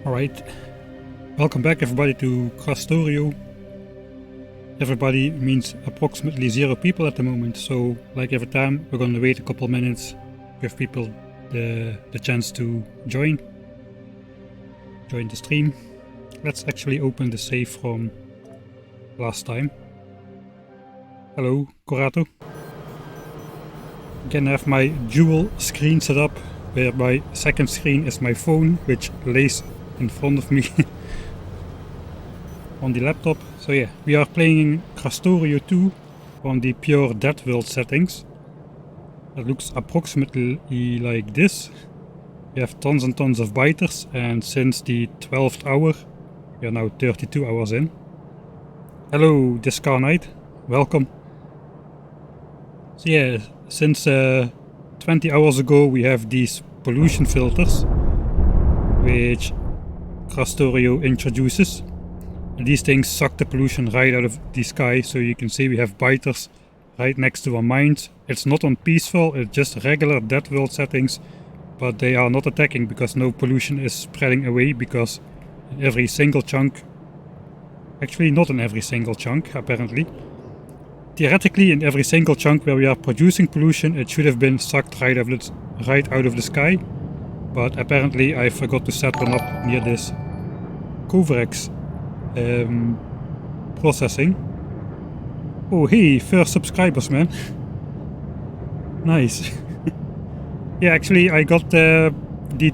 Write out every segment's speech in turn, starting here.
Alright, welcome back everybody to Krastorio. Everybody means approximately 0 people at the moment, so like every time we're gonna wait a couple minutes, give people the chance to join the stream. Let's actually open the save from last time. Hello, Korato. Again, I have my dual screen set up, where my second screen is my phone, which lays in front of me on the laptop. So yeah, we are playing Krastorio2 on the pure DeathWorld settings. It looks approximately like this. We have tons and tons of biters, and since the 12th hour, we are now 32 hours in. Hello, Discar Knight, welcome. So yeah, since 20 hours ago we have these pollution filters, which Krastorio introduces. And these things suck the pollution right out of the sky, so you can see we have biters right next to our mines. It's not on peaceful, it's just regular DeathWorld settings, but they are not attacking because no pollution is spreading away, because in every single chunk, actually not in every single chunk apparently, theoretically in every single chunk where we are producing pollution, it should have been sucked right out of the sky, but apparently I forgot to set one up near this Coverex processing. Oh hey, first subscribers, man. Nice. Yeah, actually I got the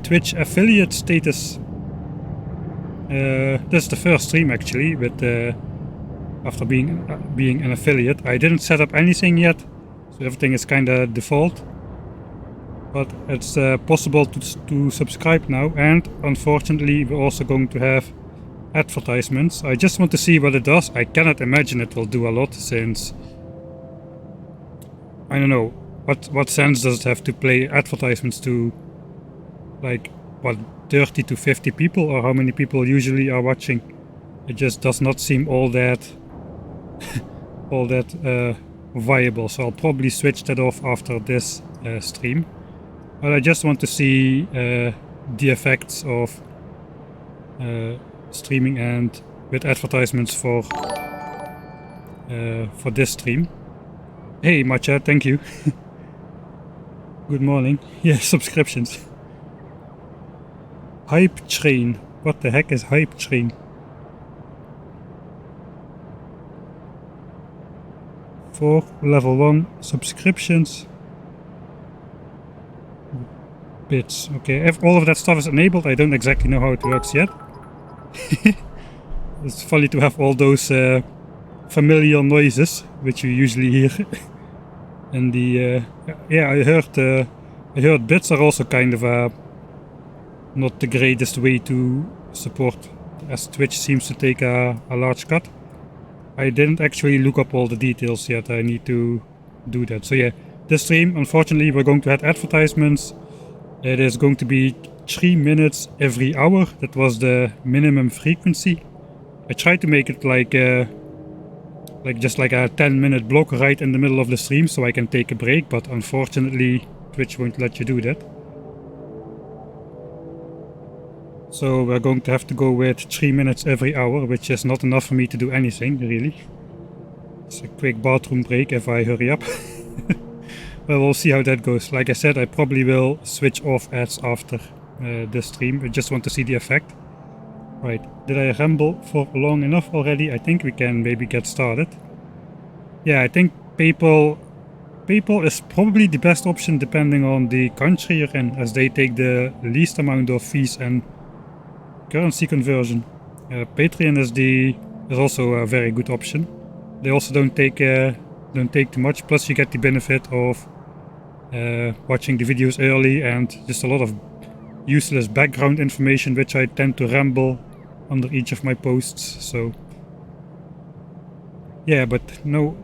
Twitch affiliate status. This is the first stream actually with after being an affiliate. I didn't set up anything yet, so everything is kinda default. But it's possible to subscribe now, and unfortunately we're also going to have advertisements. I just want to see what it does. I cannot imagine it will do a lot, since I don't know what sense does it have to play advertisements to, like, what, 30 to 50 people, or how many people usually are watching. It just does not seem all that viable, so I'll probably switch that off after this stream. But I just want to see the effects of streaming and with advertisements for this stream. Hey Matcha, thank you. Good morning. Yeah, subscriptions. Hype train. What the heck is hype train? For level 1 subscriptions. Bits. Okay, if all of that stuff is enabled, I don't exactly know how it works yet. It's funny to have all those familiar noises which you usually hear in the yeah, I heard bits are also kind of not the greatest way to support, as Twitch seems to take a large cut. I didn't actually look up all the details yet. I need to do that. So yeah, this stream, unfortunately, we're going to have advertisements. It is going to be 3 minutes every hour. That was the minimum frequency. I tried to make it like just like a 10-minute block right in the middle of the stream, so I can take a break, but unfortunately Twitch won't let you do that. So we're going to have to go with 3 minutes every hour, which is not enough for me to do anything, really. It's a quick bathroom break if I hurry up. Well, we'll see how that goes. Like I said, I probably will switch off ads after this stream. I just want to see the effect. Right, did I ramble for long enough already? I think we can maybe get started. Yeah, I think PayPal is probably the best option depending on the country you're in, as they take the least amount of fees and currency conversion. Patreon is also a very good option. They also don't take too much, plus you get the benefit of watching the videos early and just a lot of useless background information, which I tend to ramble under each of my posts. So yeah, but no,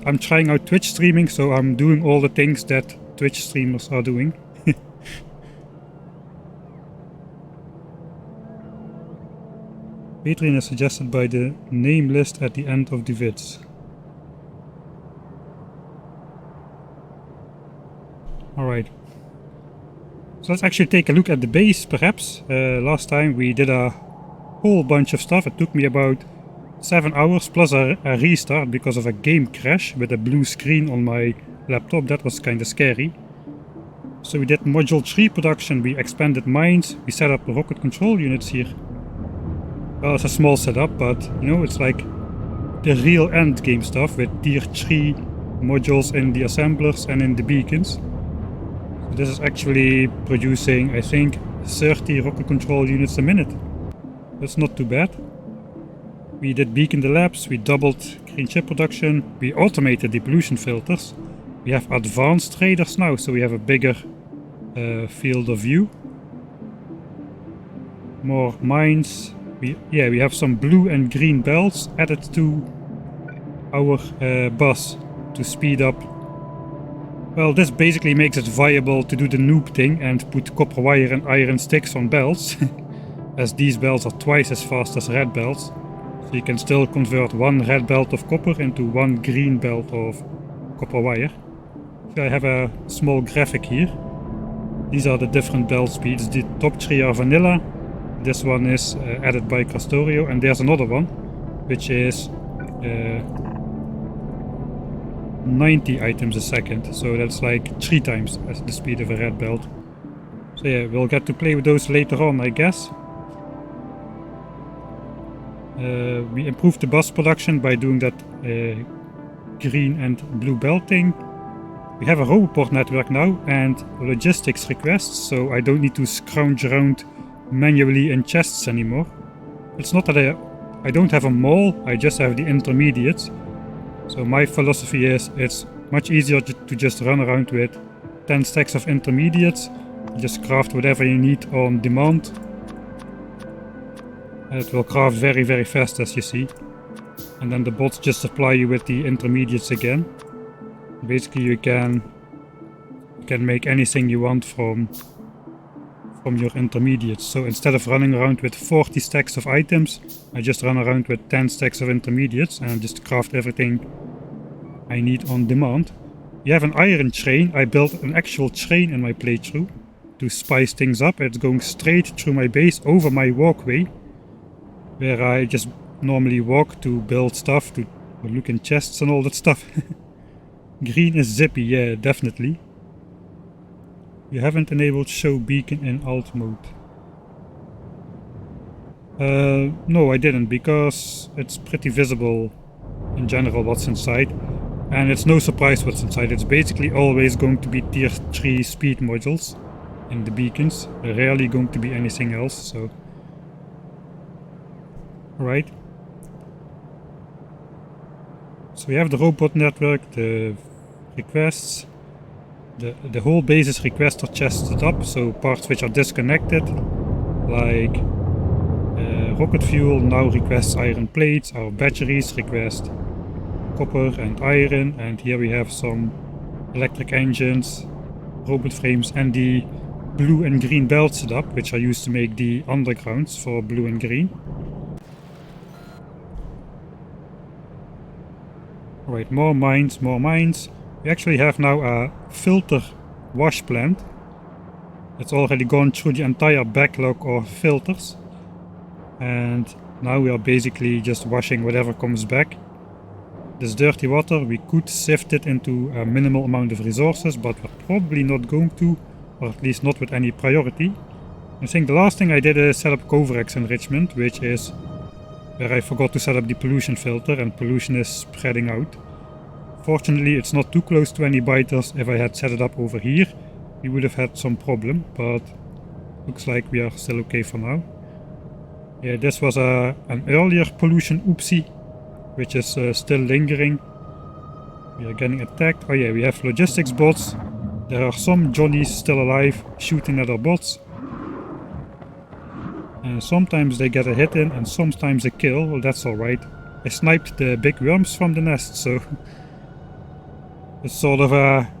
I'm trying out Twitch streaming, so I'm doing all the things that Twitch streamers are doing. Patreon is suggested by the name list at the end of the vids. Alright. So let's actually take a look at the base, perhaps. Last time we did a whole bunch of stuff. It took me about 7 hours plus a restart because of a game crash with a blue screen on my laptop. That was kinda scary. So we did module 3 production, we expanded mines, we set up rocket control units here. Well, it's a small setup, but you know, it's like the real end game stuff with tier 3 modules in the assemblers and in the beacons. So this is actually producing, I think, 30 rocket control units a minute. That's not too bad. We did beacon the labs, we doubled green chip production, we automated the pollution filters. We have advanced traders now, so we have a bigger field of view. More mines. We have some blue and green belts added to our bus to speed up. Well, this basically makes it viable to do the noob thing and put copper wire and iron sticks on belts, as these belts are twice as fast as red belts. So you can still convert one red belt of copper into one green belt of copper wire. So I have a small graphic here. These are the different belt speeds. The top 3 are vanilla. This one is added by Krastorio, and there's another one, which is 90 items a second. So that's like 3 times as the speed of a red belt. So yeah, we'll get to play with those later on, I guess. We improved the bus production by doing that green and blue belt thing. We have a roboport network now and logistics requests, so I don't need to scrounge around manually in chests anymore. It's not that I don't have a mall, I just have the intermediates. So my philosophy is it's much easier to just run around with 10 stacks of intermediates, just craft whatever you need on demand. It will craft very, very fast, as you see. And then the bots just supply you with the intermediates again. Basically you can make anything you want from your intermediates. So instead of running around with 40 stacks of items, I just run around with 10 stacks of intermediates and just craft everything I need on demand. You have an iron train. I built an actual train in my playthrough to spice things up. It's going straight through my base over my walkway, where I just normally walk to build stuff, to look in chests and all that stuff. Green is zippy, yeah, definitely. You haven't enabled show beacon in alt mode. No, I didn't, because it's pretty visible in general what's inside. And it's no surprise what's inside. It's basically always going to be tier 3 speed modules in the beacons. Rarely going to be anything else, so... Alright. So we have the robot network, the requests. The whole base is requester chested up, so parts which are disconnected, like rocket fuel now requests iron plates, our batteries request copper and iron, and here we have some electric engines, robot frames, and the blue and green belts set up, which are used to make the undergrounds for blue and green. Alright, more mines, more mines. We actually have now a filter wash plant. It's already gone through the entire backlog of filters. And now we are basically just washing whatever comes back. This dirty water, we could sift it into a minimal amount of resources, but we're probably not going to, or at least not with any priority. I think the last thing I did is set up Covarex enrichment, which is where I forgot to set up the pollution filter, and pollution is spreading out. Fortunately, it's not too close to any biters. If I had set it up over here, we would have had some problem, but looks like we are still okay for now. Yeah, this was an earlier pollution oopsie, which is still lingering. We are getting attacked. Oh yeah, we have logistics bots. There are some Johnnies still alive shooting at our bots. And sometimes they get a hit in and sometimes a kill. Well, that's alright. I sniped the big worms from the nest, so... It's sort of a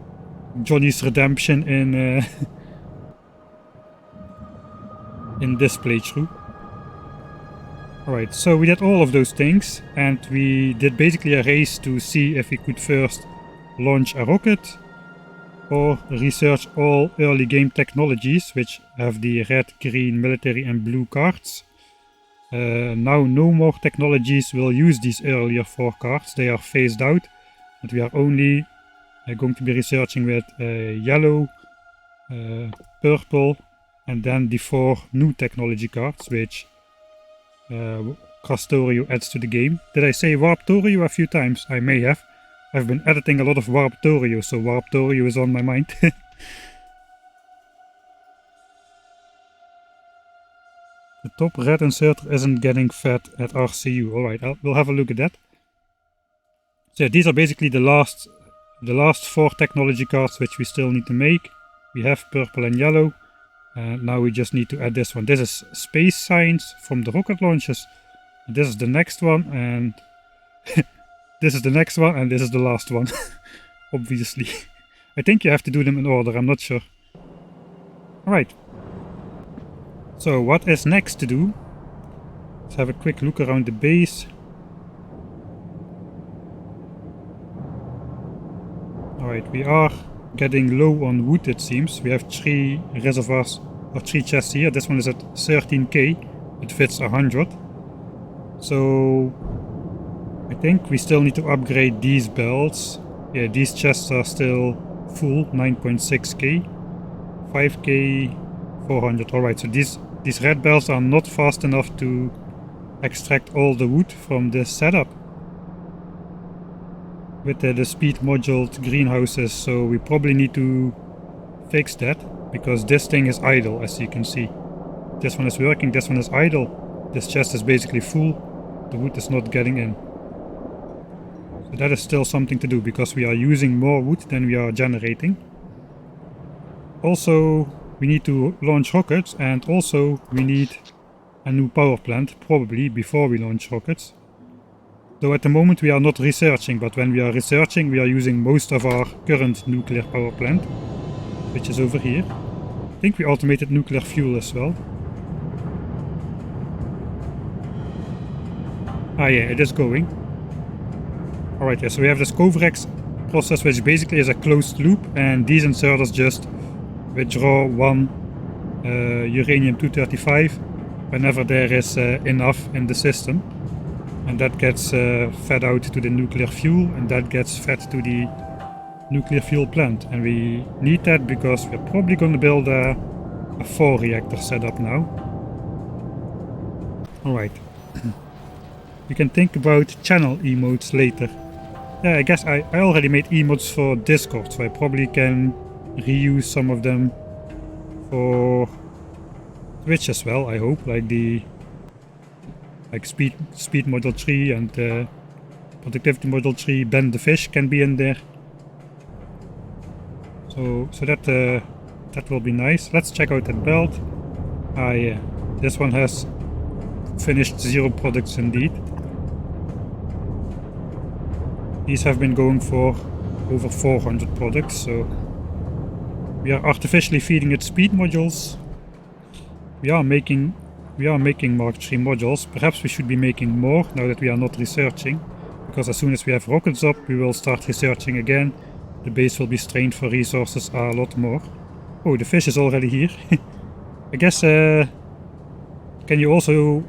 Johnny's redemption in in this playthrough. Alright, so we did all of those things, and we did basically a race to see if we could first launch a rocket. or research all early game technologies, which have the red, green, military and blue cards. Now no more technologies will use these earlier 4 cards, they are phased out, and we are only going to be researching with yellow, purple, and then the 4 new technology cards, which Krastorio adds to the game. Did I say Warptorio a few times? I may have. I've been editing a lot of Warptorio, so Warptorio is on my mind. The top red inserter isn't getting fed at RCU. Alright, we'll have a look at that. So yeah, these are basically the last 4 technology cards which we still need to make. We have purple and yellow. And now we just need to add this one. This is space science from the rocket launches. And this is the next one, and this is the next one, and this is the last one. Obviously. I think you have to do them in order, I'm not sure. Alright. So what is next to do? Let's have a quick look around the base. Alright, we are getting low on wood, it seems. We have 3 reservoirs, or 3 chests here. This one is at 13k. It fits 100. So I think we still need to upgrade these belts. Yeah, these chests are still full, 9.6k. 5k, 400. Alright, so these red belts are not fast enough to extract all the wood from this setup with the speed moduled greenhouses, so we probably need to fix that, because this thing is idle, as you can see. This one is working, this one is idle. This chest is basically full, the wood is not getting in. So that is still something to do, because we are using more wood than we are generating. Also, we need to launch rockets, and also we need a new power plant, probably before we launch rockets. Though at the moment we are not researching, but when we are researching we are using most of our current nuclear power plant, which is over here. I think we automated nuclear fuel as well. Ah yeah, it is going. Alright, yeah, so we have this Coverex process, which basically is a closed loop, and these inserters just withdraw 1 uranium-235 whenever there is enough in the system. And that gets fed out to the nuclear fuel, and that gets fed to the nuclear fuel plant. And we need that because we're probably going to build a 4 reactor setup now. Alright. We can think about channel emotes later. Yeah, I guess I already made emotes for Discord, so I probably can reuse some of them for Twitch as well, I hope. Like speed model 3 and productivity model 3, Ben the fish can be in there. So that will be nice. Let's check out that belt. Ah yeah, this one has finished 0 products indeed. These have been going for over 400 products, so we are artificially feeding it speed modules. We are making Mark III modules. Perhaps we should be making more now that we are not researching, because as soon as we have rockets up we will start researching again. The base will be strained for resources a lot more. Oh, the fish is already here. I guess can you also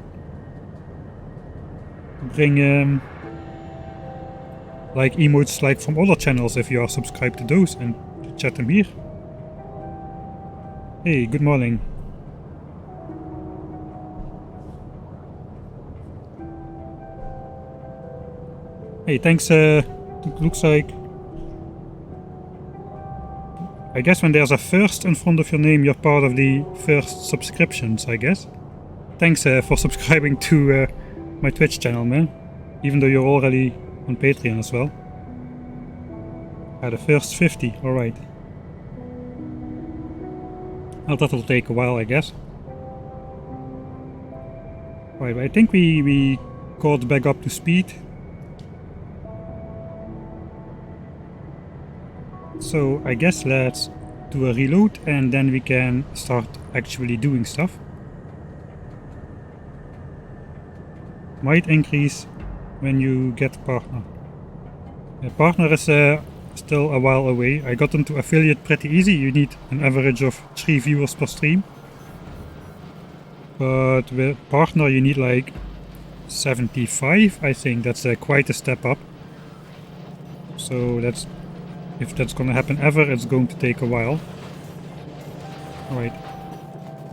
bring like emotes like from other channels if you are subscribed to those, and chat them here. Hey, good morning. Hey, thanks, looks like... I guess when there's a first in front of your name, you're part of the first subscriptions, I guess. Thanks for subscribing to my Twitch channel, man. Even though you're already on Patreon as well. The first 50, alright. Well, that will take a while, I guess. Right, I think we got back up to speed. So I guess let's do a reload and then we can start actually doing stuff. Might increase when you get partner. A partner is Still a while away. I got into affiliate pretty easy. You need an average of 3 viewers per stream. But with partner you need like 75, I think. That's quite a step up. So if that's gonna happen ever, it's going to take a while. Alright.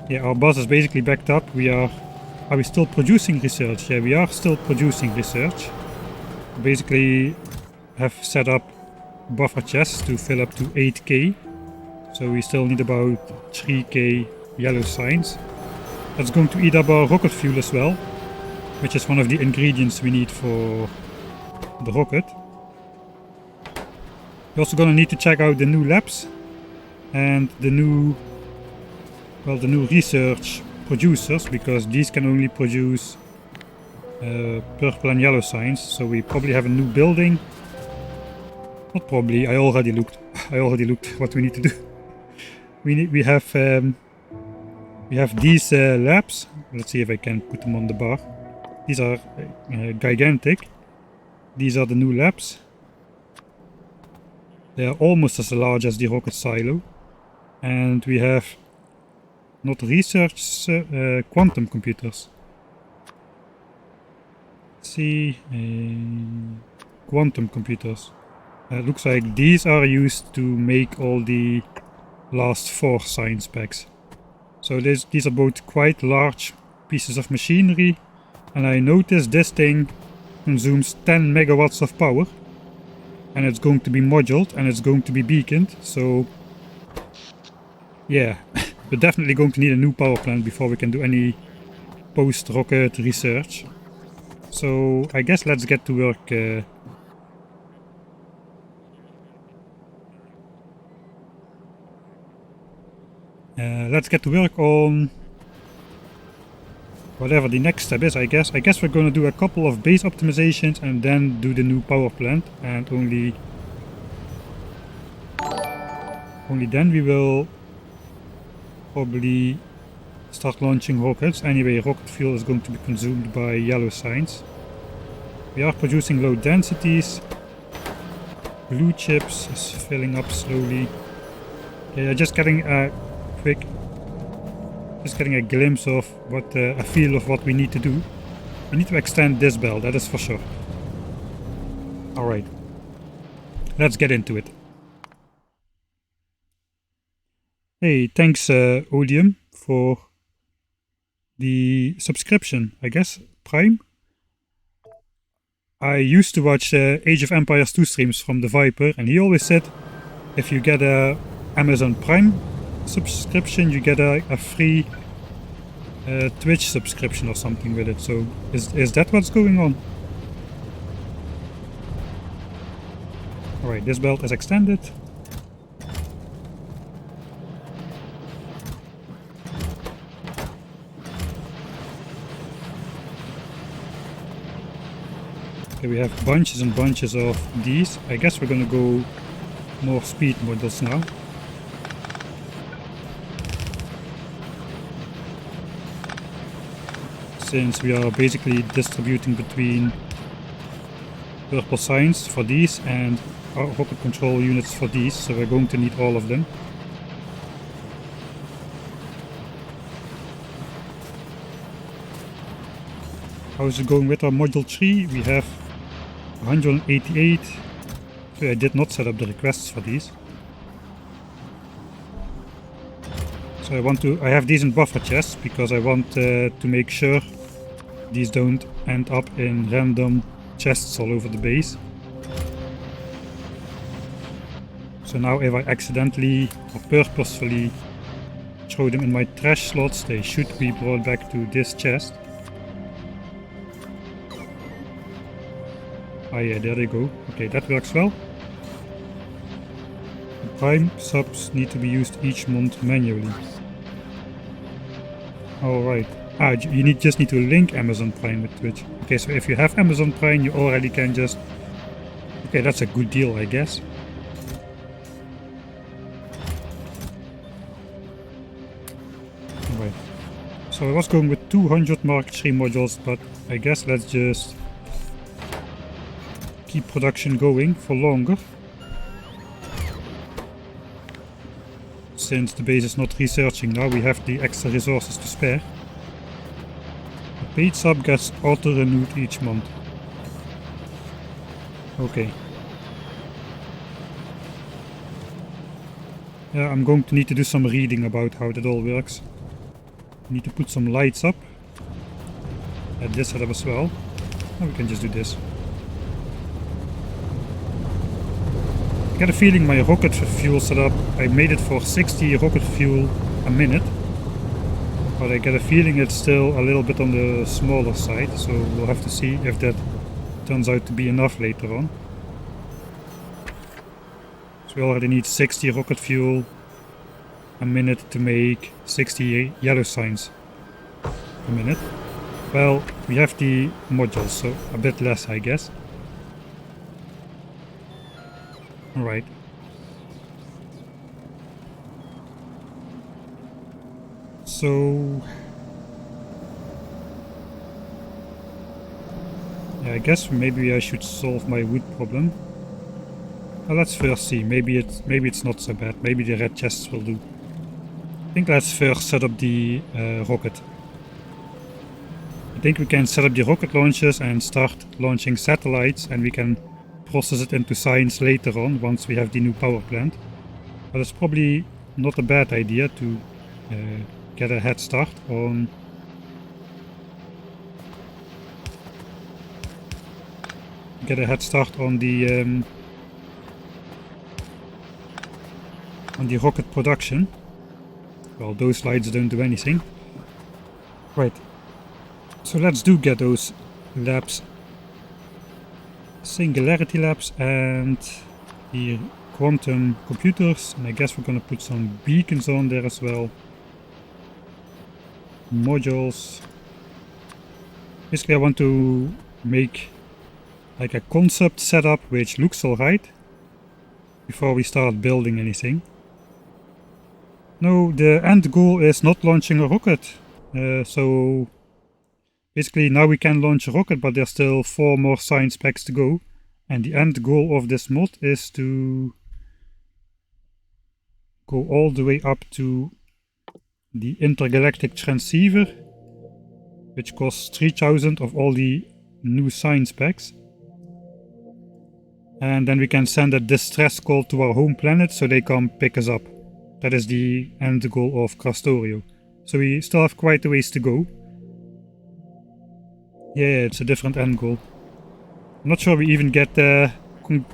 Yeah, our bus is basically backed up. Are we still producing research? Yeah, we are still producing research. Basically have set up buffer chests to fill up to 8k. So we still need about 3k yellow signs. That's going to eat up our rocket fuel as well, which is one of the ingredients we need for the rocket. We're also gonna need to check out the new labs and the new research producers, because these can only produce purple and yellow signs. So we probably have a new building. Not probably, I already looked what we need to do. We have these labs. Let's see if I can put them on the bar. These are gigantic. These are the new labs. They are almost as large as the rocket silo. And we have not research, quantum computers. Let's see, quantum computers. Looks like these are used to make all the last 4 science packs. So these are both quite large pieces of machinery, and I noticed this thing consumes 10 megawatts of power, and it's going to be moduled and it's going to be beaconed. So yeah, we're definitely going to need a new power plant before we can do any post-rocket research. So I guess let's get to work. Let's get to work on whatever the next step is, I guess. I guess we're going to do a couple of base optimizations and then do the new power plant, and only then we will probably start launching rockets. Anyway, rocket fuel is going to be consumed by yellow signs. We are producing low densities. Blue chips is filling up slowly. Okay, just getting a glimpse of what a feel of what we need to do. We need to extend this belt, that is for sure. Alright, let's get into it. Hey, thanks Odium for the subscription, I guess, Prime. I used to watch Age of Empires 2 streams from the Viper, and he always said if you get a Amazon Prime subscription, you get a free Twitch subscription or something with it. So is that what's going on? Alright, this belt is extended. Okay, we have bunches and bunches of these. I guess we're gonna go more speed models now. Since we are basically distributing between purple signs for these and our rocket control units for these, so we're going to need all of them. How is it going with our module 3? We have 188. So I did not set up the requests for these. So I have these in buffer chests because I want to make sure these don't end up in random chests all over the base. So now if I accidentally or purposefully throw them in my trash slots, they should be brought back to this chest. Ah yeah, there they go. Okay, that works well. The Prime subs need to be used each month manually. Alright. You just need to link Amazon Prime with Twitch. Okay, so if you have Amazon Prime, you already can just... Okay, that's a good deal, I guess. Alright. So I was going with 200 Mark III modules, but I guess let's just keep production going for longer. since the base is not researching now, we have the extra resources to spare. The paid sub gets auto-renewed each month. Okay. Yeah, I'm going to need to do some reading about how that all works. I need to put some lights up. At this setup as well. Oh, we can just do this. I get a feeling my rocket fuel setup, I made it for 60 rocket fuel a minute. But I get a feeling it's still a little bit on the smaller side, so we'll have to see if that turns out to be enough later on. So we already need 60 rocket fuel a minute to make 60 yellow signs a minute. Well, we have the modules, so a bit less, I guess. Alright. So... yeah, I guess maybe I should solve my wood problem. Well, let's first see. Maybe it's not so bad. Maybe the red chests will do. I think let's first set up the rocket. I think we can set up the rocket launchers and start launching satellites, and we can process it into science later on once we have the new power plant. But it's probably not a bad idea to get a head start on the rocket production. Well, those lights don't do anything. Right. So let's get those labs. Singularity labs and the quantum computers. And I guess we're gonna put some beacons on there as well. Modules. Basically I want to make like a concept setup which looks alright before we start building anything. No, the end goal is not launching a rocket. So basically now we can launch a rocket, but there's still 4 more science packs to go. And the end goal of this mod is to go all the way up to the intergalactic transceiver, which costs 3000 of all the new science packs. And then we can send a distress call to our home planet so they come pick us up. That is the end goal of Krastorio. So we still have quite a ways to go. Yeah, it's a different end goal. I'm not sure we even get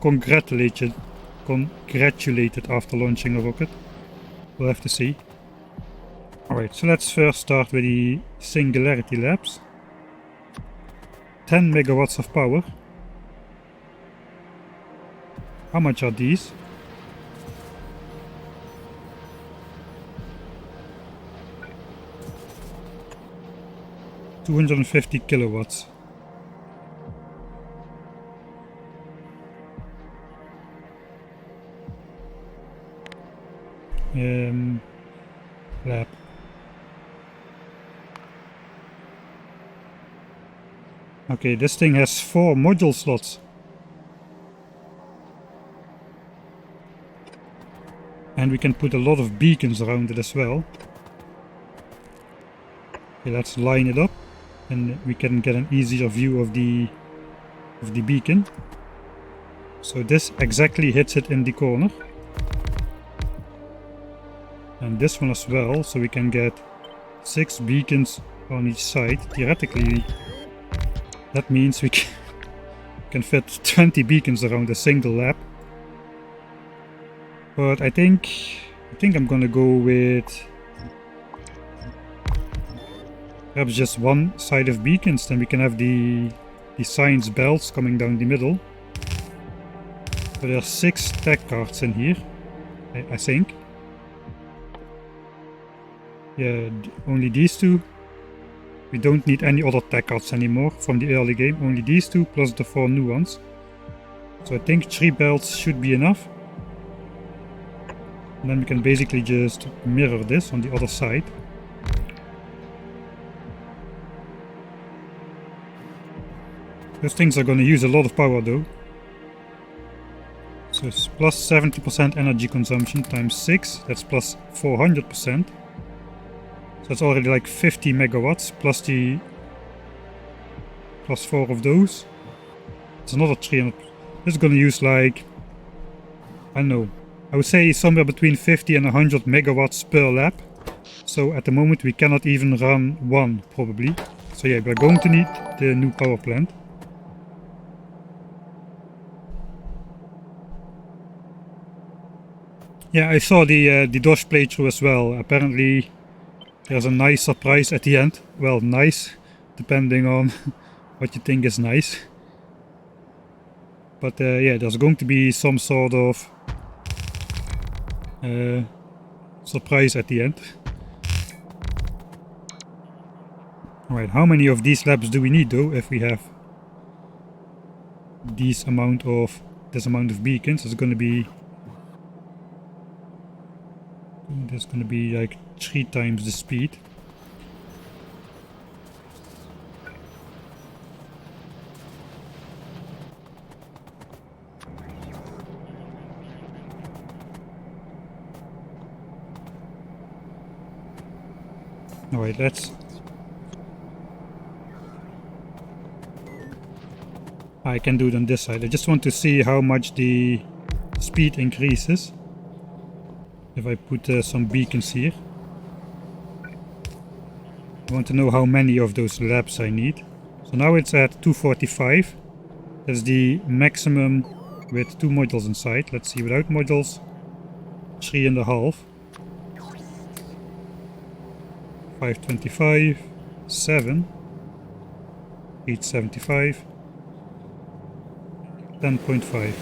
congratulated after launching a rocket. We'll have to see. Alright, so let's first start with the Singularity Labs. 10 megawatts of power. How much are these? $250 kilowatts. Lab. Okay, this thing has 4 module slots. And we can put a lot of beacons around it as well. Okay, let's line it up and we can get an easier view of the beacon. So this exactly hits it in the corner. And this one as well, so we can get 6 beacons on each side. Theoretically, that means we can fit 20 beacons around a single lab. But I think I'm gonna go with perhaps just one side of beacons, then we can have the science belts coming down the middle. So there are 6 tech cards in here, I think. Yeah, only these 2. We don't need any other tech cards anymore from the early game, only these 2 plus the 4 new ones. So I think 3 belts should be enough. And then we can basically just mirror this on the other side. Those things are going to use a lot of power though. So it's plus 70% energy consumption times 6, that's plus 400%. So it's already like 50 megawatts plus the plus 4 of those. It's another 300. This is gonna use like, I don't know, I would say somewhere between 50 and 100 megawatts per lap. So at the moment we cannot even run one probably. So yeah, we're going to need the new power plant. Yeah, I saw the DOS playthrough as well. Apparently there's a nice surprise at the end. Well, nice, depending on what you think is nice. But yeah, there's going to be some sort of surprise at the end. Alright, how many of these labs do we need though if we have this amount of beacons? It's going to be like 3 times the speed. Alright, let's... I can do it on this side. I just want to see how much the speed increases if I put some beacons here. I want to know how many of those labs I need. So now it's at 245. That's the maximum with 2 modules inside. Let's see, without modules, 3.5. 525, 7, 875, 10.5.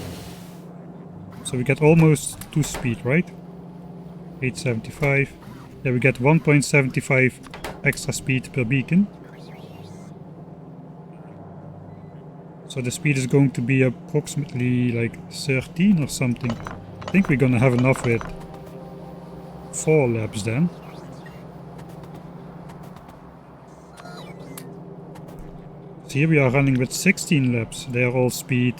So we get almost 2 speed, right? 875. Yeah, we get 1.75 extra speed per beacon. So the speed is going to be approximately like 13 or something. I think we're gonna have enough with 4 labs then. So here we are running with 16 labs. They are all speed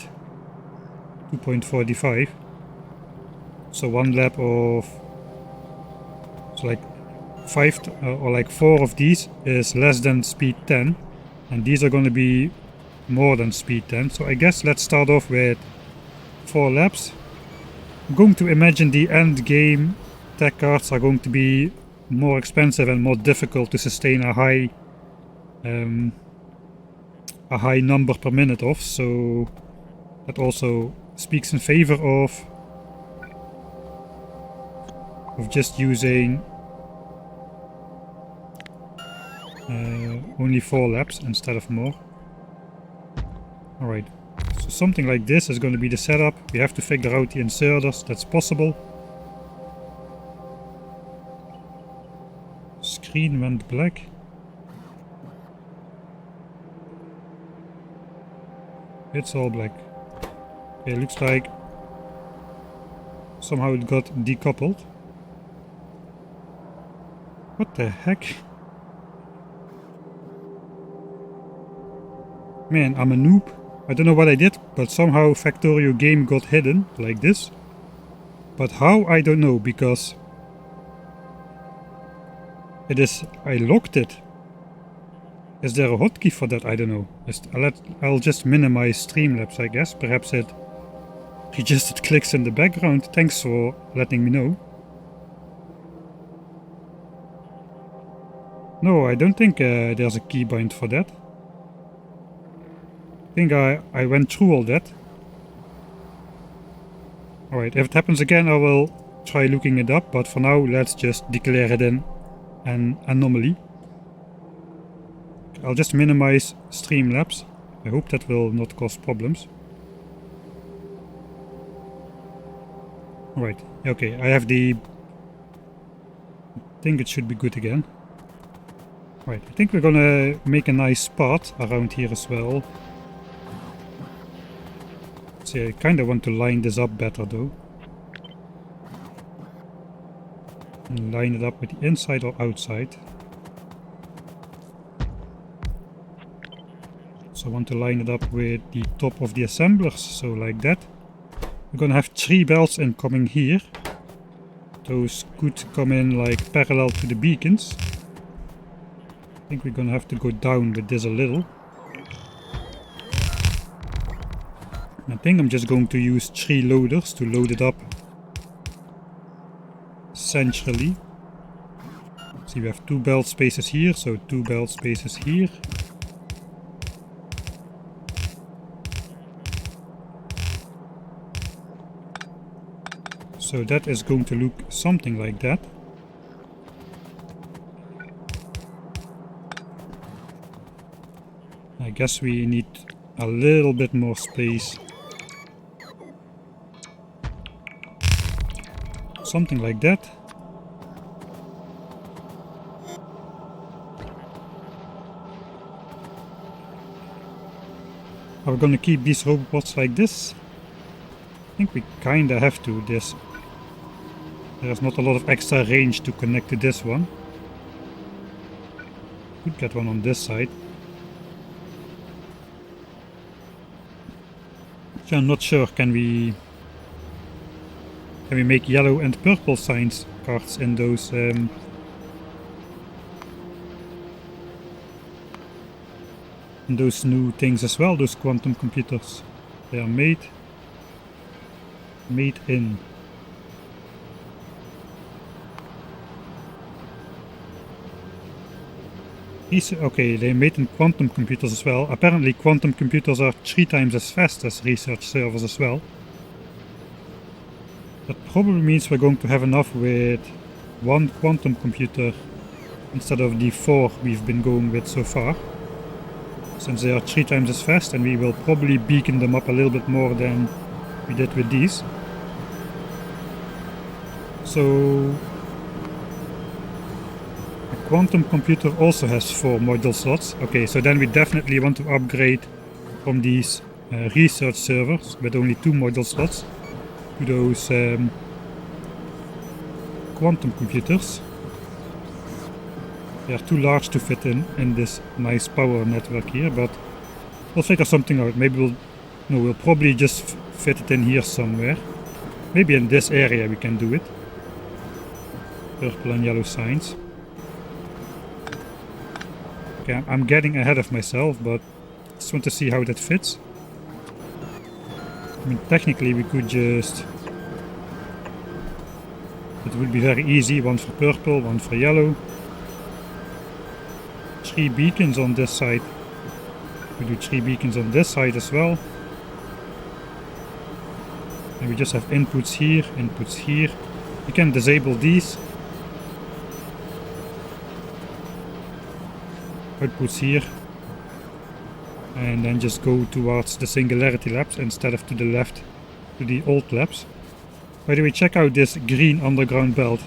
2.45. So 1 lap of... So like 5 or like 4 of these is less than speed 10. And these are going to be more than speed 10. So I guess let's start off with 4 laps. I'm going to imagine the end game tech cards are going to be more expensive and more difficult to sustain a high number per minute of, so that also speaks in favor of just using only 4 laps instead of more. Alright, so something like this is going to be the setup. We have to figure out the inserters, that's possible. Screen went black. It's all black. Okay, looks like somehow it got decoupled. What the heck? Man, I'm a noob. I don't know what I did, but somehow Factorio game got hidden, like this. But how, I don't know, because it is... I locked it. Is there a hotkey for that? I don't know. I'll just minimize Streamlabs, I guess. Perhaps it registered clicks in the background. Thanks for letting me know. No, I don't think there's a keybind for that. I think I went through all that. Alright, if it happens again I will try looking it up, but for now let's just declare it an anomaly. I'll just minimize Streamlabs. I hope that will not cause problems. Right, okay, I have the... I think it should be good again. Right, I think we're gonna make a nice spot around here as well. See, I kinda want to line this up better though. And line it up with the inside or outside. So I want to line it up with the top of the assemblers, so like that. We're gonna have 3 belts incoming here. Those could come in like parallel to the beacons. I think we're gonna have to go down with this a little. I think I'm just going to use 3 loaders to load it up centrally. See, we have 2 belt spaces here, so 2 belt spaces here. So that is going to look something like that. I guess we need a little bit more space. Something like that. Are we gonna keep these robots like this? I think we kinda have to. There's not a lot of extra range to connect to this one. Could get one on this side. So I'm not sure, can we make yellow and purple signs cards in those new things as well, those quantum computers? They are made in. Okay, they made in quantum computers as well. Apparently quantum computers are 3 times as fast as research servers as well. That probably means we're going to have enough with 1 quantum computer instead of the 4 we've been going with so far. Since they are 3 times as fast, and we will probably beacon them up a little bit more than we did with these. So a quantum computer also has 4 module slots. Okay, so then we definitely want to upgrade from these research servers with only 2 module slots to those quantum computers. They are too large to fit in this nice power network here, but we'll figure something out. Maybe we'll probably just fit it in here somewhere. Maybe in this area we can do it. Purple and yellow signs. Okay, I'm getting ahead of myself, but I just want to see how that fits. I mean, technically we could just... It would be very easy, 1 for purple, 1 for yellow. 3 beacons on this side. We do 3 beacons on this side as well. And we just have inputs here, inputs here. We can disable these. Outputs here. And then just go towards the singularity labs instead of to the left to the old labs. By the way, check out this green underground belt.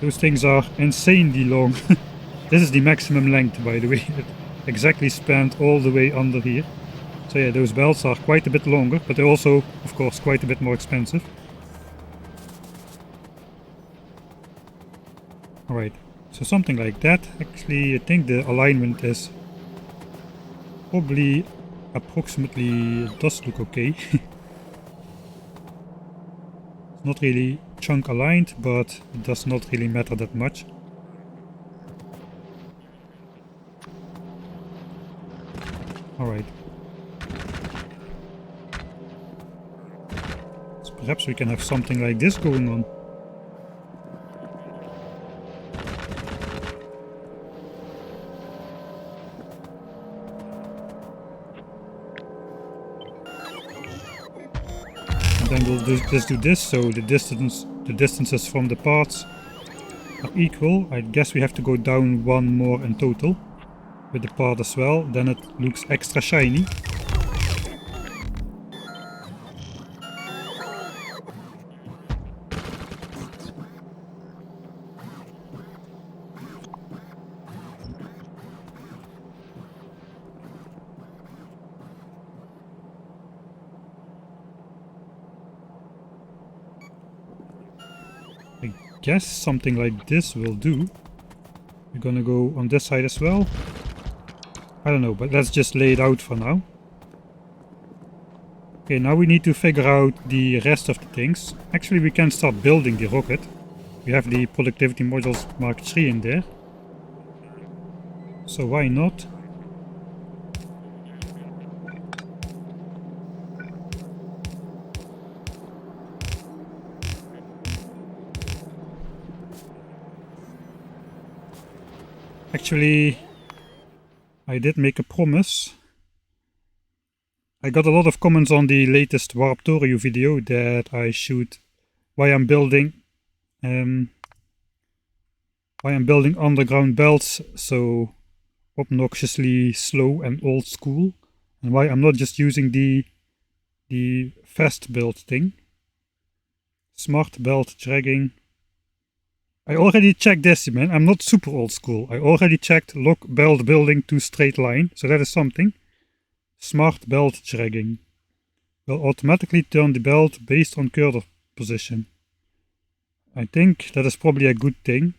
Those things are insanely long. This is the maximum length, by the way. It exactly spanned all the way under here. So yeah, those belts are quite a bit longer, but they're also, of course, quite a bit more expensive. Alright, so something like that. Actually, I think the alignment is probably approximately, it does look okay. It's not really chunk aligned, but it does not really matter that much. Alright. So perhaps we can have something like this going on. And then we'll just do this, so the distances from the parts are equal. I guess we have to go down 1 more in total with the part as well, then it looks extra shiny. I guess something like this will do. We're gonna go on this side as well. I don't know, but let's just lay it out for now. Okay, now we need to figure out the rest of the things. Actually, we can start building the rocket. We have the productivity modules Mark III in there. So why not? Actually, I did make a promise. I got a lot of comments on the latest Warptorio video that I should why I'm building underground belts so obnoxiously slow and old school, and why I'm not just using the fast build thing. Smart belt dragging. I already checked this, man. I'm not super old school. I already checked lock belt building to straight line, so that is something. Smart belt dragging will automatically turn the belt based on curve position. I think that is probably a good thing.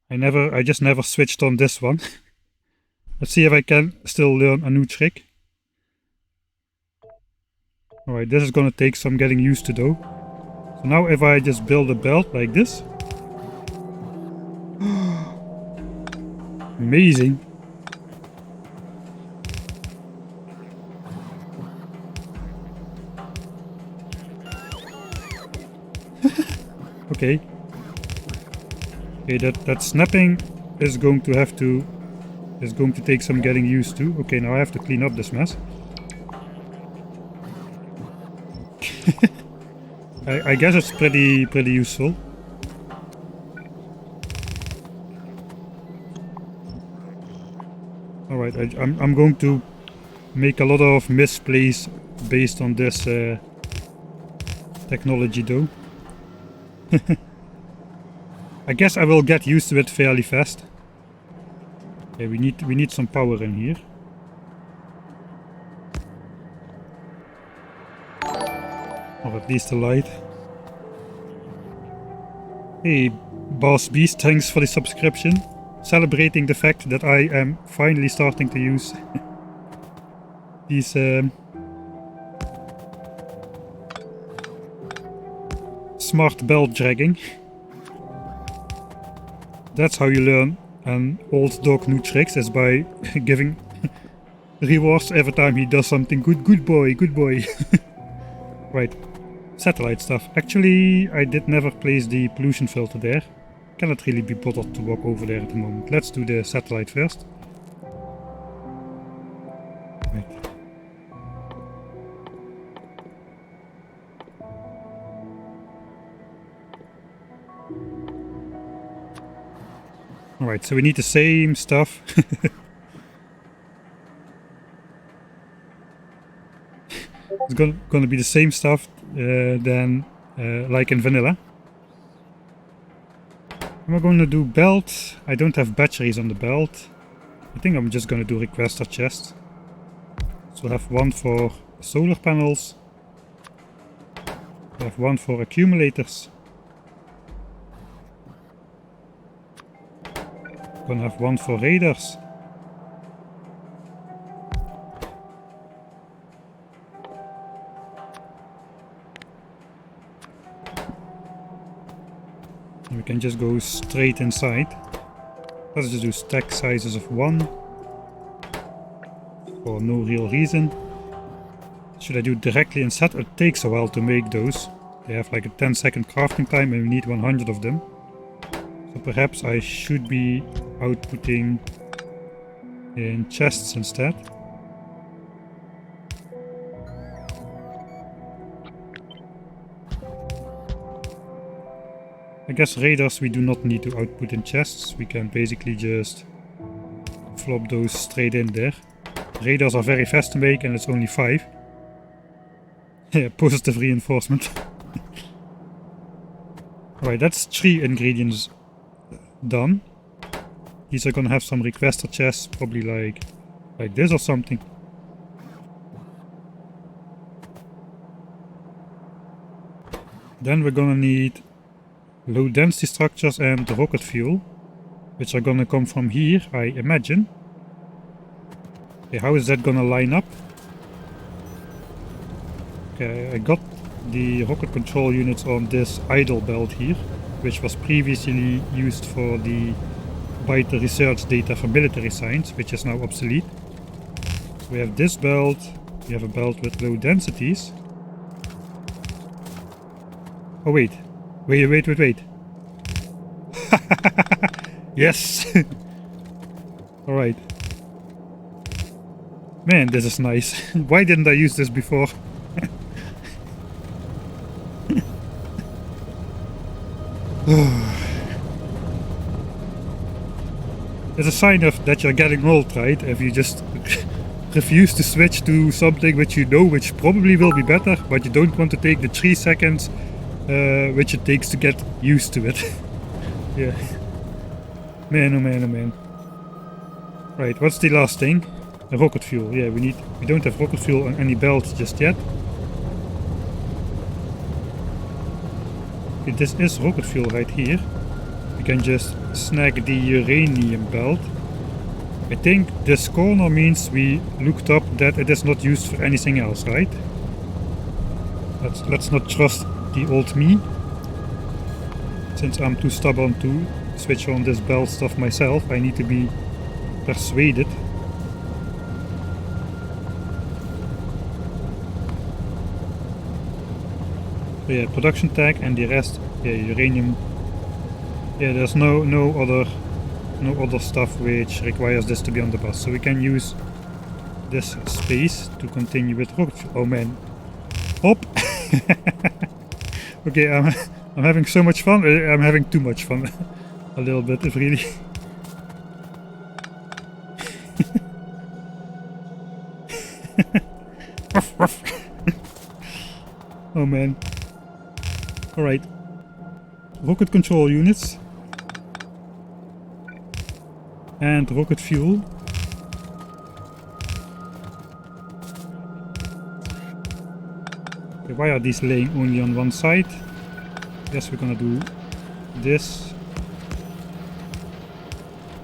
I just never switched on this one. Let's see if I can still learn a new trick. Alright, this is gonna take some getting used to though. So now if I just build a belt like this. Amazing. Okay. Okay, that snapping is going to take some getting used to. Okay, now I have to clean up this mess. I guess it's pretty useful. Alright, I'm going to make a lot of misplays based on this technology though. I guess I will get used to it fairly fast. Okay, we need some power in here. Or at least a light. Hey, Boss Beast, thanks for the subscription. Celebrating the fact that I am finally starting to use these smart belt dragging. That's how you learn an old dog new tricks, is by giving rewards every time he does something good. Good boy, good boy. Right, satellite stuff. Actually, I did never place the pollution filter there. Cannot really be bothered to walk over there at the moment. Let's do the satellite first. Right. Alright, so we need the same stuff. It's gonna be the same stuff than like in vanilla. Am I going to do belt? I don't have batteries on the belt. I think I'm just gonna do requester chest. So we'll have one for solar panels. We have one for accumulators. Gonna have one for radars. And we can just go straight inside. Let's just do stack sizes of 1. For no real reason. Should I do directly in set? It takes a while to make those. They have like a 10-second crafting time and we need 100 of them. So perhaps I should be outputting in chests instead. I guess radars we do not need to output in chests. We can basically just flop those straight in there. Radars are very fast to make and it's only 5. Yeah, positive reinforcement. Alright, that's 3 ingredients done. These are gonna have some requester chests, probably like this or something. Then we're gonna need low density structures and the rocket fuel, which are gonna come from here, I imagine. Okay, how is that gonna line up? Okay, I got the rocket control units on this idle belt here, which was previously used for the vital research data for military science, which is now obsolete. So we have this belt, we have a belt with low densities. Oh wait, wait. Yes! Alright. Man, this is nice. Why didn't I use this before? It's a sign of that you're getting old, right? If you just refuse to switch to something which you know which probably will be better, but you don't want to take the 3 seconds which it takes to get used to it. Yeah. Man, oh man, oh man. Right, what's the last thing? A rocket fuel. Yeah, we don't have rocket fuel on any belts just yet. Okay, this is rocket fuel right here. We can just snag the uranium belt. I think this corner means we looked up that it is not used for anything else, right? Let's not trust the old me, since I'm too stubborn to switch on this belt stuff myself. I need to be persuaded. So yeah, production tag and the rest, yeah, uranium. Yeah, there's no other stuff which requires this to be on the bus, so we can use this space to continue with rocket fuel. Oh man, hop! Okay, I'm having so much fun. I'm having too much fun. A little bit, if really. Ruff, ruff. Oh man. Alright. Rocket control units. And rocket fuel. Okay, why are these laying only on one side? Guess we're gonna do this.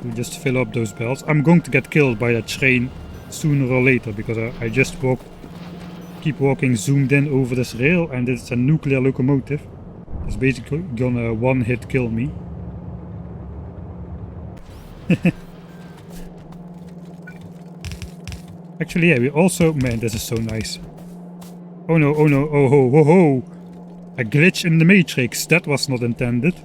We just fill up those belts. I'm going to get killed by that train sooner or later, because I just keep walking zoomed in over this rail, and it's a nuclear locomotive. It's basically gonna one-hit kill me. Actually, yeah, we also... Man, this is so nice. Oh no, oh no, oh ho, ho ho! A glitch in the matrix, that was not intended.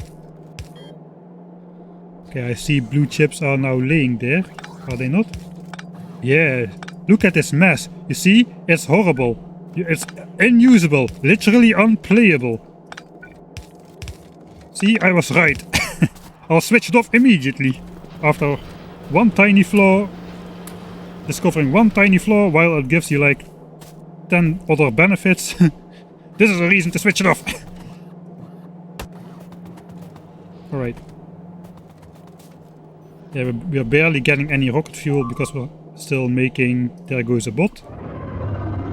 Okay, I see blue chips are now laying there. Are they not? Yeah, look at this mess. You see? It's horrible. It's unusable. Literally unplayable. See, I was right. I'll switch it off immediately. After one tiny flaw. Discovering one tiny flaw while it gives you like 10 other benefits. This is a reason to switch it off. Alright. Yeah, we're barely getting any rocket fuel because we're still making... There goes a bot.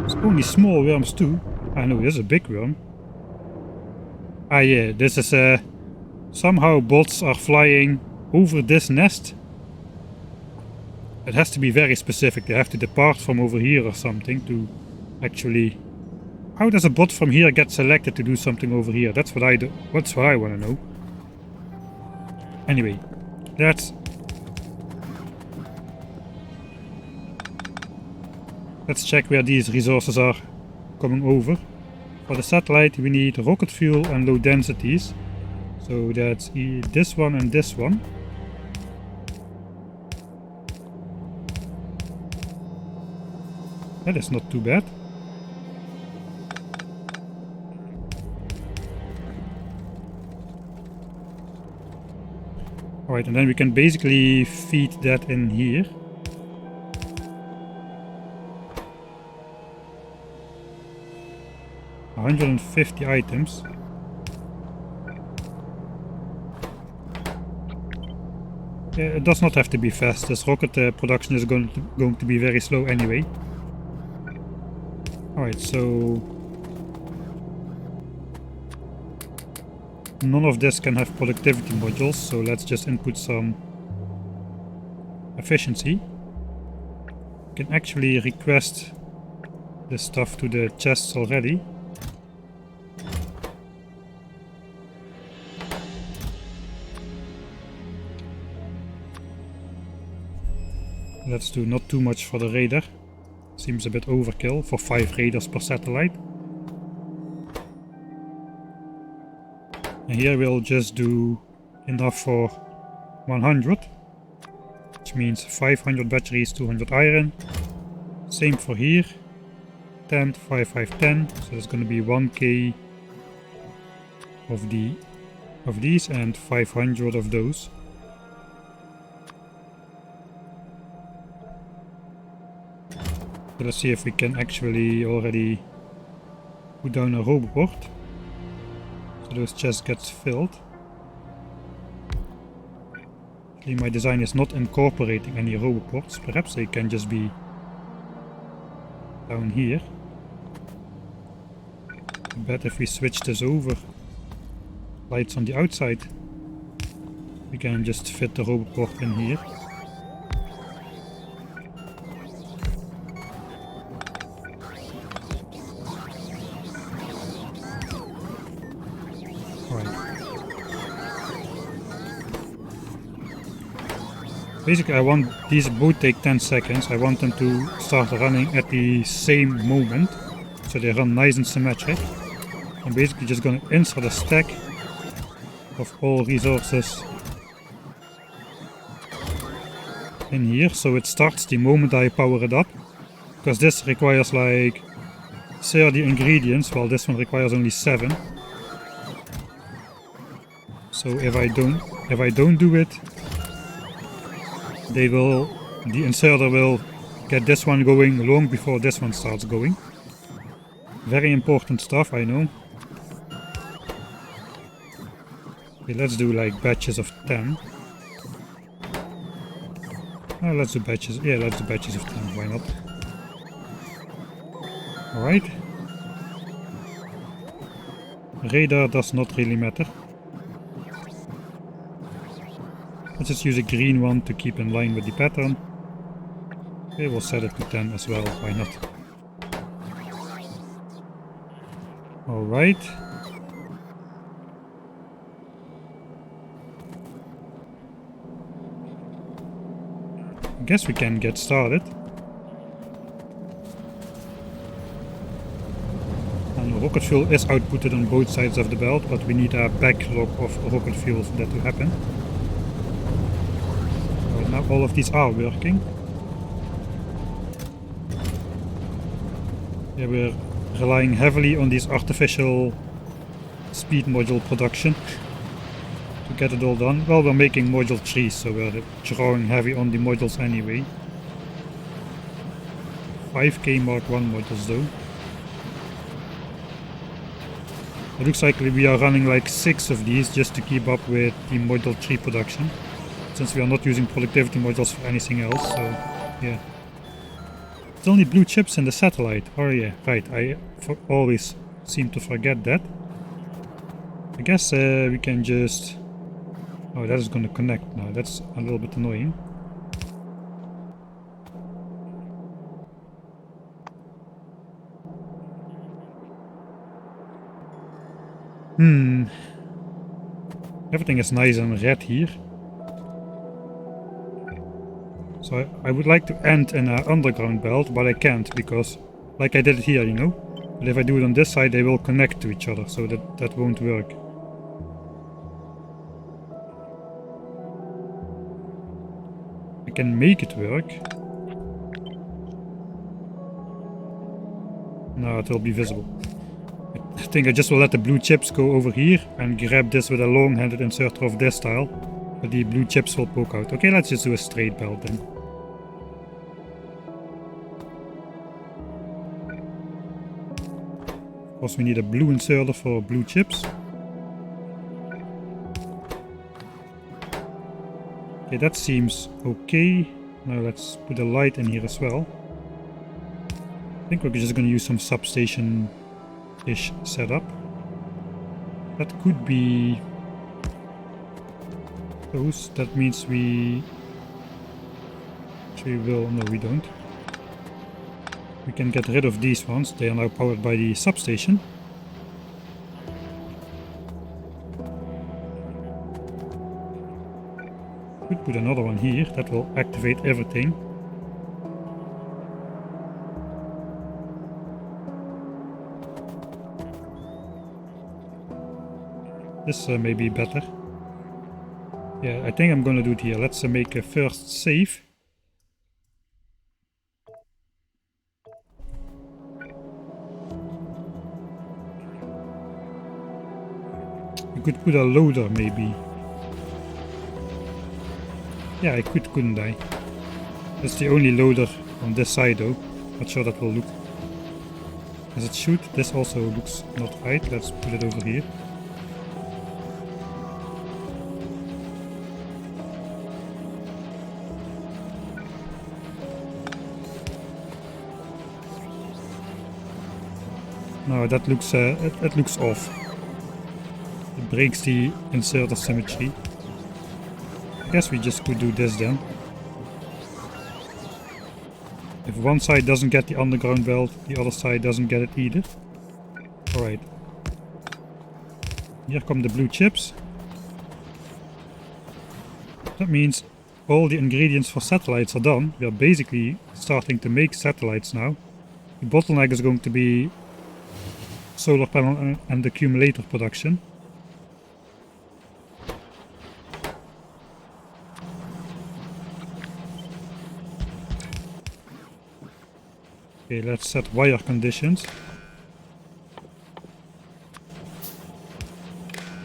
It's only small worms too. I know, this is a big worm. Ah yeah, this is somehow bots are flying over this nest. It has to be very specific. They have to depart from over here or something to actually... How does a bot from here get selected to do something over here? That's what I do. That's what I want to know. Anyway, let's check where these resources are coming over. For the satellite we need rocket fuel and low densities. So that's this one and this one. That is not too bad. Alright, and then we can basically feed that in here. $150 items. Yeah, it does not have to be fast. This rocket production is going to be very slow anyway. Alright, so... None of this can have productivity modules, so let's just input some efficiency. We can actually request this stuff to the chests already. Let's do not too much for the radar. Seems a bit overkill for 5 radars per satellite. And here we'll just do enough for 100. Which means 500 batteries, 200 iron. Same for here. 10, 5, 5, 10. So there's going to be 1k of these and 500 of those. So let's see if we can actually already put down a roboport. So those chests get filled. Actually, my design is not incorporating any roboports. Perhaps they can just be down here. I bet if we switch this over, lights on the outside, we can just fit the roboport in here. Basically, I want these both take 10 seconds. I want them to start running at the same moment, so they run nice and symmetric. I'm basically just going to insert a stack of all resources in here, so it starts the moment I power it up. Because this requires like 30 ingredients, while this one requires only 7. So if I don't do it, the inserter will get this one going long before this one starts going. Very important stuff, I know. Okay, let's do like batches of 10. Oh, let's do batches. Yeah, let's do batches of 10. Why not? Alright. Radar does not really matter. Let's just use a green one to keep in line with the pattern. Okay, we'll set it to 10 as well, why not? Alright. I guess we can get started. And rocket fuel is outputted on both sides of the belt, but we need a backlog of rocket fuel for that to happen. Now all of these are working. Yeah, we're relying heavily on these artificial speed module production to get it all done. Well, we're making module 3, so we're drawing heavy on the modules anyway. 5k Mark 1 modules though. It looks like we are running like 6 of these just to keep up with the module 3 production. Since we are not using productivity modules for anything else, so yeah. Still need blue chips in the satellite. Oh yeah, right, I always seem to forget that. I guess we can just... Oh, that is gonna connect now, that's a little bit annoying. Everything is nice and red here. So I would like to end in an underground belt, but I can't because, like I did it here, you know? But if I do it on this side, they will connect to each other, so that won't work. I can make it work. No, it will be visible. I think I just will let the blue chips go over here and grab this with a long-handed inserter of this style. But the blue chips will poke out. Okay, let's just do a straight belt then. Of course we need a blue inserter for blue chips. Okay, that seems okay. Now let's put a light in here as well. I think we're just going to use some substation-ish setup. That could be those. That means we actually will... No, we don't. We can get rid of these ones. They are now powered by the substation. Could put another one here. That will activate everything. This may be better. Yeah, I think I'm gonna do it here. Let's make a first save. You could put a loader maybe. Yeah, I could, couldn't I? That's the only loader on this side though. Not sure that will look as it should. This also looks not right. Let's put it over here. No, that looks it looks off. It breaks the inserter symmetry. I guess we just could do this then. If one side doesn't get the underground belt, the other side doesn't get it either. Alright. Here come the blue chips. That means all the ingredients for satellites are done. We are basically starting to make satellites now. The bottleneck is going to be solar panel and accumulator production. Okay, let's set wire conditions.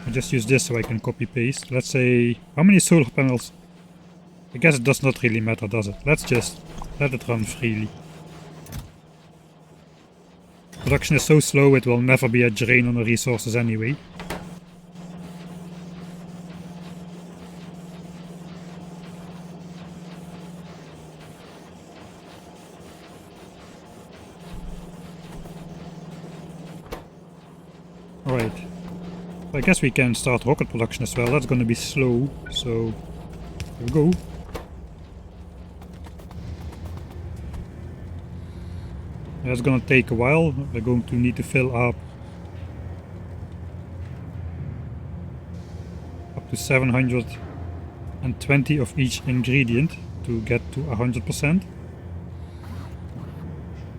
I just use this so I can copy paste. Let's say, how many solar panels? I guess it does not really matter, does it? Let's just let it run freely. Production is so slow it will never be a drain on the resources anyway. Alright. I guess we can start rocket production as well. That's gonna be slow, so here we go. That's gonna take a while. We're going to need to fill up to 720 of each ingredient to get to 100%.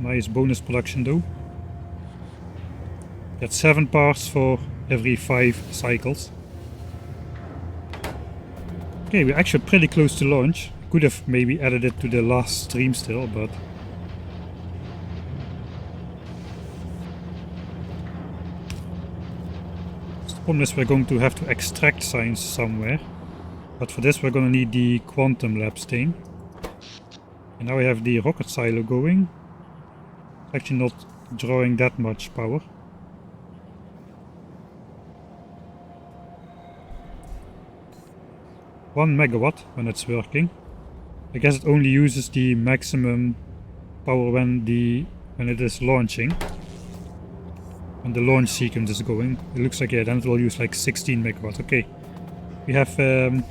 Nice bonus production though. Get 7 parts for every 5 cycles. Okay, we're actually pretty close to launch. Could have maybe added it to the last stream still, but the problem is we're going to have to extract science somewhere. But for this we're going to need the quantum labs thing. And now we have the rocket silo going. It's actually not drawing that much power. One megawatt when it's working. I guess it only uses the maximum power when it is launching. When the launch sequence is going. It looks like, yeah, then it will use like 16 megawatts. Okay. We have the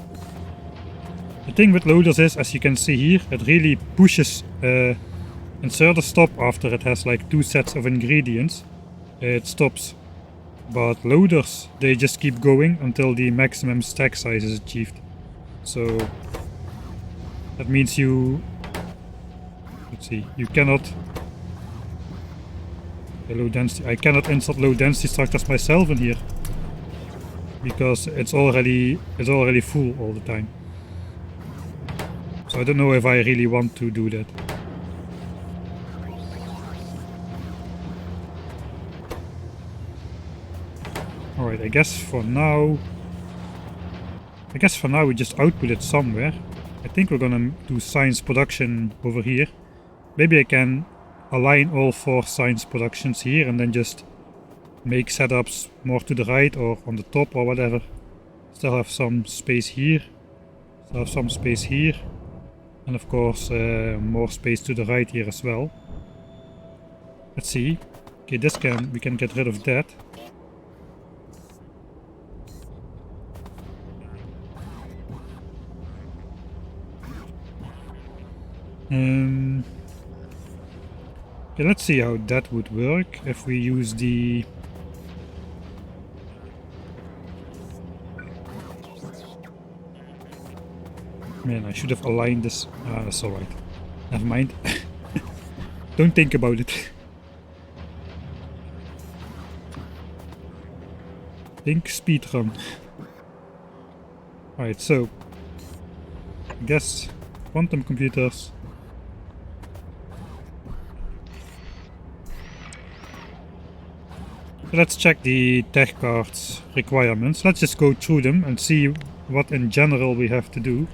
thing with loaders is, as you can see here, it really pushes inserter stop after it has like 2 sets of ingredients. It stops. But loaders, they just keep going until the maximum stack size is achieved. So that means let's see, you cannot low density. I cannot insert low density structures myself in here because it's already full all the time. So I don't know if I really want to do that. Alright, I guess for now we just output it somewhere. I think we're gonna do science production over here. Maybe I can align all 4 science productions here and then just make setups more to the right or on the top or whatever. Still have some space here. Still have some space here. And of course more space to the right here as well. Let's see. Okay, we can get rid of that. Okay, let's see how that would work if we use the... Man, I should have aligned this. That's alright. Never mind. Don't think about it. Think speedrun. Alright, so... I guess quantum computers... So let's check the tech cards requirements. Let's just go through them and see what in general we have to do.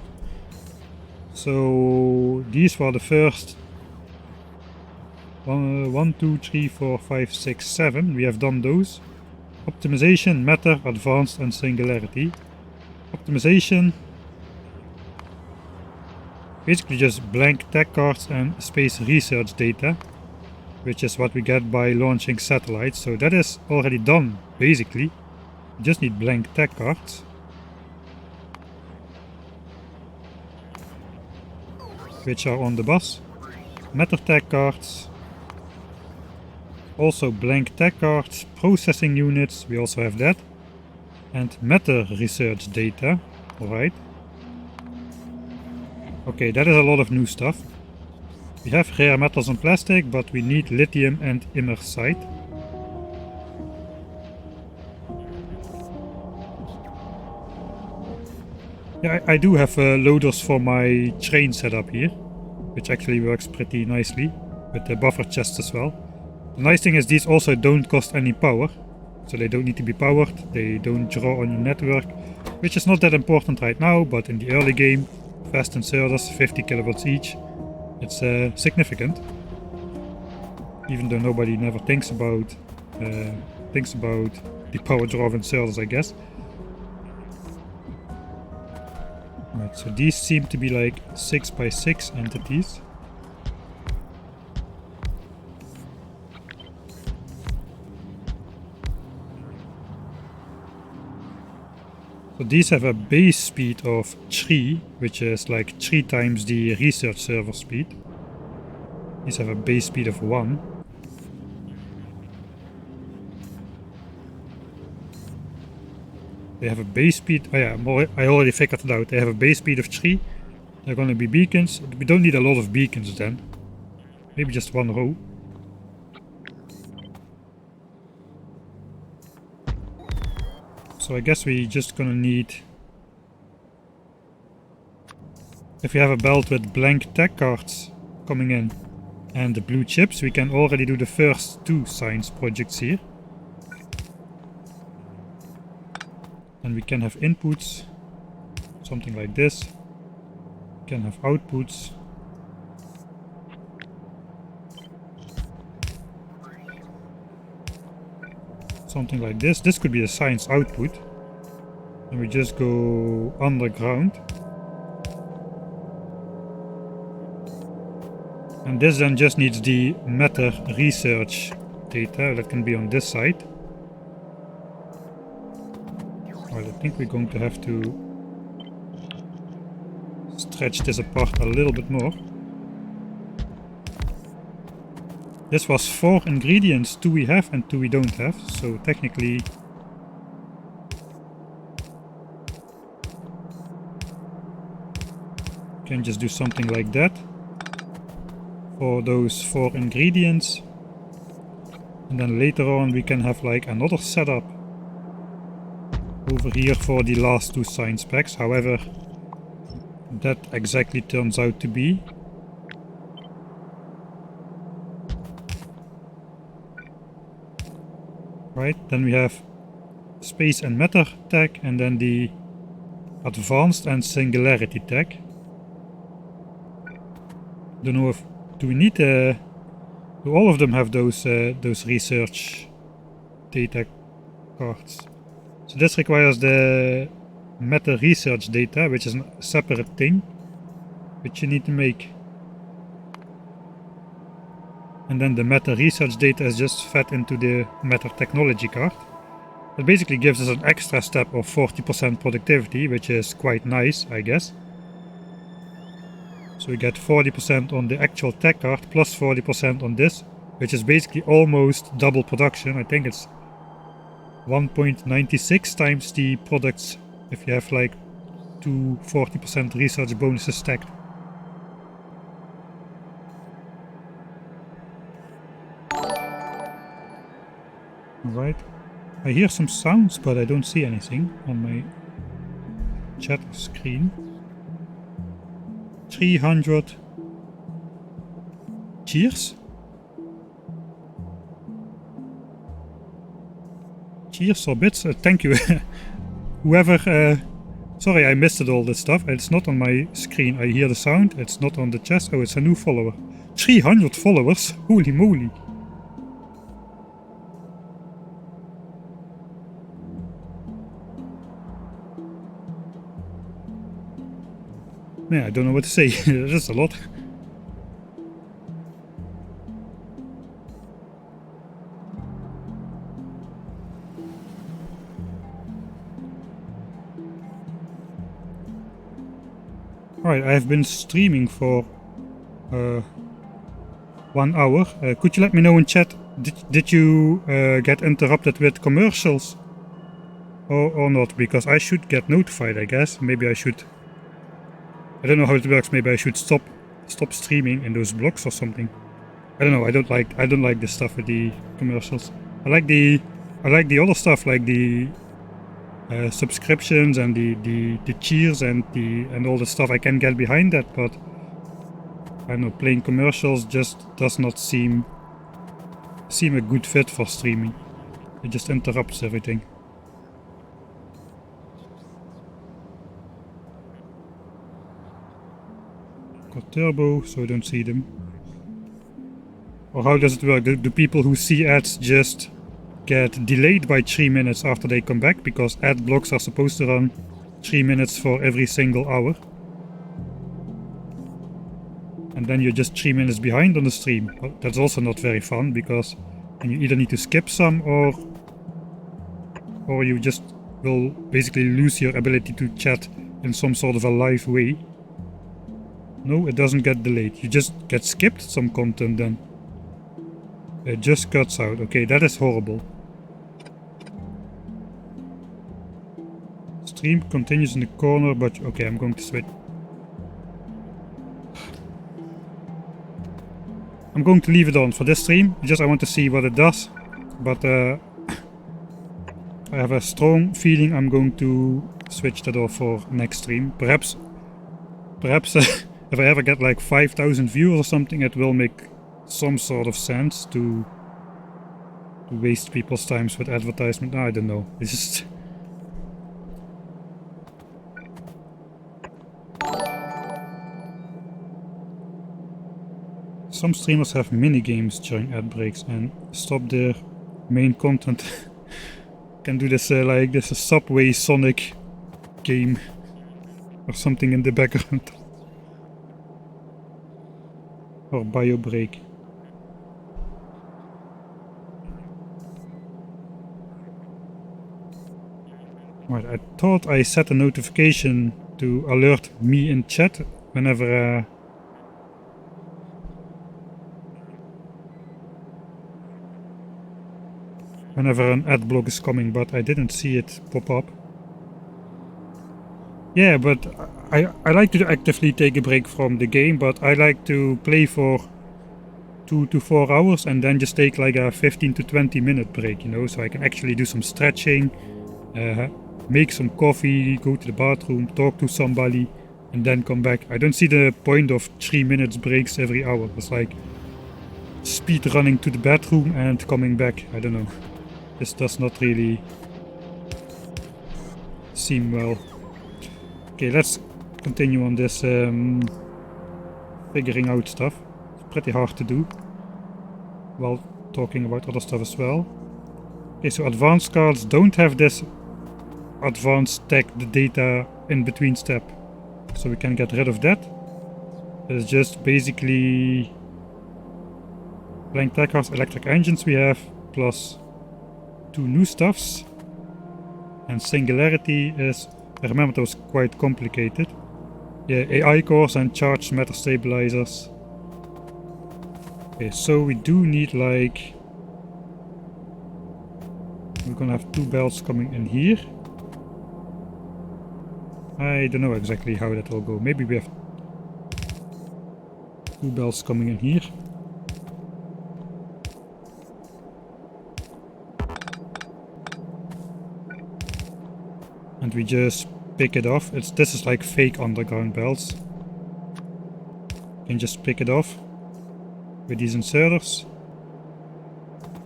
So these were the first 1, 2, 3, 4, 5, 6, 7. We have done those. Optimization, matter, advanced and singularity. Optimization, basically just blank tech cards and space research data, which is what we get by launching satellites. So that is already done, basically. We just need blank tech cards. Which are on the bus. Matter tech cards. Also blank tech cards, processing units, we also have that. And matter research data, alright. Okay, that is a lot of new stuff. We have rare metals and plastic, but we need lithium and inner sight. Yeah, I do have loaders for my train setup here, which actually works pretty nicely, with the buffer chests as well. The nice thing is these also don't cost any power, so they don't need to be powered, they don't draw on your network, which is not that important right now, but in the early game, fast inserters, 50 kilowatts each, it's significant. Even though nobody never thinks about the power draw of inserters, I guess. Right, so these seem to be like 6x6 entities. So these have a base speed of 3, which is like 3 times the research server speed. These have a base speed of 1. They have a base speed, oh yeah, I already figured it out. They have a base speed of 3. They're gonna be beacons. We don't need a lot of beacons then. Maybe just 1 row. So I guess we just gonna need... If we have a belt with blank tech cards coming in and the blue chips, we can already do the first 2 science projects here. And we can have inputs, something like this. We can have outputs. Something like this. This could be a science output. And we just go underground. And this then just needs the matter research data that can be on this side. Well, I think we're going to have to stretch this apart a little bit more. This was 4 ingredients, 2 we have and 2 we don't have, so technically we can just do something like that for those 4 ingredients, and then later on we can have like another setup over here for the last 2 science packs, however that exactly turns out to be. Right, then we have space and matter tech, and then the advanced and singularity tech. Don't know if do we need do all of them have those research data cards? So this requires the matter research data, which is a separate thing, which you need to make. And then the matter research data is just fed into the matter technology card. That basically gives us an extra step of 40% productivity, which is quite nice, I guess. So we get 40% on the actual tech card plus 40% on this, which is basically almost double production. I think it's 1.96 times the products if you have like 2 40% research bonuses stacked. Alright, I hear some sounds but I don't see anything on my chat screen. 300 cheers? Cheers or bits? Thank you. Whoever... sorry, I missed it, all this stuff. It's not on my screen. I hear the sound. It's not on the chest. Oh, it's a new follower. 300 followers? Holy moly. Yeah, I don't know what to say. That's a lot. Alright, I have been streaming for 1 hour. Could you let me know in chat, did you get interrupted with commercials? Or not? Because I should get notified, I guess. Maybe I should... I don't know how it works. Maybe I should stop streaming in those blocks or something. I don't know. I don't like this stuff with the commercials. I like the other stuff, like the subscriptions and the cheers and all the stuff. I can get behind that, but I don't know. Playing commercials just does not seem a good fit for streaming. It just interrupts everything. Got turbo, so I don't see them. Or how does it work? Do people who see ads just get delayed by 3 minutes after they come back? Because ad blocks are supposed to run 3 minutes for every single hour. And then you're just 3 minutes behind on the stream. Well, that's also not very fun, because then you either need to skip some or you just will basically lose your ability to chat in some sort of a live way. No, it doesn't get delayed. You just get skipped some content then. It just cuts out. Okay, that is horrible. Stream continues in the corner, but okay, I'm going to switch. I'm going to leave it on for this stream. Just I want to see what it does. But I have a strong feeling I'm going to switch that off for next stream. Perhaps if I ever get like 5,000 viewers or something, it will make some sort of sense to waste people's times with advertisement. I don't know. It's just... Some streamers have mini games during ad breaks and stop their main content. Can do this like this, a Subway Sonic game or something in the background. Or bio break. Right, I thought I set a notification to alert me in chat whenever an ad block is coming, but I didn't see it pop up. Yeah, but I like to actively take a break from the game, but I like to play for 2 to 4 hours and then just take like a 15 to 20 minute break, you know, so I can actually do some stretching, make some coffee, go to the bathroom, talk to somebody, and then come back. I don't see the point of 3 minutes breaks every hour. It's like speed running to the bathroom and coming back. I don't know. This does not really seem well. Okay, let's continue on this figuring out stuff. It's pretty hard to do while talking about other stuff as well. Okay, so advanced cards don't have this advanced tag, the data in between step. So we can get rid of that. It's just basically blank tag cards, electric engines we have, plus 2 new stuffs. And singularity is, I remember that was quite complicated. Yeah, AI cores and charged matter stabilizers. Okay, so we do need like... We're gonna have 2 belts coming in here. I don't know exactly how that will go. Maybe we have 2 belts coming in here. And we just pick it off. This is like fake underground belts. You can just pick it off with these inserters.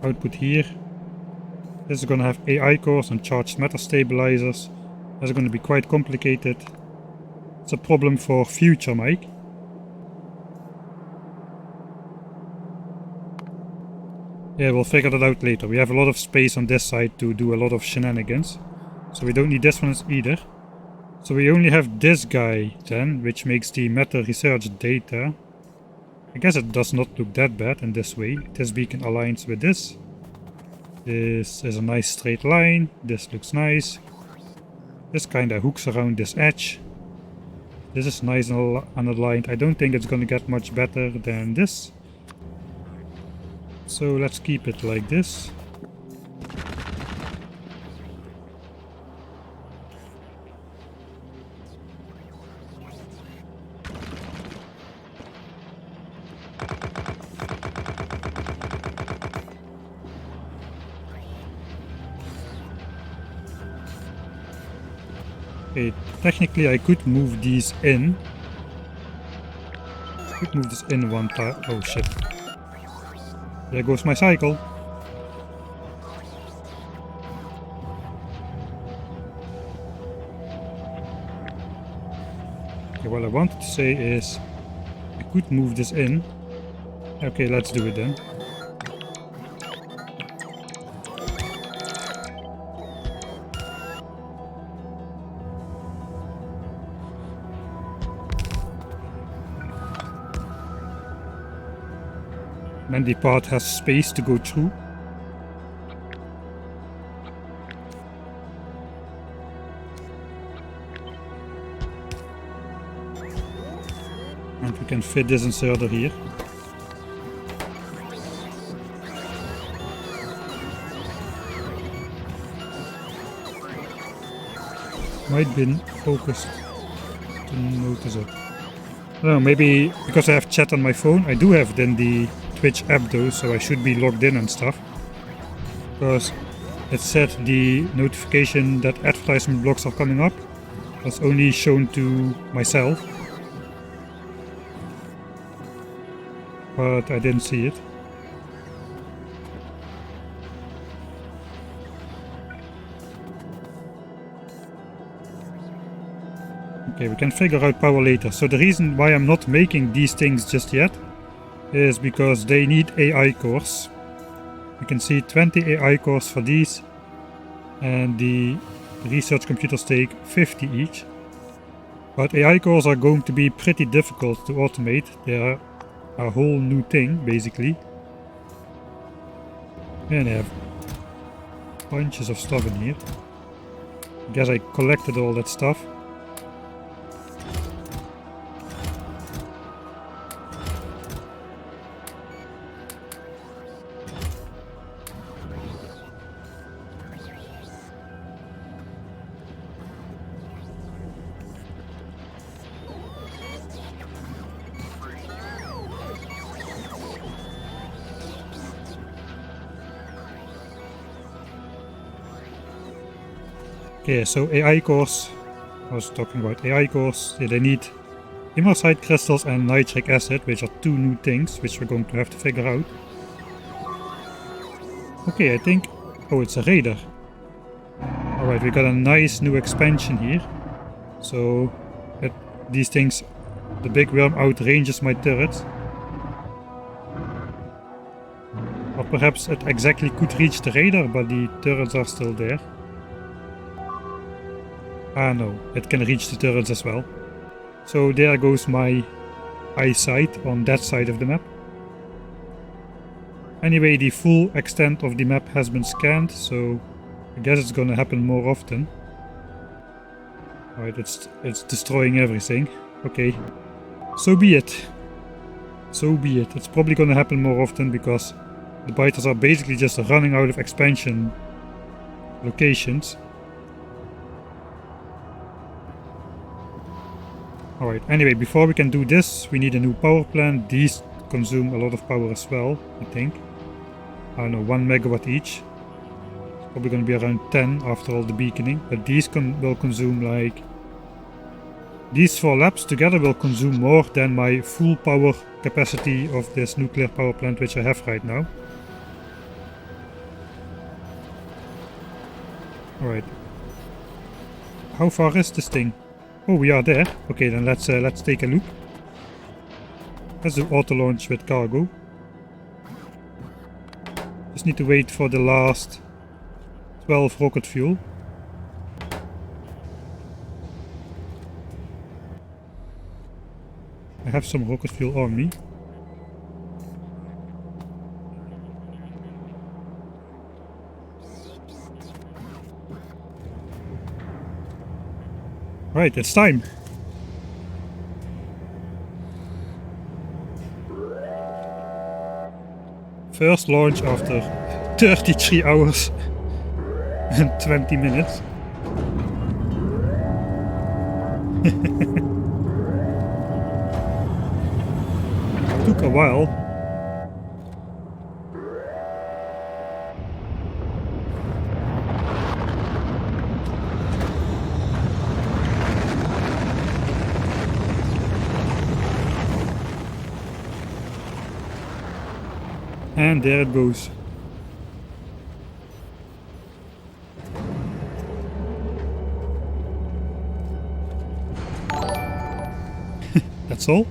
Output here. This is gonna have AI cores and charged matter stabilizers. That's gonna be quite complicated. It's a problem for future Mike. Yeah, we'll figure that out later. We have a lot of space on this side to do a lot of shenanigans. So we don't need this one either. So we only have this guy then, which makes the matter research data. I guess it does not look that bad in this way. This beacon aligns with this. This is a nice straight line. This looks nice. This kinda hooks around this edge. This is nice and aligned. I don't think it's gonna get much better than this. So let's keep it like this. Okay, technically I could move these in. I could move this in one time. Oh shit. There goes my cycle. Okay, what I wanted to say is I could move this in. Okay, let's do it then. And the part has space to go through. And we can fit this inserter here. Might be focused to notice it. I don't know, maybe because I have chat on my phone. I do have then the Twitch app though, so I should be logged in and stuff. Because it said the notification that advertisement blocks are coming up was only shown to myself. But I didn't see it. Okay, we can figure out power later. So the reason why I'm not making these things just yet is because they need AI cores. You can see 20 AI cores for these, and the research computers take 50 each. But AI cores are going to be pretty difficult to automate. They're a whole new thing, basically. And I have bunches of stuff in here. I guess I collected all that stuff. Okay, so AI cores, I was talking about AI cores, yeah, they need immersite crystals and nitric acid, which are 2 new things, which we're going to have to figure out. Okay, I think, oh, it's a radar. Alright, we got a nice new expansion here. So, these things, the big worm outranges my turrets. Or perhaps it exactly could reach the radar, but the turrets are still there. Ah no, it can reach the turrets as well. So there goes my eyesight on that side of the map. Anyway, the full extent of the map has been scanned, so I guess it's gonna happen more often. Alright, it's destroying everything. Okay, so be it. So be it. It's probably gonna happen more often because the biters are basically just running out of expansion locations. Alright, anyway, before we can do this, we need a new power plant. These consume a lot of power as well, I think. I don't know, 1 megawatt each. It's probably going to be around 10 after all the beaconing. But these will consume like... These 4 labs together will consume more than my full power capacity of this nuclear power plant which I have right now. Alright. How far is this thing? Oh, we are there. Okay, then let's take a look. Let's do auto launch with cargo. Just need to wait for the last 12 rocket fuel. I have some rocket fuel on me. Right, it's time. First launch after 33 hours and 20 minutes. Took a while. And there it goes. That's all?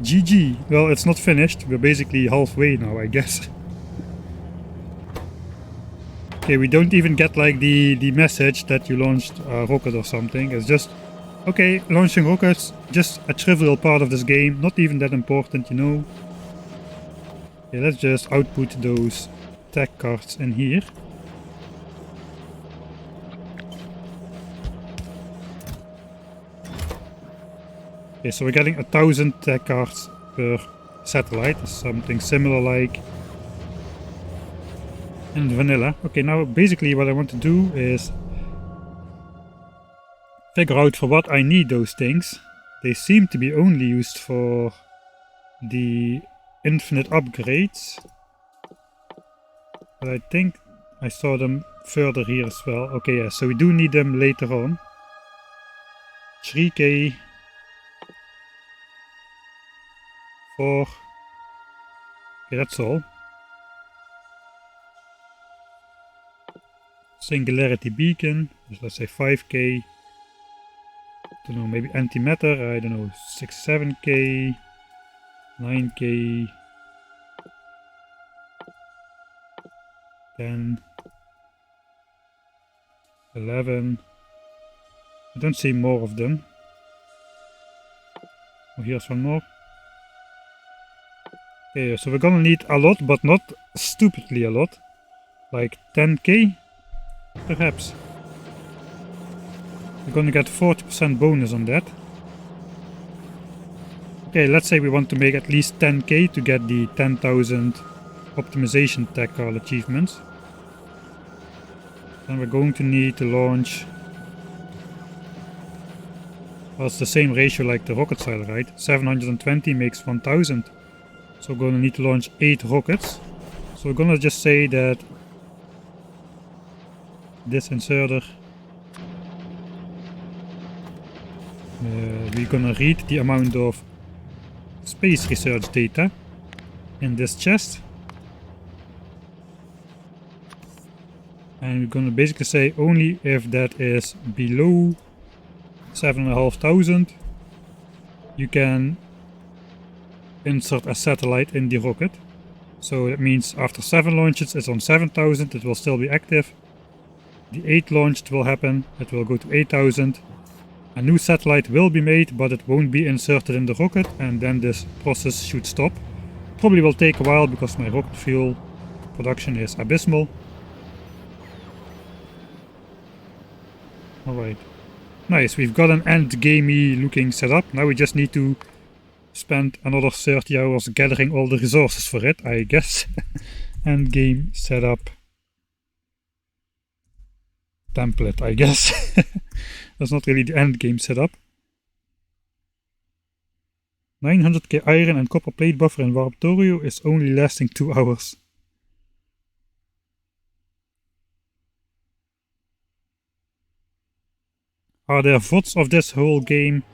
GG. Well, it's not finished. We're basically halfway now, I guess. Okay, we don't even get like the message that you launched a rocket or something. It's just... Okay, launching rockets, just a trivial part of this game, not even that important, you know. Okay, let's just output those tech cards in here. Okay, so we're getting 1,000 tech cards per satellite, something similar like in vanilla. Okay, now basically what I want to do is figure out for what I need those things. They seem to be only used for the infinite upgrades. But I think I saw them further here as well. Okay, yeah, so we do need them later on. 3k. 4. Okay, that's all. Singularity beacon. So let's say 5k. I don't know, maybe antimatter, I don't know, 6, 7k, 9k, 10, 11. I don't see more of them. Oh, here's one more. Okay, so we're gonna need a lot, but not stupidly a lot. Like 10k, perhaps. We're gonna get 40% bonus on that. Okay, let's say we want to make at least 10k to get the 10,000 optimization tech card achievements. Then we're going to need to launch... Well, it's the same ratio like the rocket cell, right? 720 makes 1000. So we're gonna need to launch 8 rockets. So we're gonna just say that this inserter... we're gonna read the amount of space research data in this chest. And we're gonna basically say only if that is below 7,500 you can insert a satellite in the rocket. So that means after 7 launches it's on 7,000, it will still be active. The 8 launched will happen, it will go to 8,000. A new satellite will be made, but it won't be inserted in the rocket, and then this process should stop. Probably will take a while because my rocket fuel production is abysmal. Alright. Nice, we've got an end-gamey looking setup. Now we just need to spend another 30 hours gathering all the resources for it, I guess. End game setup template, I guess. That's not really the end game setup. 900k iron and copper plate buffer in Krastorio is only lasting 2 hours. Are there VODs of this whole game?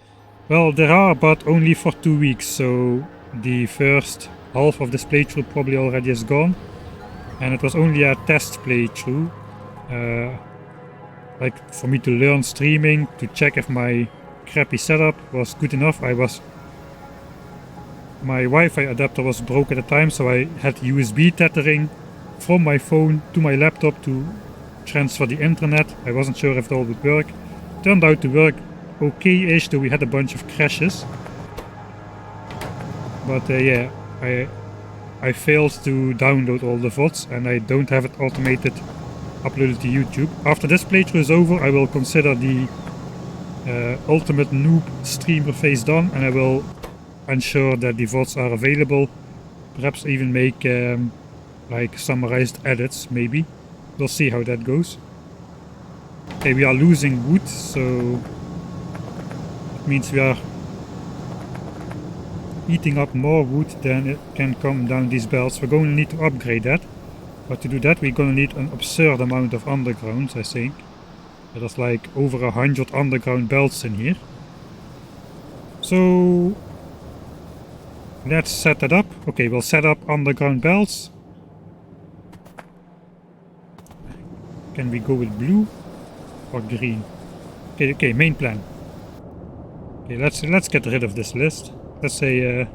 Well, there are, but only for 2 weeks, so the first half of this playthrough probably already is gone. And it was only a test playthrough. Like for me to learn streaming, to check if my crappy setup was good enough. My Wi-Fi adapter was broke at the time, so I had USB tethering from my phone to my laptop to transfer the internet. I wasn't sure if it all would work. Turned out to work okay-ish, though we had a bunch of crashes. But yeah, I failed to download all the VODs and I don't have it automated uploaded to YouTube. After this playthrough is over, I will consider the ultimate noob streamer phase done, and I will ensure that the VODs are available. Perhaps even make like summarized edits, maybe. We'll see how that goes. Okay, we are losing wood, so it means we are eating up more wood than it can come down these belts. We're going to need to upgrade that. But to do that, we're going to need an absurd amount of undergrounds, I think. There's like over 100 underground belts in here. So let's set that up. Okay, we'll set up underground belts. Can we go with blue or green? Okay, main plan. Okay, let's get rid of this list. Let's say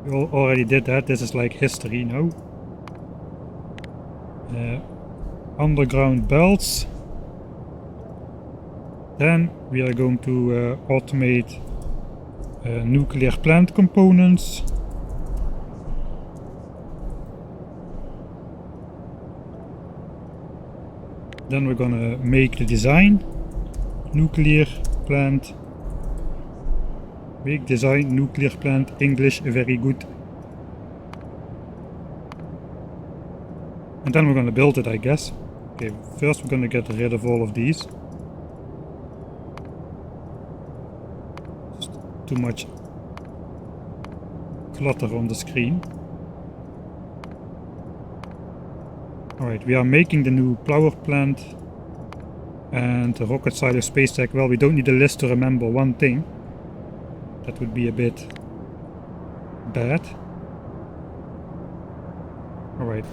we already did that. This is like history now. Underground belts. Then we are going to automate nuclear plant components. Then we're gonna make the design. Nuclear plant. Make design, nuclear plant, English, very good. And then we're gonna build it, I guess. Okay, first we're gonna get rid of all of these. Just too much clutter on the screen. Alright, we are making the new power plant and the rocket silo space tech. Well, we don't need a list to remember one thing. That would be a bit bad. Alright.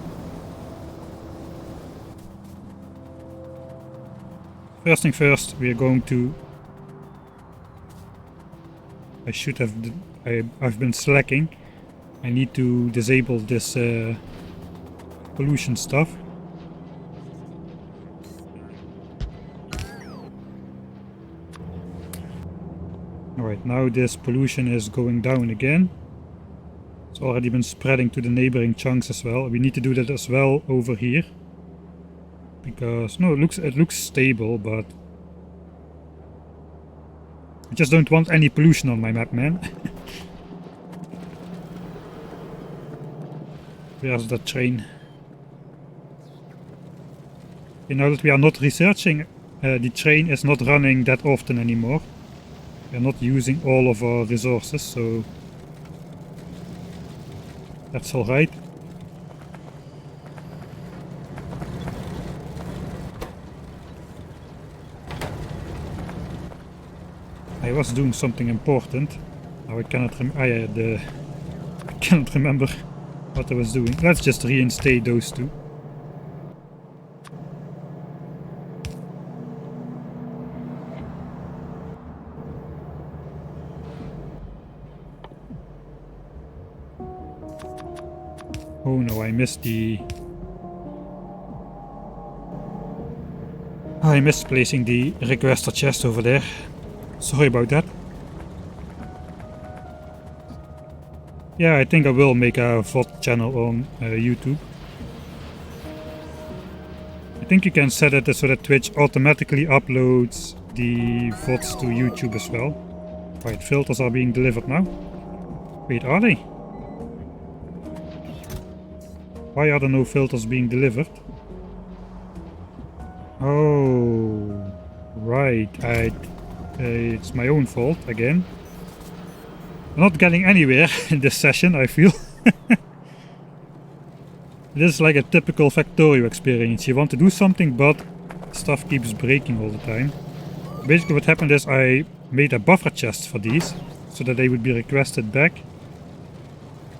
First thing first, we are going to... I should have... I've been slacking. I need to disable this pollution stuff. Alright, now this pollution is going down again. It's already been spreading to the neighboring chunks as well. We need to do that as well over here. Because, no, it looks stable, but... I just don't want any pollution on my map, man. Where's that train? Okay, now that we are not researching, the train is not running that often anymore. We are not using all of our resources, so that's alright. I was doing something important. Now I cannot I cannot remember what I was doing. Let's just reinstate those two. Oh no, I missed the... I missed placing the requester chest over there. Sorry about that. Yeah, I think I will make a VOD channel on YouTube. I think you can set it so that Twitch automatically uploads the VODs to YouTube as well. Right, filters are being delivered now. Wait, are they? Why are there no filters being delivered? Oh, right. It's my own fault again. I'm not getting anywhere in this session, I feel. This is like a typical Factorio experience. You want to do something, but stuff keeps breaking all the time. Basically what happened is I made a buffer chest for these, so that they would be requested back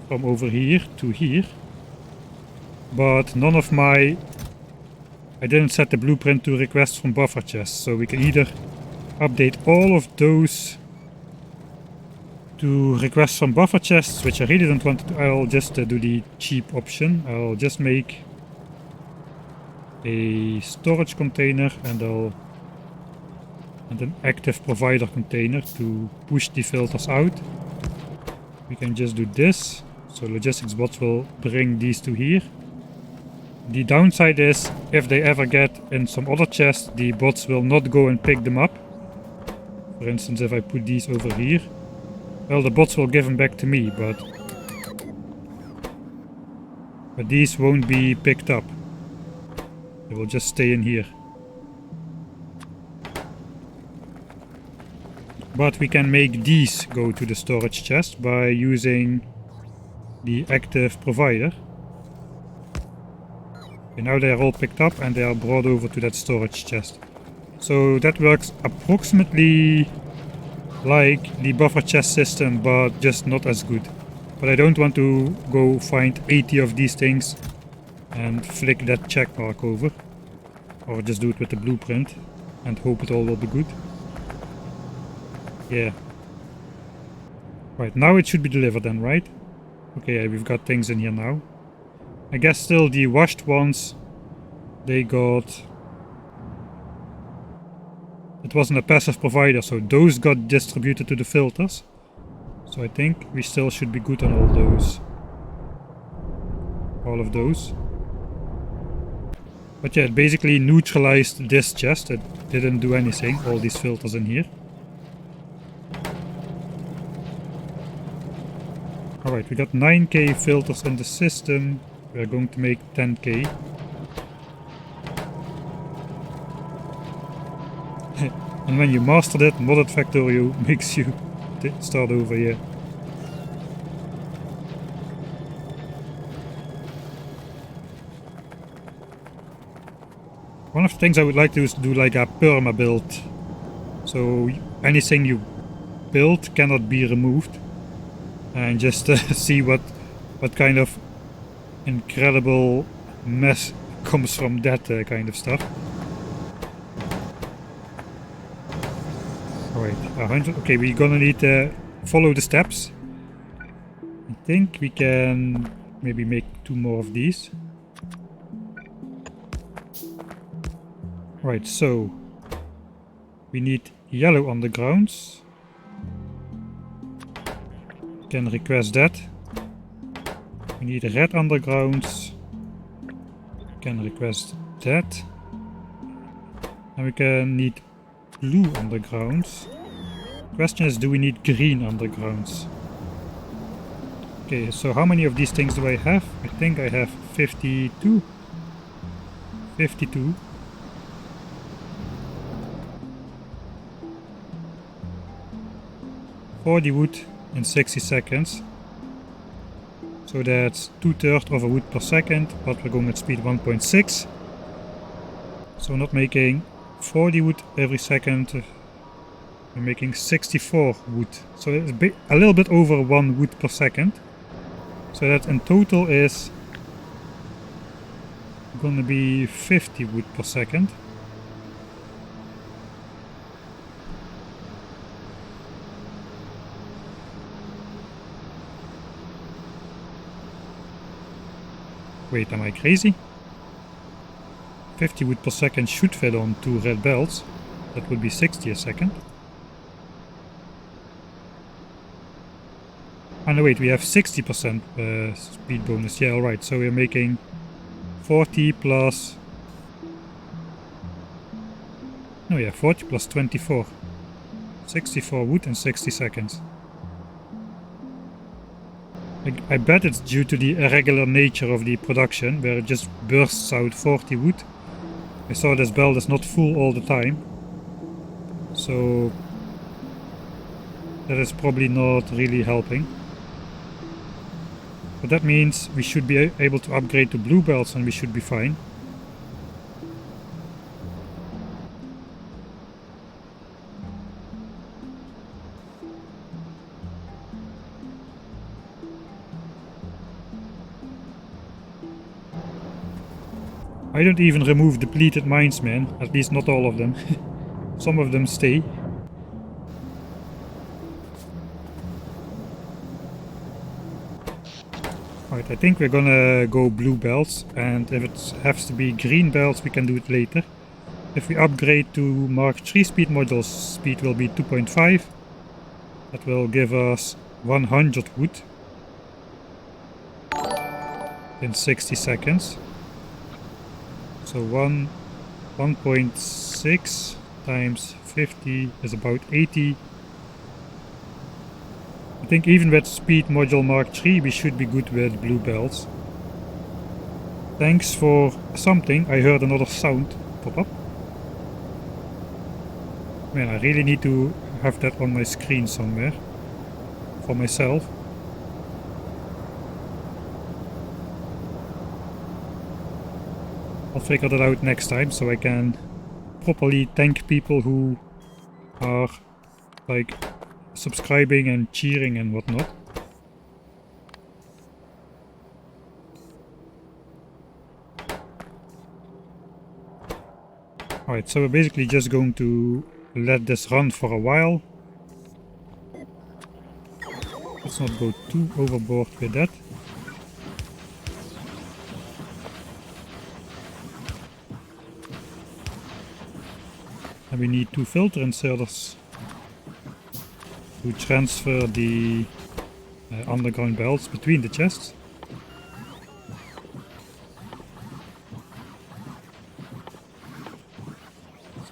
from over here to here. But none of my... I didn't set the blueprint to request from buffer chests, so we can either update all of those to request from buffer chests, which I really don't want to do. I'll just do the cheap option. I'll just make a storage container and an active provider container to push the filters out. We can just do this. So logistics bots will bring these to here. The downside is if they ever get in some other chest, the bots will not go and pick them up. For instance, if I put these over here, well, the bots will give them back to me, but these won't be picked up. They will just stay in here. But we can make these go to the storage chest by using the active provider. Okay, now they are all picked up and they are brought over to that storage chest. So that works approximately like the buffer chest system, but just not as good. But I don't want to go find 80 of these things and flick that check mark over. Or just do it with the blueprint and hope it all will be good. Yeah. Right, now it should be delivered then, right? Okay, yeah, we've got things in here now. I guess still the washed ones, they got... It wasn't a passive provider, so those got distributed to the filters. So I think we still should be good on all those. All of those. But yeah, it basically neutralized this chest. It didn't do anything, all these filters in here. Alright, we got 9k filters in the system. We are going to make 10k. And when you mastered it, modded Factorio makes you start over here. One of the things I would like to do is do like a perma build. So anything you build cannot be removed. And just see what kind of incredible mess comes from that kind of stuff. Alright, 100. Okay, we're gonna need to follow the steps. I think we can maybe make 2 more of these. Right, so we need yellow undergrounds. Can request that. We need red undergrounds. Can request that. And we can need blue undergrounds. Question is, do we need green undergrounds? Okay, so how many of these things do I have? I think I have 52. 52. For the wood in 60 seconds. So that's 2/3 of a wood per second, but we're going at speed 1.6. So we're not making 40 wood every second. We're making 64 wood. So it's a little bit over 1 wood per second. So that in total is gonna be 50 wood per second. Wait, am I crazy? 50 wood per second should fit on 2 red belts. That would be 60 a second. Oh no, wait, we have 60% speed bonus. Yeah, alright, so we're making 40 plus Oh yeah, 40 plus 24. 64 wood in 60 seconds. I bet it's due to the irregular nature of the production, where it just bursts out 40 wood. I saw this belt is not full all the time, so that is probably not really helping. But that means we should be able to upgrade to blue belts and we should be fine. I don't even remove depleted mines, man. At least not all of them. Some of them stay. Alright, I think we're gonna go blue belts, and if it has to be green belts we can do it later. If we upgrade to Mark 3 speed modules, speed will be 2.5. That will give us 100 wood in 60 seconds. So 1.6 times 50 is about 80. I think even with speed module Mark 3 we should be good with blue belts. Thanks for something. I heard another sound pop up. Man, I really need to have that on my screen somewhere for myself. I'll figure that out next time so I can properly thank people who are like subscribing and cheering and whatnot. Alright, so we're basically just going to let this run for a while. Let's not go too overboard with that. And we need 2 filter inserters to transfer the underground belts between the chests.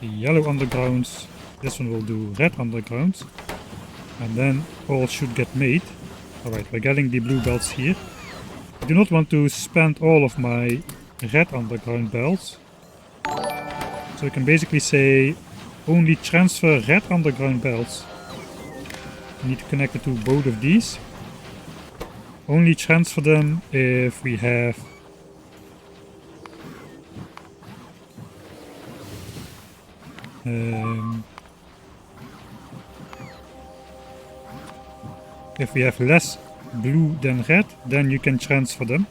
The yellow undergrounds, this one will do red undergrounds, and then all should get made. Alright, we're getting the blue belts here. I do not want to spend all of my red underground belts, so we can basically say only transfer red underground belts. We need to connect it to both of these. Only transfer them if we have less blue than red, then you can transfer them.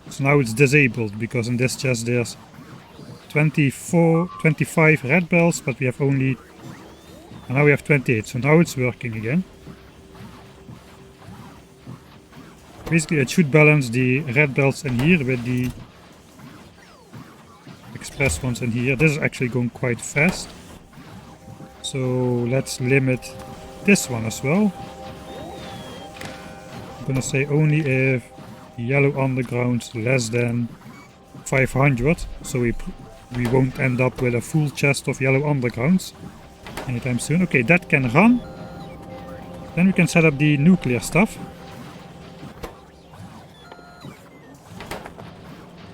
So now it's disabled because in this chest there's 25 red belts, but we have only, and now we have 28, so now it's working again. Basically it should balance the red belts in here with the express ones in here. This is actually going quite fast, so let's limit this one as well. I'm gonna say only if the yellow underground's less than 500, so we won't end up with a full chest of yellow undergrounds anytime soon. Okay, that can run. Then we can set up the nuclear stuff.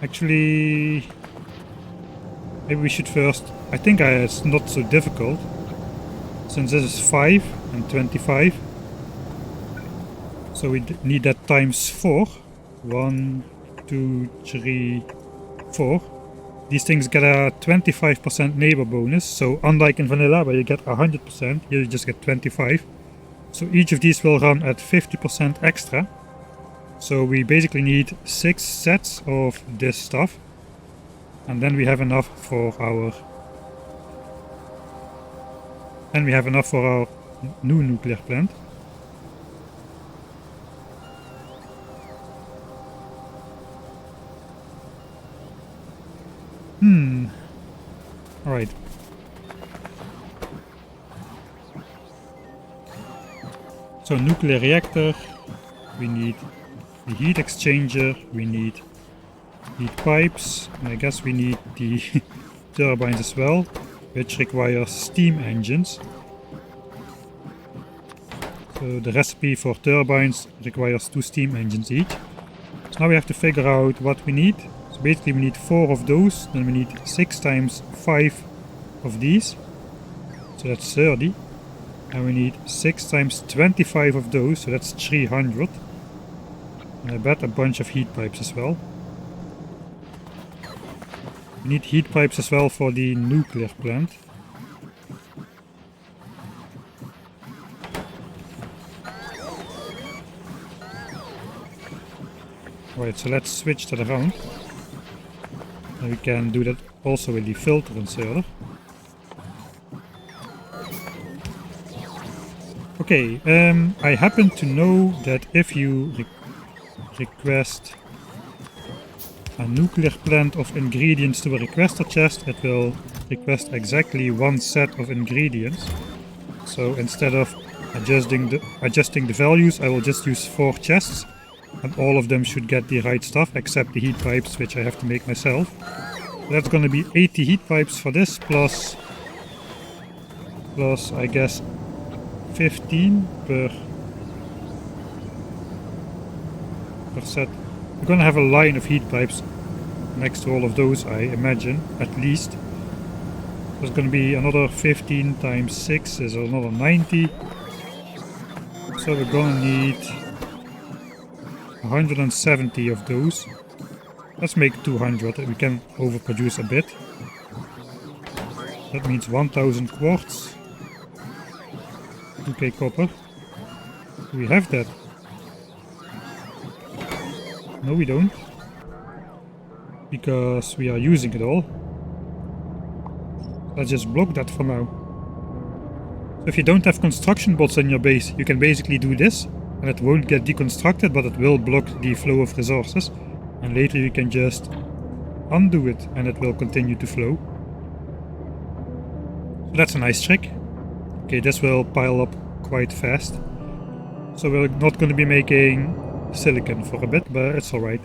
Actually, maybe we should first, I think it's not so difficult, since this is 5 and 25. So we need that times 4. 1, 2, 3, 4. These things get a 25% neighbor bonus, so unlike in vanilla where you get 100%, here you just get 25. So each of these will run at 50% extra. So we basically need 6 sets of this stuff, and then we have enough for our new nuclear plant. Alright. So nuclear reactor, we need the heat exchanger, we need heat pipes, and I guess we need the turbines as well. which requires steam engines. So the recipe for turbines requires 2 steam engines each. So now we have to figure out what we need. So basically we need 4 of those, then we need 6 times 5 of these. So that's 30. And we need 6 times 25 of those, so that's 300. And I bet a bunch of heat pipes as well. We need heat pipes as well for the nuclear plant. Right, so let's switch that around. And we can do that also with the filter inserter. Okay, I happen to know that if you request a nuclear plant of ingredients to a requester chest, it will request exactly 1 set of ingredients. So instead of adjusting the values, I will just use 4 chests, and all of them should get the right stuff except the heat pipes, which I have to make myself. That's gonna be 80 heat pipes for this, plus I guess 15 per set. We're gonna have a line of heat pipes next to all of those, I imagine, at least. There's gonna be another 15 times 6 is another 90. So we're gonna need 170 of those. Let's make 200, we can overproduce a bit. That means 1000 quartz. 2k copper. Do we have that? No, we don't. Because we are using it all. Let's just block that for now. So if you don't have construction bots in your base, you can basically do this, and it won't get deconstructed, but it will block the flow of resources. And later you can just undo it, and it will continue to flow. So that's a nice trick. Okay, this will pile up quite fast. So we're not going to be making silicon for a bit, but it's alright.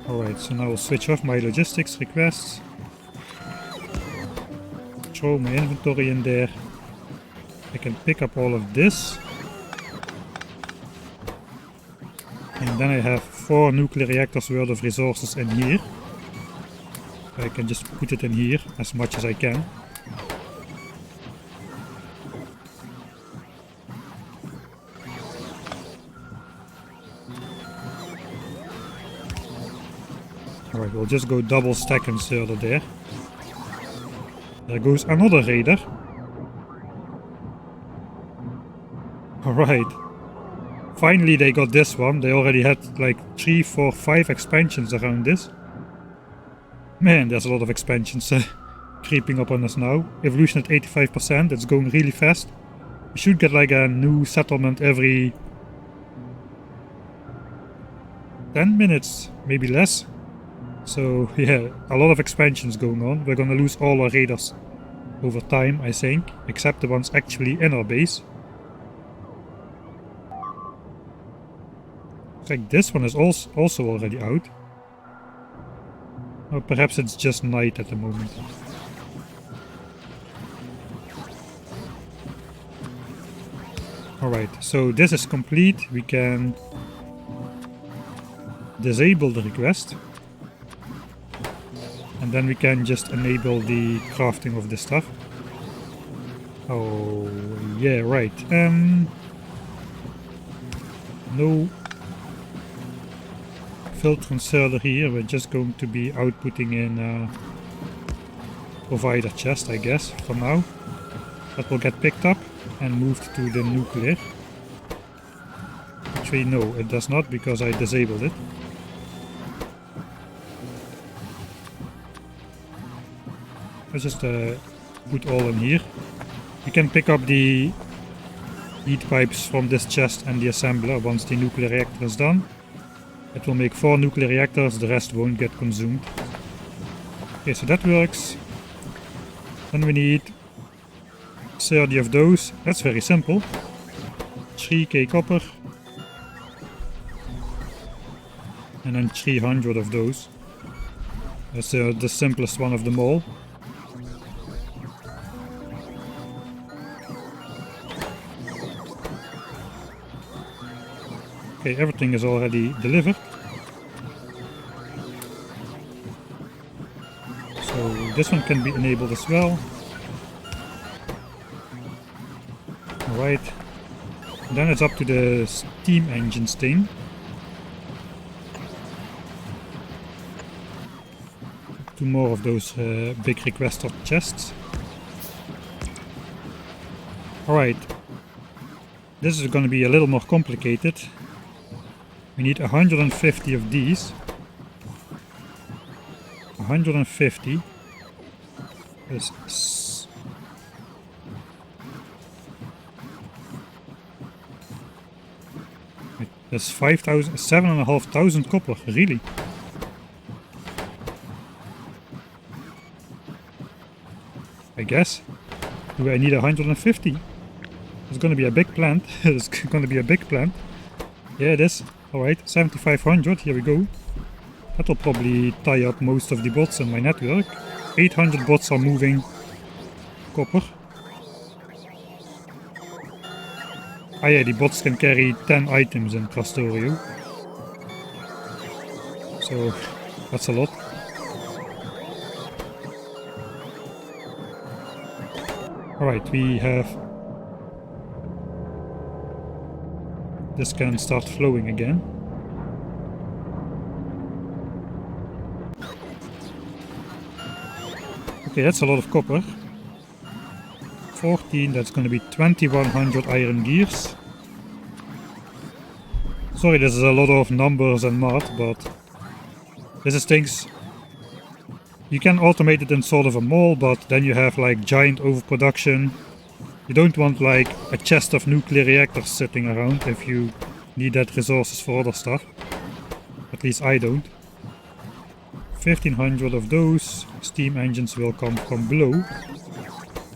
Alright, so now I'll switch off my logistics requests. Throw my inventory in there. I can pick up all of this. And then I have 4 nuclear reactors worth of resources in here. I can just put it in here as much as I can. Alright, we'll just go double stack inserter there. There goes another raider. Alright. Finally they got this one. They already had like 3, 4, 5 expansions around this. Man, there's a lot of expansions creeping up on us now. Evolution at 85%, it's going really fast. We should get like a new settlement every 10 minutes, maybe less. So yeah, a lot of expansions going on. We're gonna lose all our raiders over time, I think, except the ones actually in our base. Like this one is also already out. Or perhaps it's just night at the moment. Alright, so this is complete. We can disable the request. And then we can just enable the crafting of this stuff. Oh, yeah, right. No filter inserter here. We're just going to be outputting in provider chest, I guess, for now. That will get picked up and moved to the nuclear. Actually, no, it does not, because I disabled it. Let's just put all in here. You can pick up the heat pipes from this chest and the assembler once the nuclear reactor is done. It will make 4 nuclear reactors, the rest won't get consumed. Okay, so that works. Then we need 30 of those. That's very simple. 3k copper. And then 300 of those. That's the simplest one of them all. Okay, everything is already delivered. So this one can be enabled as well. Alright. Then it's up to the steam engines thing. Two more of those big requester chests. Alright. This is going to be a little more complicated. We need 150 of these. 150 is that's 5,000, 7,500 copper, really? I guess. Do I need 150? It's gonna be a big plant. It's gonna be a big plant. Yeah, it is. Alright, 7,500, here we go. That'll probably tie up most of the bots in my network. 800 bots are moving copper. Ah yeah, the bots can carry 10 items in Krastorio. So, that's a lot. Alright, we have... This can start flowing again. Okay, that's a lot of copper. 14, that's going to be 2,100 iron gears. Sorry, this is a lot of numbers and math, but this is things you can automate it in sort of a mall, but then you have like giant overproduction. You don't want like a chest of nuclear reactors sitting around if you need that resources for other stuff. At least I don't. 1,500 of those steam engines will come from below.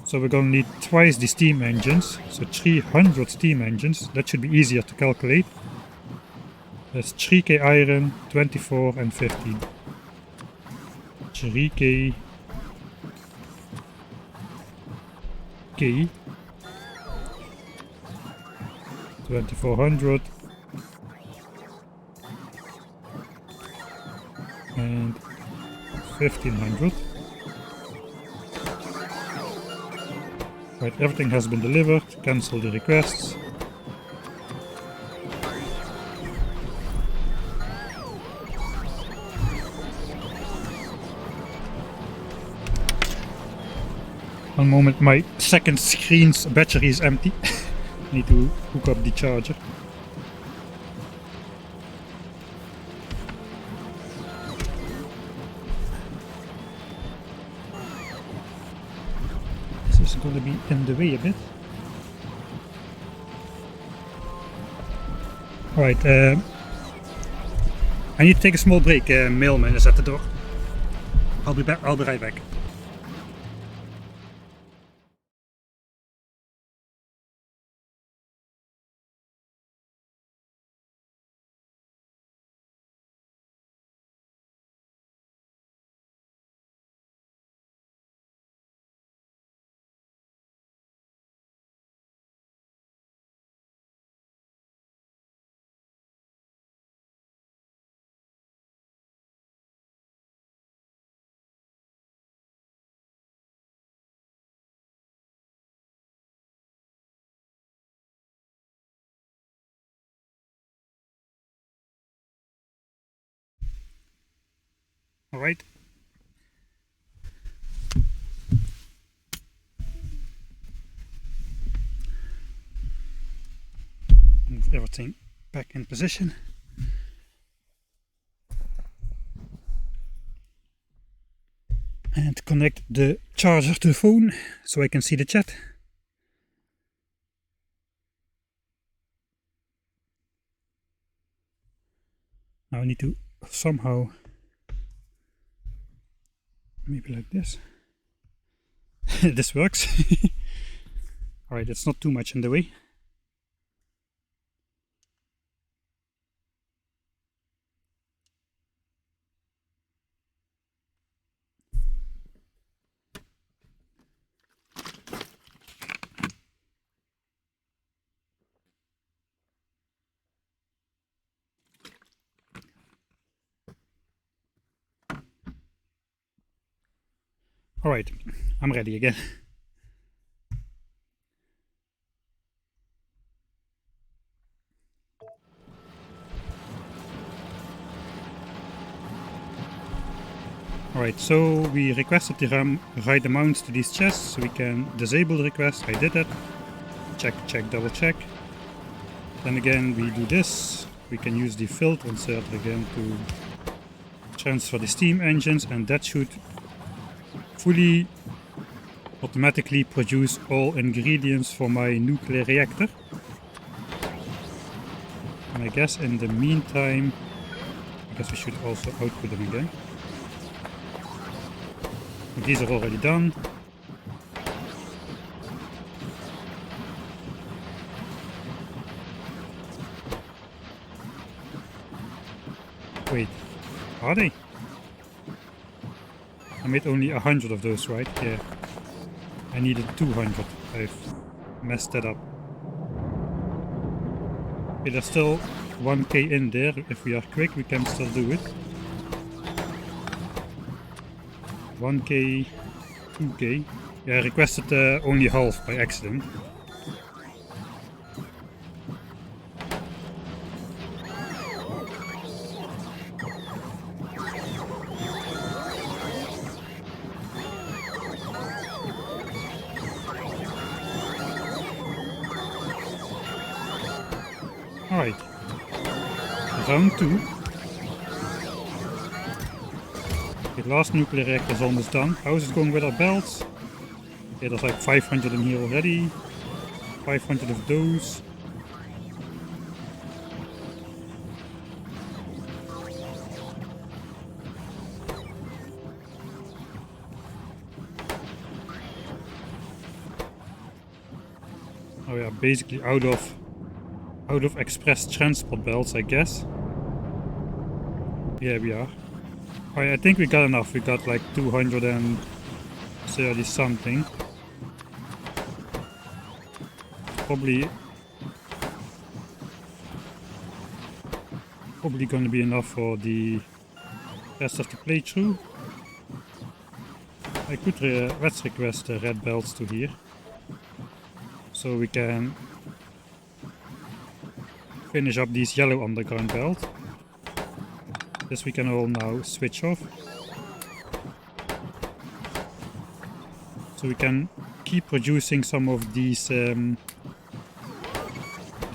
So we're gonna need twice the steam engines. So 300 steam engines. That should be easier to calculate. That's 3k iron, 24 and 15. 3k K 2,400 and 1,500. Right, everything has been delivered. Cancel the requests. One moment, my second screen's battery is empty. Need to hook up the charger. This is going to be in the way a bit. Alright, I need to take a small break. Mailman is at the door. I'll be right back. Alright. Move everything back in position. And connect the charger to the phone so I can see the chat. Now I need to somehow, maybe like this. This works. Alright, it's not too much in the way. Alright, I'm ready again. Alright, so we requested the right amounts to these chests, so we can disable the request. I did that. Check, check, double check. Then again we do this. We can use the filter insert again to transfer the steam engines, and that should fully automatically produce all ingredients for my nuclear reactor. And I guess in the meantime, I guess we should also output them again. These are already done. Wait, are they? I made only 100 of those, right? Yeah. I needed 200. I've messed that up. Okay, there's still 1k in there. If we are quick, we can still do it. 1k, 2k. Yeah, I requested only half by accident. Alright. Round 2. The last nuclear reactor is almost done. How is it going with our belts? Okay, there's like 500 in here already. 500 of those. Oh yeah, basically out of express transport belts, I guess. Yeah, we are. Alright, I think we got enough. We got like 230 something. Probably gonna be enough for the rest of the playthrough. I could let's request red belts to here, so we can finish up these yellow underground belts. This we can all now switch off. So we can keep producing some of these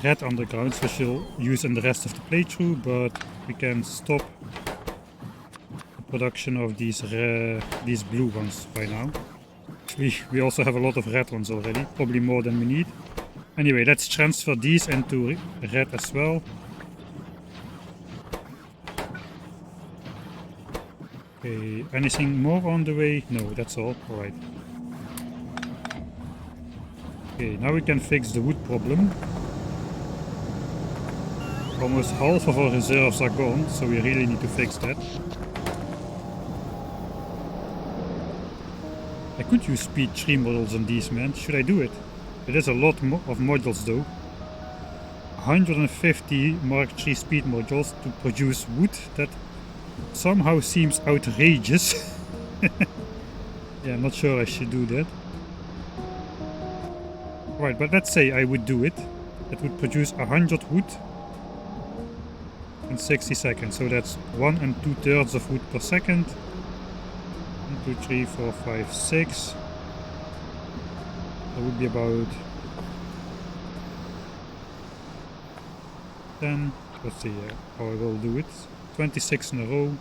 red undergrounds, which we'll use in the rest of the playthrough, but we can stop the production of these blue ones by now. We also have a lot of red ones already, probably more than we need. Anyway, let's transfer these into red as well. Okay, anything more on the way? No, that's all. Alright. Okay, now we can fix the wood problem. Almost half of our reserves are gone, so we really need to fix that. I could use speed 3 models on these, man. Should I do it? It is a lot of modules though. 150 Mark III speed modules to produce wood. That somehow seems outrageous. Yeah, I'm not sure I should do that. Right, but let's say I would do it. It would produce 100 wood in 60 seconds. So that's 1 2/3 of wood per second. 1, 2, 3, 4, 5, 6. That would be about 10. Let's see how I will do it. 26 in a row.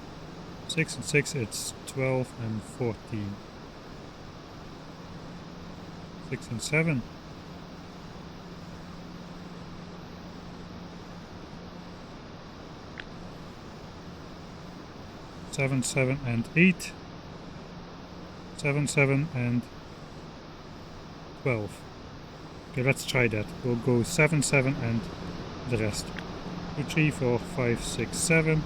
6 and 6, it's 12 and 14. 6 and 7. 7, 7 and 8. 7, 7 and 12. Okay, let's try that. We'll go 7, 7 and the rest. 2, 3, 4, 5, 6, 7.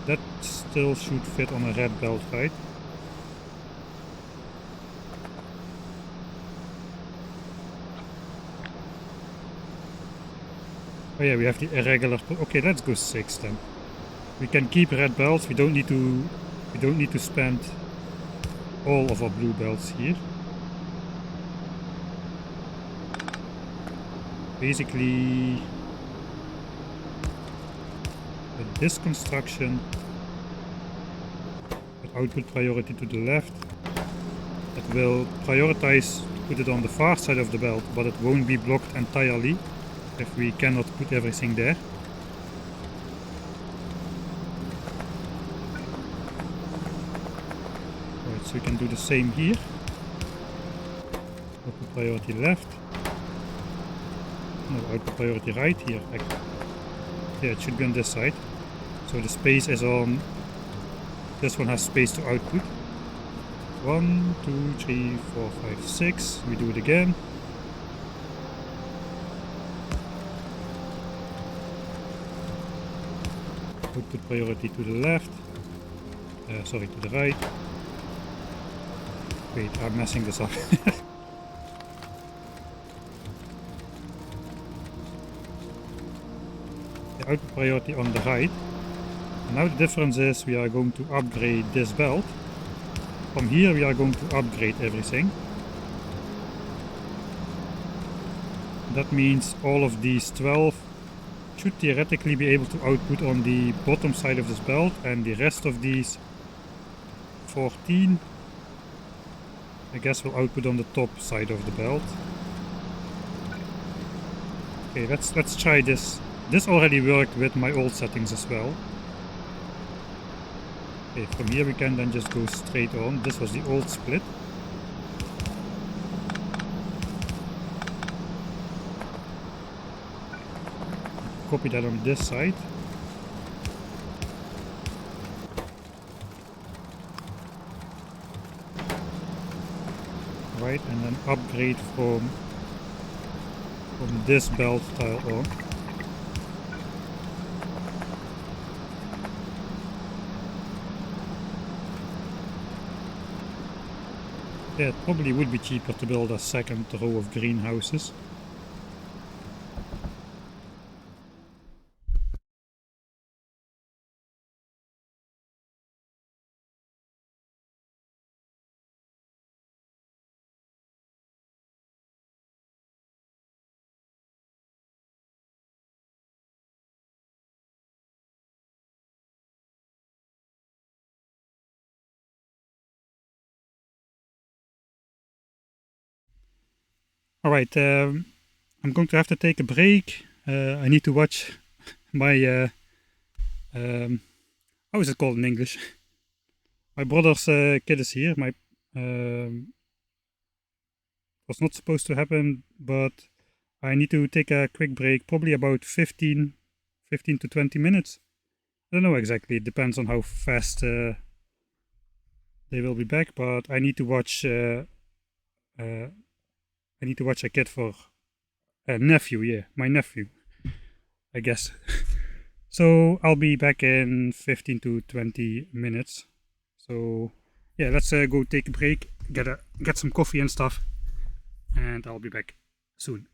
That still should fit on a red belt, right? Oh yeah, we have the irregular. Okay, let's go 6 then. We can keep red belts. We don't need to spend all of our blue belts here. Basically, with this construction, with output priority to the left, it will prioritize to put it on the far side of the belt, but it won't be blocked entirely if we cannot put everything there. Right, so we can do the same here. Output priority left. No, output priority right here. Yeah, it should be on this side. So the space is on. This one has space to output. 1, 2, 3, 4, 5, 6. We do it again. Output priority to the left. Sorry, to the right. Wait, I'm messing this up. The output priority on the right. And now the difference is we are going to upgrade this belt. From here we are going to upgrade everything. That means all of these 12 should theoretically be able to output on the bottom side of this belt, and the rest of these 14 I guess will output on the top side of the belt. Okay, let's try this. This already worked with my old settings as well. Okay, from here we can then just go straight on. This was the old split. Copy that on this side. Right, and then upgrade from this belt tile on. Yeah, it probably would be cheaper to build a second row of greenhouses. Alright, I'm going to have to take a break. I need to watch my, how is it called in English? My brother's kid is here. My was not supposed to happen, but I need to take a quick break, probably about 15 to 20 minutes. I don't know exactly, it depends on how fast they will be back, but I need to watch a kid for a nephew, yeah, my nephew, I guess. So I'll be back in 15 to 20 minutes. So yeah, let's go take a break, get some coffee and stuff, and I'll be back soon.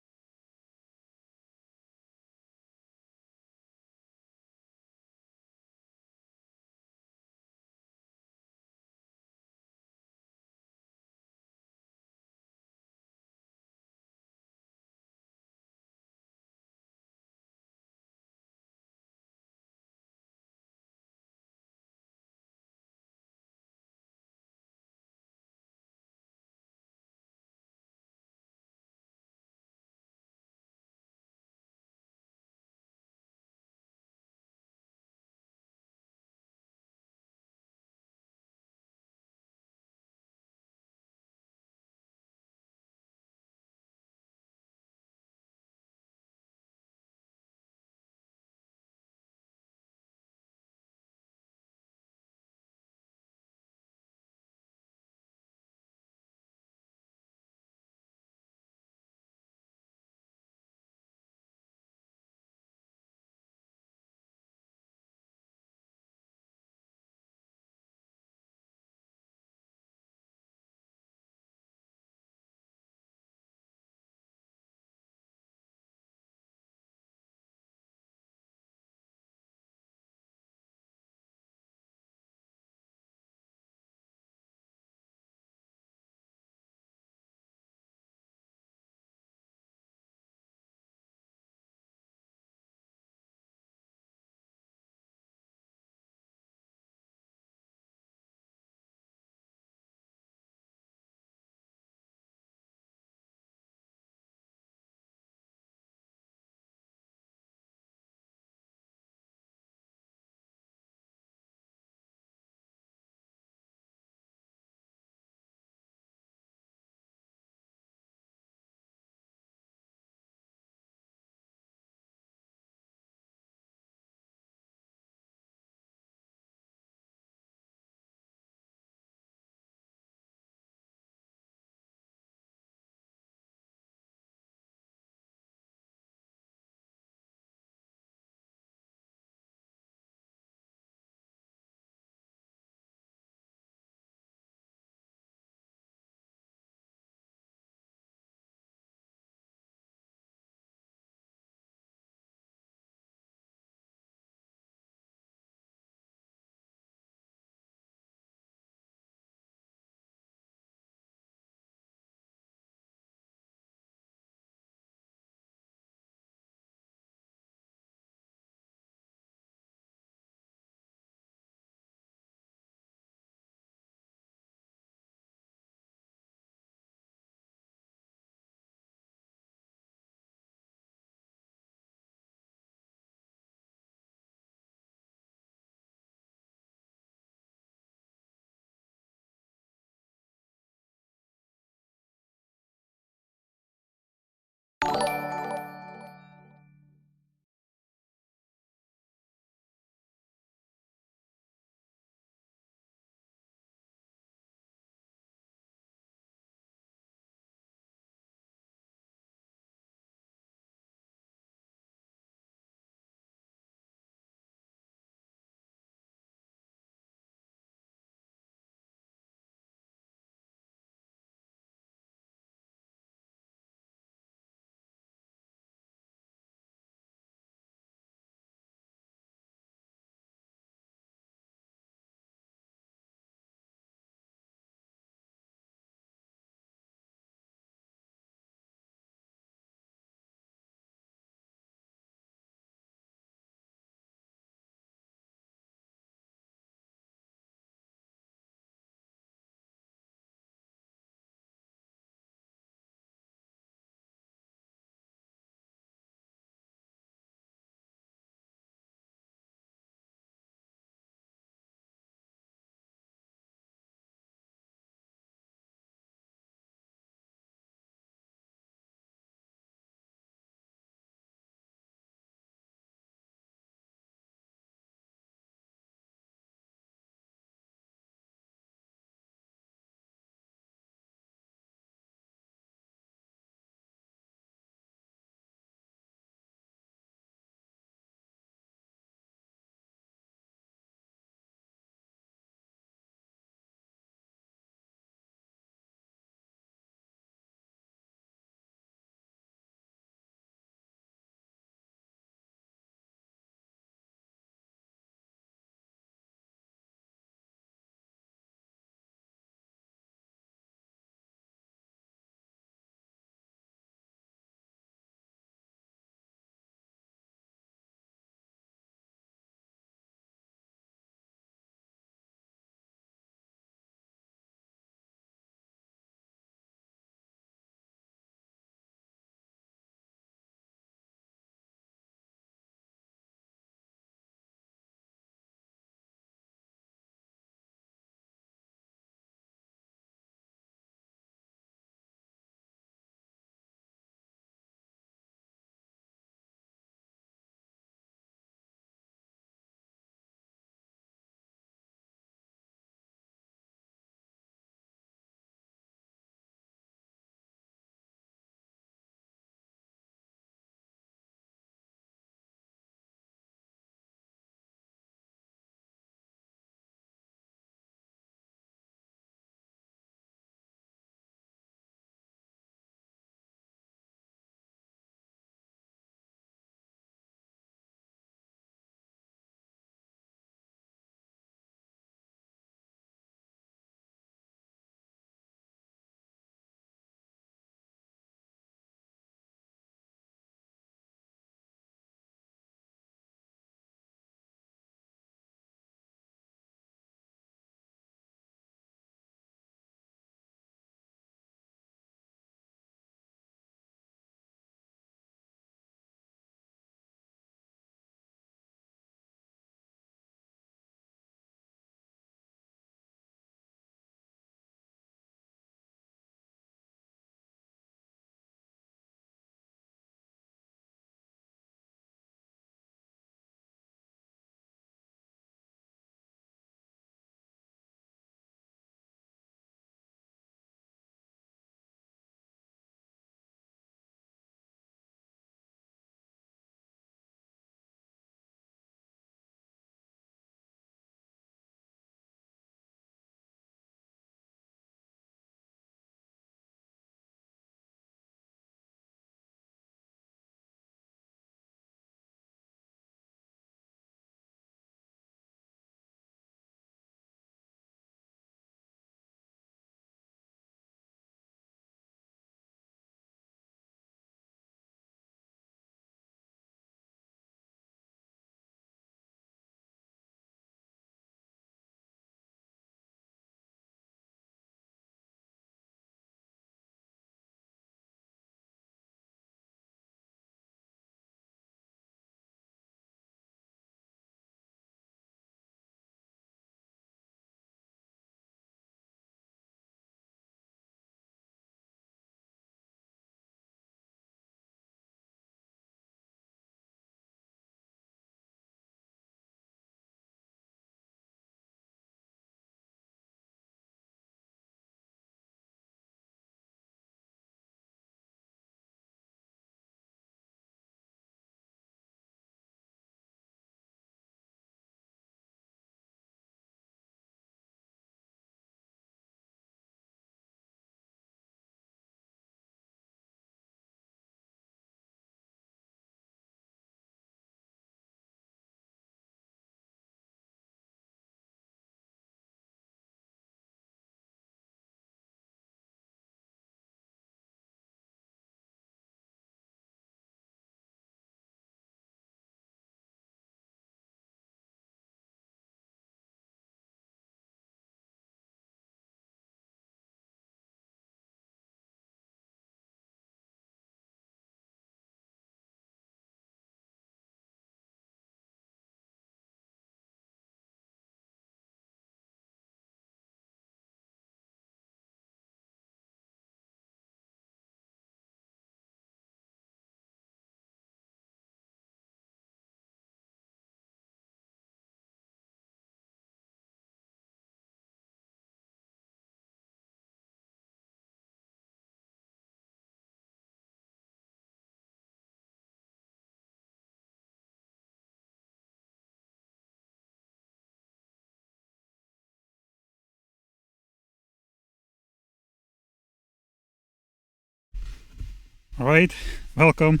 Alright, welcome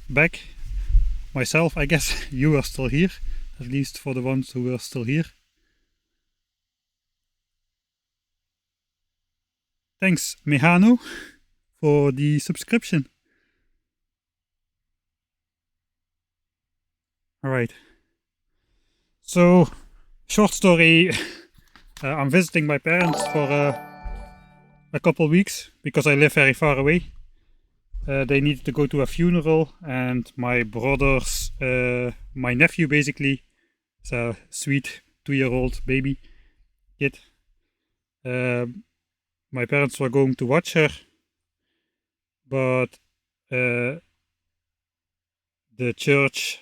back. Myself, I guess you are still here, at least for the ones who are still here. Thanks, Mehano, for the subscription. Alright. So, short story. I'm visiting my parents for a couple weeks because I live very far away. They needed to go to a funeral, and my brother's, my nephew basically, is a sweet 2-year-old baby kid. My parents were going to watch her, but the church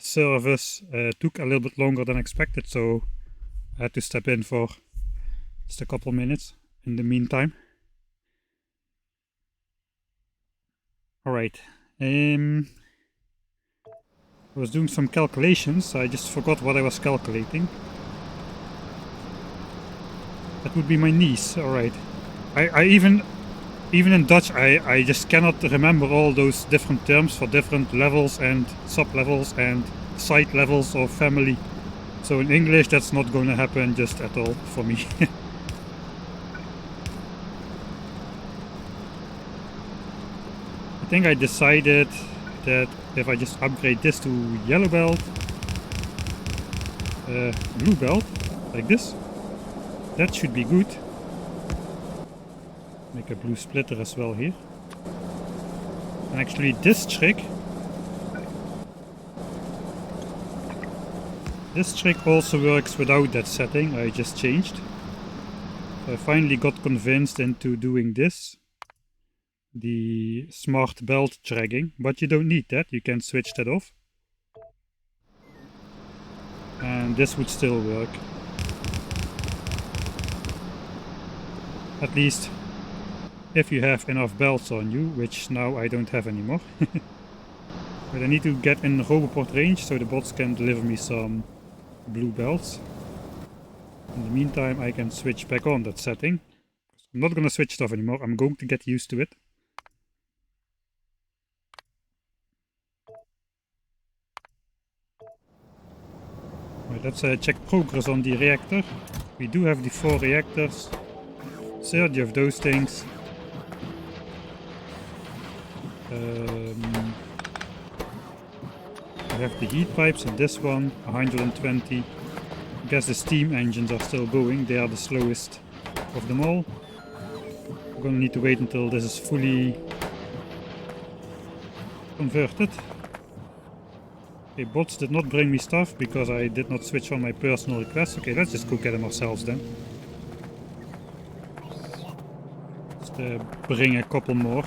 service took a little bit longer than expected, so I had to step in for just a couple minutes in the meantime. Alright, I was doing some calculations. I just forgot what I was calculating. That would be my niece. Alright. I even in Dutch I just cannot remember all those different terms for different levels and sub-levels and side levels of family. So in English that's not going to happen just at all for me. I think I decided that if I just upgrade this to yellow belt, blue belt, like this, that should be good. Make a blue splitter as well here. And actually this trick also works without that setting I just changed. So I finally got convinced into doing this. The smart belt dragging, but you don't need that, you can switch that off. And this would still work. At least if you have enough belts on you, which now I don't have anymore. But I need to get in Roboport range so the bots can deliver me some blue belts. In the meantime I can switch back on that setting. I'm not gonna switch it off anymore, I'm going to get used to it. Right, let's check progress on the reactor. We do have the 4 reactors. 30 of those things. I have the heat pipes in this one, 120. I guess the steam engines are still going, they are the slowest of them all. We're gonna need to wait until this is fully converted. Okay, bots did not bring me stuff because I did not switch on my personal request. Okay, let's just go get them ourselves then. Just bring a couple more.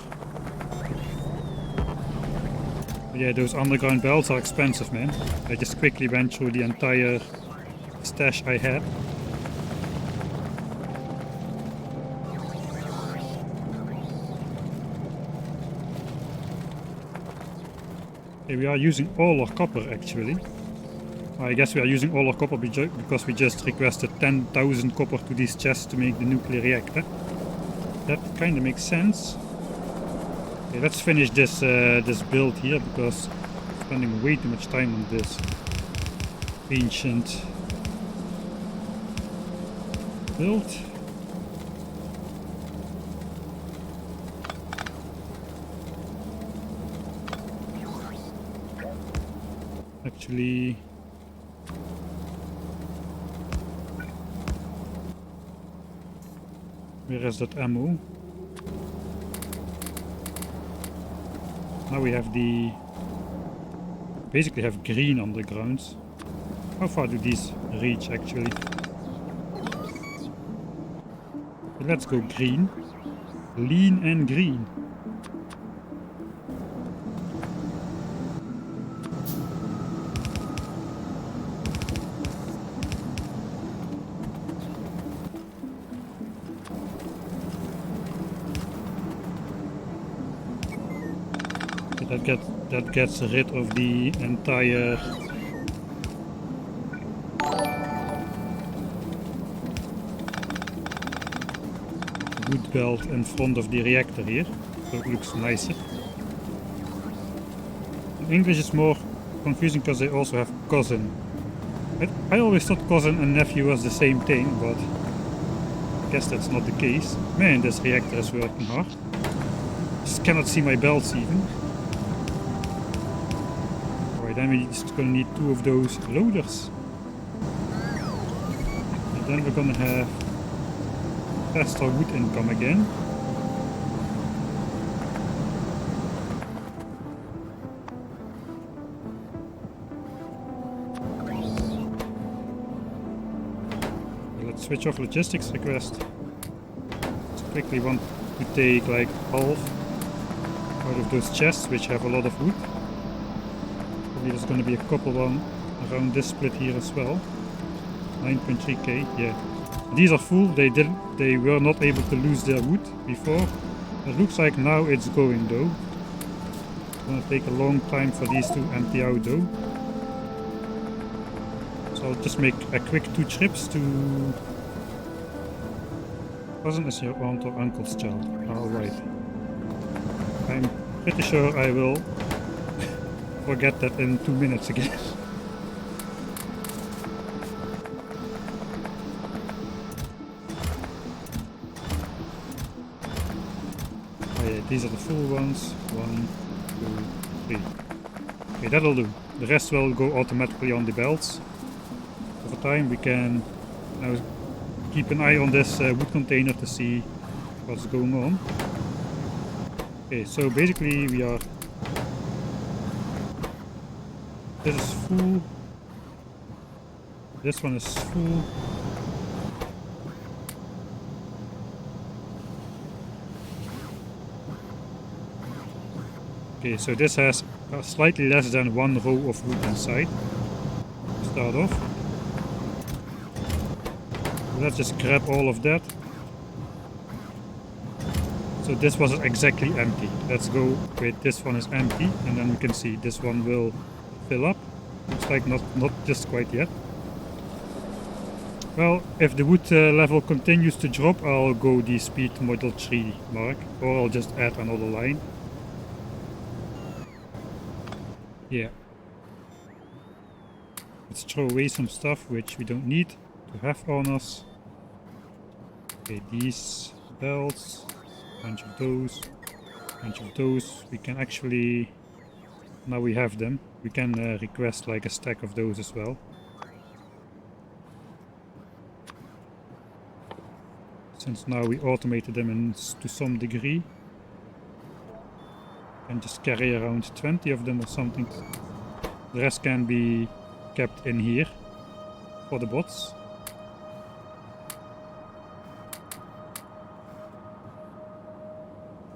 But yeah, those underground belts are expensive, man. I just quickly went through the entire stash I had. Okay, we are using all our copper actually. I guess we are using all our copper because we just requested 10,000 copper to these chests to make the nuclear reactor. That kind of makes sense. Okay, let's finish this this build here because I'm spending way too much time on this ancient build. Actually, where is that ammo? Now we have basically have green undergrounds. How far do these reach actually? Okay, let's go green. Lean and green. That gets rid of the entire wood belt in front of the reactor here, so it looks nicer. English is more confusing because they also have cousin. I always thought cousin and nephew was the same thing, but I guess that's not the case. Man, this reactor is working hard. Just cannot see my belts even. Alright, then we're just gonna need 2 of those loaders. And then we're gonna have faster wood income again. Let's switch off logistics request. Just quickly want to take like half out of those chests which have a lot of wood. Probably there's gonna be a couple one around this split here as well. 9.3k, yeah. These are full, they were not able to lose their wood before. It looks like now it's going though. It's gonna take a long time for these to empty out though. So I'll just make a quick 2 trips to... Cousin is your aunt or uncle's child. Alright. I'm pretty sure I will forget that in 2 minutes again. These are the full ones. 1, 2, 3. Okay, that'll do. The rest will go automatically on the belts. Over time we can now keep an eye on this wood container to see what's going on. Okay, so basically we are... This is full. This one is full. Okay, so this has slightly less than 1 row of wood inside to start off. Let's just grab all of that. So this was exactly empty. Let's go with this one is empty, and then we can see this one will fill up. Looks like not just quite yet. Well, if the wood level continues to drop, I'll go the speed model 3 mark, or I'll just add another line. Yeah. Let's throw away some stuff which we don't need to have on us. Okay, these belts, bunch of those, bunch of those. We can actually, now we have them, we can request like a stack of those as well. Since now we automated them to some degree. And just carry around 20 of them or something. The rest can be kept in here for the bots.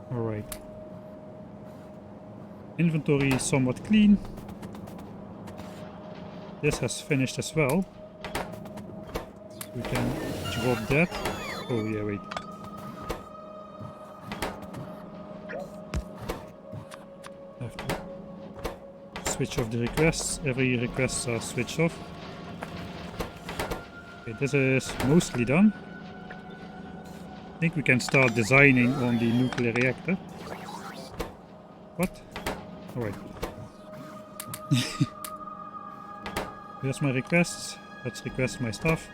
Alright. Inventory is somewhat clean. This has finished as well. We can drop that. Oh yeah, wait. Have to switch off the requests. Every request are switched off. Okay, this is mostly done. I think we can start designing on the nuclear reactor. What? Alright. Here's my requests. Let's request my stuff.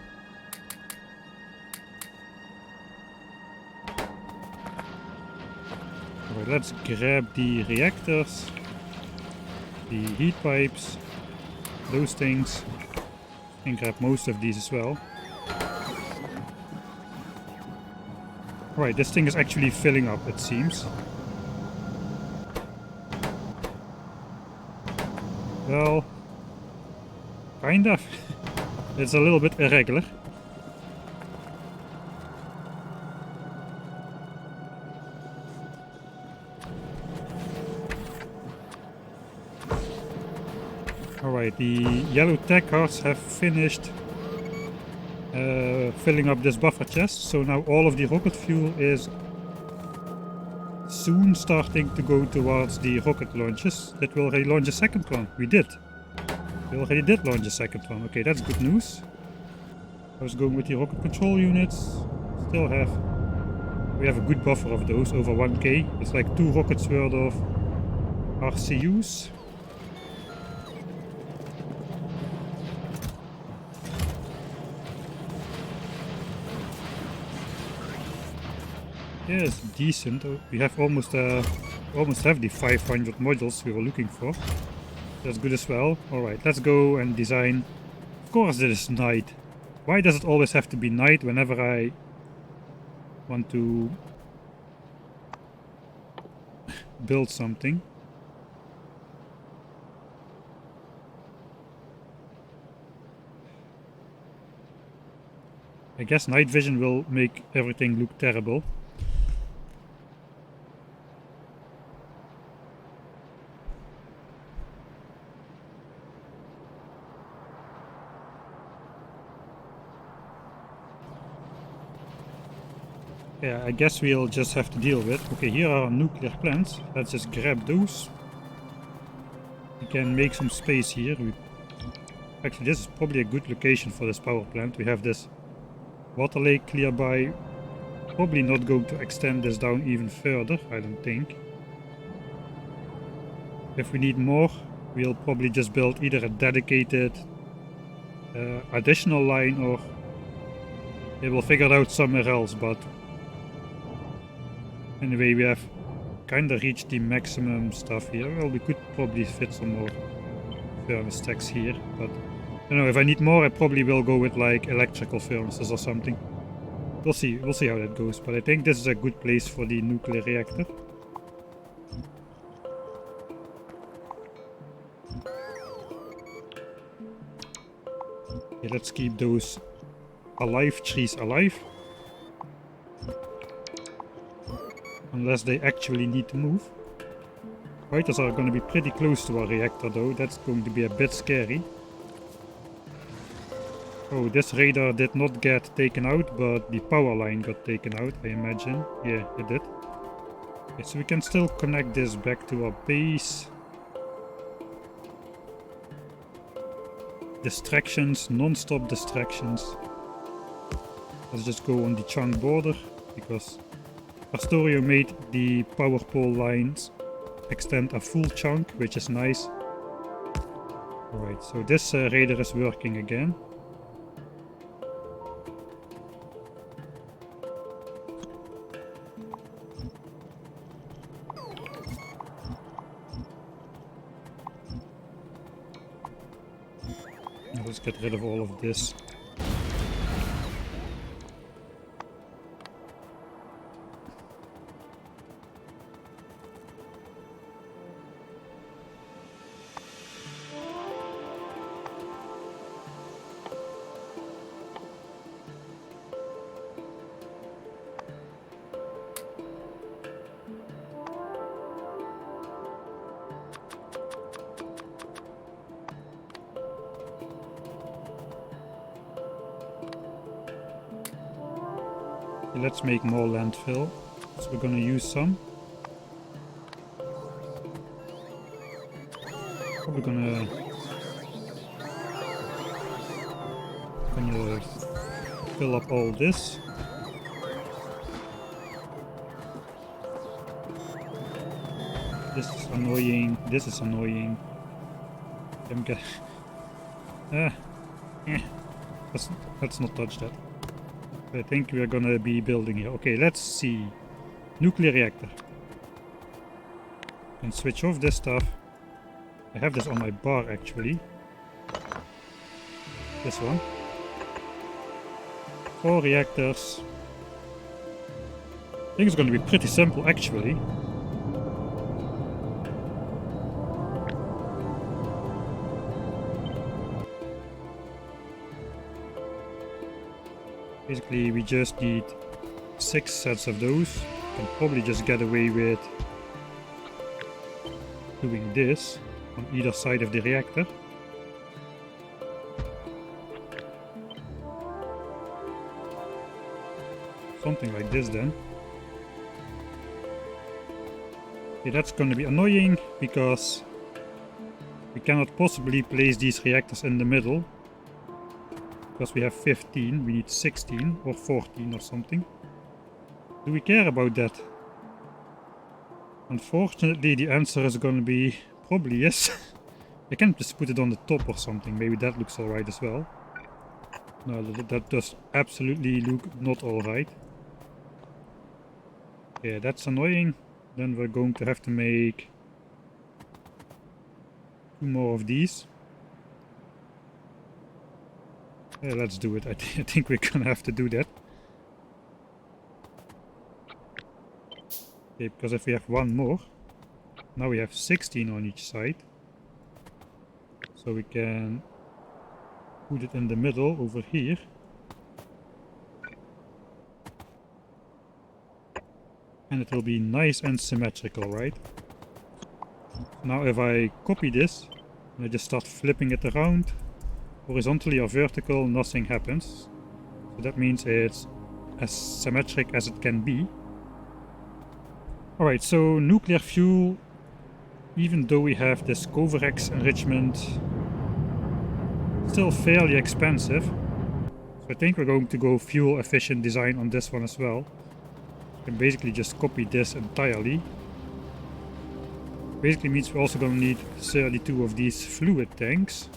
Alright, let's grab the reactors, the heat pipes, those things, and grab most of these as well. Right, this thing is actually filling up, it seems. Well, kind of. It's a little bit irregular. Alright, the yellow tech cards have finished filling up this buffer chest, so now all of the rocket fuel is soon starting to go towards the rocket launches. That will already launch a second one. We did. We already did launch a second one. Okay, that's good news. I was going with the rocket control units. Still have... We have a good buffer of those, over 1k. It's like 2 rockets worth of RCUs. Yeah, it's decent. We have almost have the 500 modules we were looking for. That's good as well. Alright, let's go and design. Of course this is night. Why does it always have to be night whenever I want to build something? I guess night vision will make everything look terrible. Yeah, I guess we'll just have to deal with. Okay, here are nuclear plants. Let's just grab those. We can make some space here. Actually, this is probably a good location for this power plant. We have this water lake nearby. Probably not going to extend this down even further, I don't think. If we need more, we'll probably just build either a dedicated additional line, or we will figure it out somewhere else, but anyway, we have kinda reached the maximum stuff here. Well, we could probably fit some more furnace stacks here, but I don't know, if I need more I probably will go with like electrical furnaces or something. We'll see how that goes, but I think this is a good place for the nuclear reactor. Okay, let's keep those trees alive. Unless they actually need to move. Fighters are going to be pretty close to our reactor though, that's going to be a bit scary. Oh, this radar did not get taken out, but the power line got taken out, I imagine. Yeah, it did. Okay, so we can still connect this back to our base. Distractions, non-stop distractions. Let's just go on the chunk border, because Krastorio made the power pole lines extend a full chunk, which is nice. Alright, so this radar is working again. Let's get rid of all of this. Let's make more landfill, so we're gonna use some. Probably gonna fill up all this. This is annoying. This is annoying. I'm let's not touch that. I think we're gonna be building here. Okay, let's see. Nuclear reactor. And switch off this stuff. I have this on my bar actually. This one. 4 reactors. I think it's gonna be pretty simple actually. Basically, we just need 6 sets of those. Can probably just get away with doing this on either side of the reactor. Something like this then. Okay, that's going to be annoying because we cannot possibly place these reactors in the middle. Because we have 15, we need 16 or 14 or something. Do we care about that? Unfortunately, the answer is going to be probably yes. I can just put it on the top or something, maybe that looks alright as well. No, that does absolutely look not alright. Yeah, that's annoying. Then we're going to have to make 2 more of these. Yeah, let's do it. I think we're gonna have to do that. Okay, because if we have 1 more, now we have 16 on each side. So we can put it in the middle over here. And it will be nice and symmetrical, right? Now if I copy this, and I just start flipping it around, horizontally or vertical, nothing happens. So that means it's as symmetric as it can be. Alright, so nuclear fuel, even though we have this Covarex enrichment, still fairly expensive. So I think we're going to go fuel efficient design on this one as well. You can basically just copy this entirely. Basically means we're also going to need 32 of these fluid tanks.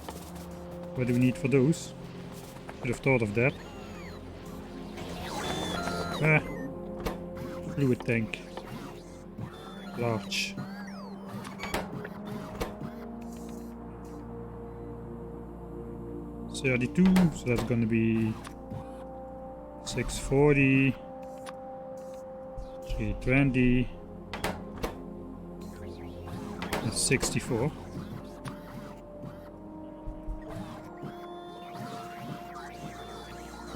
What do we need for those? Should have thought of that. Fluid tank. Large. So that's gonna be 640, 320, and 64.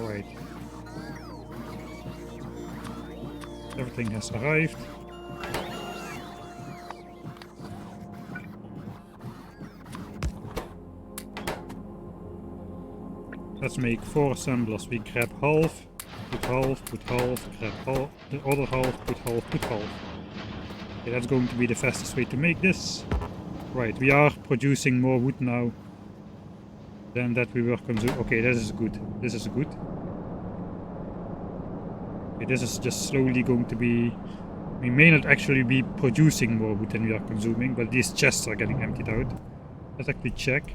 Alright. Everything has arrived. Let's make 4 assemblers. We grab half, put half, put half, grab half, the other half, put half, put half. Okay, that's going to be the fastest way to make this. Right, we are producing more wood now than that we were consuming. Okay, this is good. This is good. Okay, this is just slowly going to be... We may not actually be producing more wood than we are consuming, but these chests are getting emptied out. Let's actually check.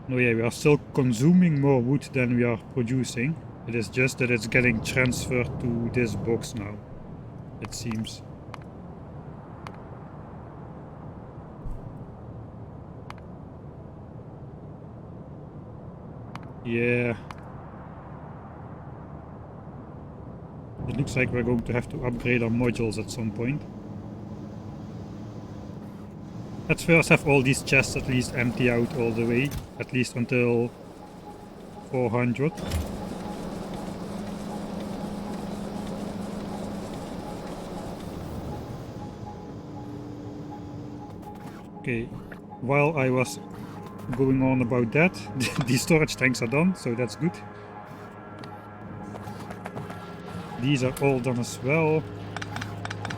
No, yeah, we are still consuming more wood than we are producing. It is just that it's getting transferred to this box now, it seems. Yeah. It looks like we're going to have to upgrade our modules at some point. Let's first have all these chests at least empty out all the way, at least until 400. Okay, while I was going on about that, the storage tanks are done, so that's good. These are all done as well.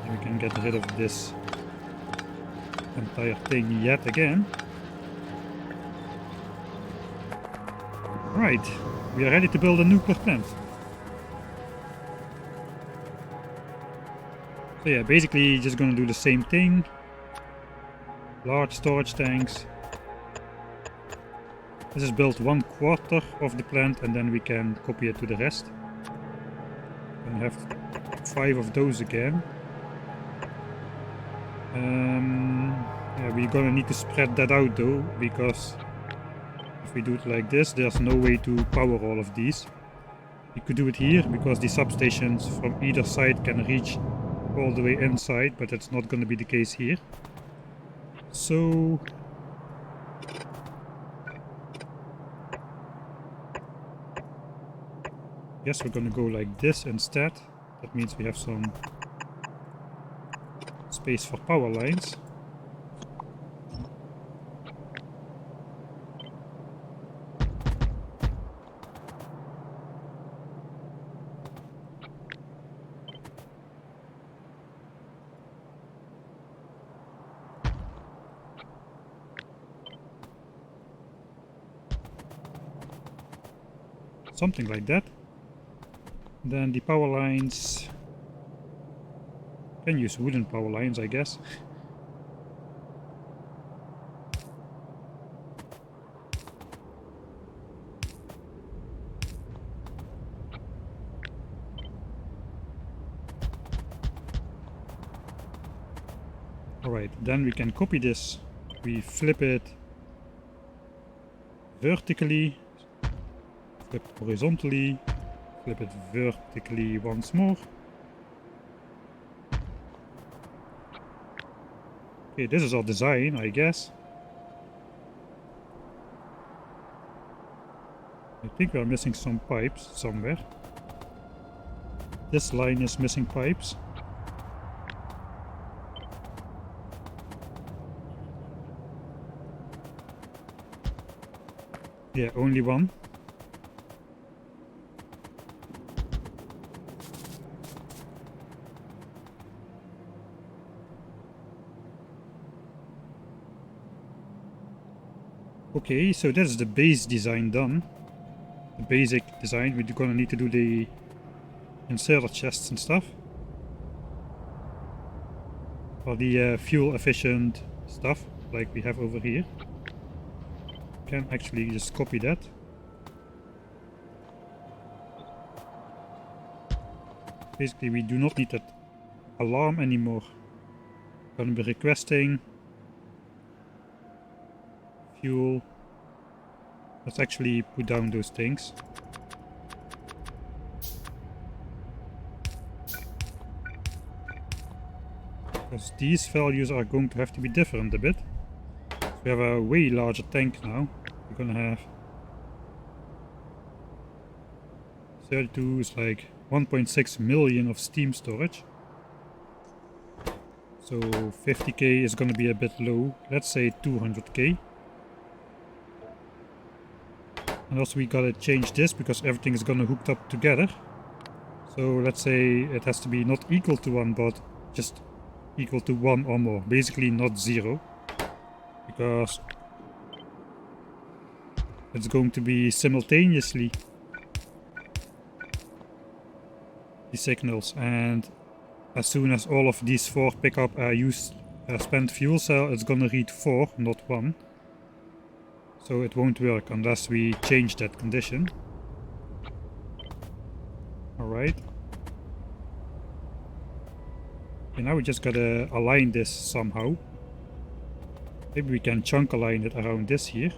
And we can get rid of this entire thing yet again. Right, we are ready to build a nuclear plant. So yeah, basically just gonna do the same thing. Large storage tanks. This is built 1/4 of the plant and then we can copy it to the rest. And have 5 of those again. Yeah, we're gonna need to spread that out though, because if we do it like this, there's no way to power all of these. We could do it here, because the substations from either side can reach all the way inside, but that's not gonna be the case here. So... Yes, we're gonna go like this instead. That means we have some space for power lines. Something like that. Then the power lines... Can use wooden power lines, I guess. Alright, then we can copy this. We flip it vertically, flip horizontally, flip it vertically once more. Okay, this is our design, I guess. I think we are missing some pipes somewhere. This line is missing pipes. Yeah, only one. Okay, so that's the base design done. The basic design. We're gonna need to do the inserter chests and stuff. Or the fuel efficient stuff, like we have over here. Can actually just copy that. Basically, we do not need that alarm anymore. Gonna be requesting fuel. Let's actually put down those things. Because these values are going to have to be different a bit. So we have a way larger tank now. We're gonna have 32 is like 1.6 million of steam storage. So 50k is gonna be a bit low. Let's say 200k. And also we gotta change this because everything is gonna hooked up together. So let's say it has to be not equal to 1 but just equal to 1 or more. Basically not 0. Because it's going to be simultaneously the signals, and as soon as all of these 4 pick up a spent fuel cell, it's gonna read 4, not 1. So it won't work unless we change that condition. Alright. And now we just gotta align this somehow. Maybe we can chunk align it around this here.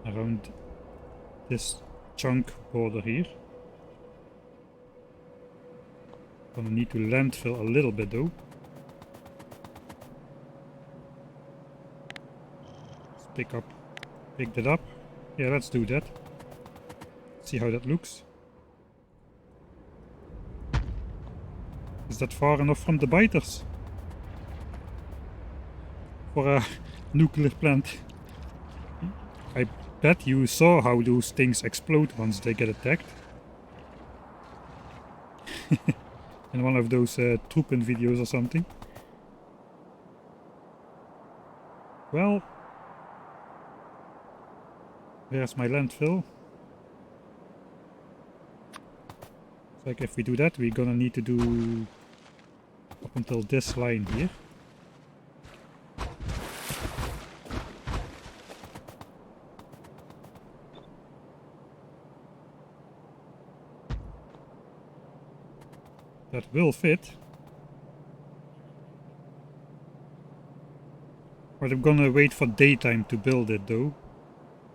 Around this chunk border here. Gonna need to landfill a little bit though. Let's pick that up. Yeah, let's do that. See how that looks. Is that far enough from the biters? For a nuclear plant. I bet you saw how those things explode once they get attacked. In one of those trooping videos or something. Well, where's my landfill? It's like if we do that, we're gonna need to do up until this line here. That will fit. But I'm gonna wait for daytime to build it though.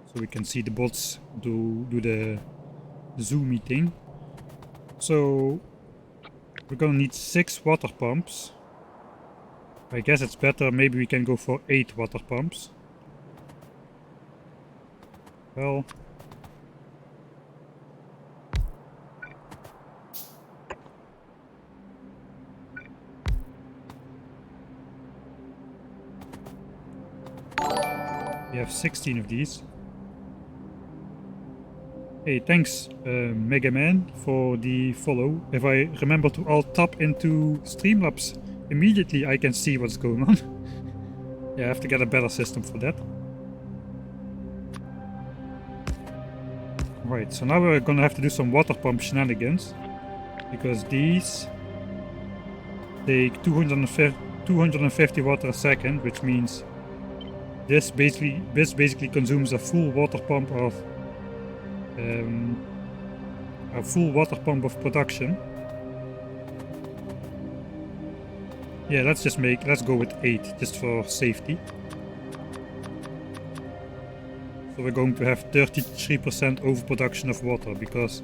So we can see the bots do the zoomy thing. So we're gonna need 6 water pumps. I guess it's better, maybe we can go for 8 water pumps. Well, we have 16 of these. Hey, thanks Mega Man for the follow. If I remember to alt tab into Streamlabs immediately, I can see what's going on. Yeah, I have to get a better system for that. Right, so now we're gonna have to do some water pump shenanigans. Because these take 250 water a second, which means this basically consumes a full water pump of production. Yeah, let's go with 8, just for safety. So we're going to have 33% overproduction of water, because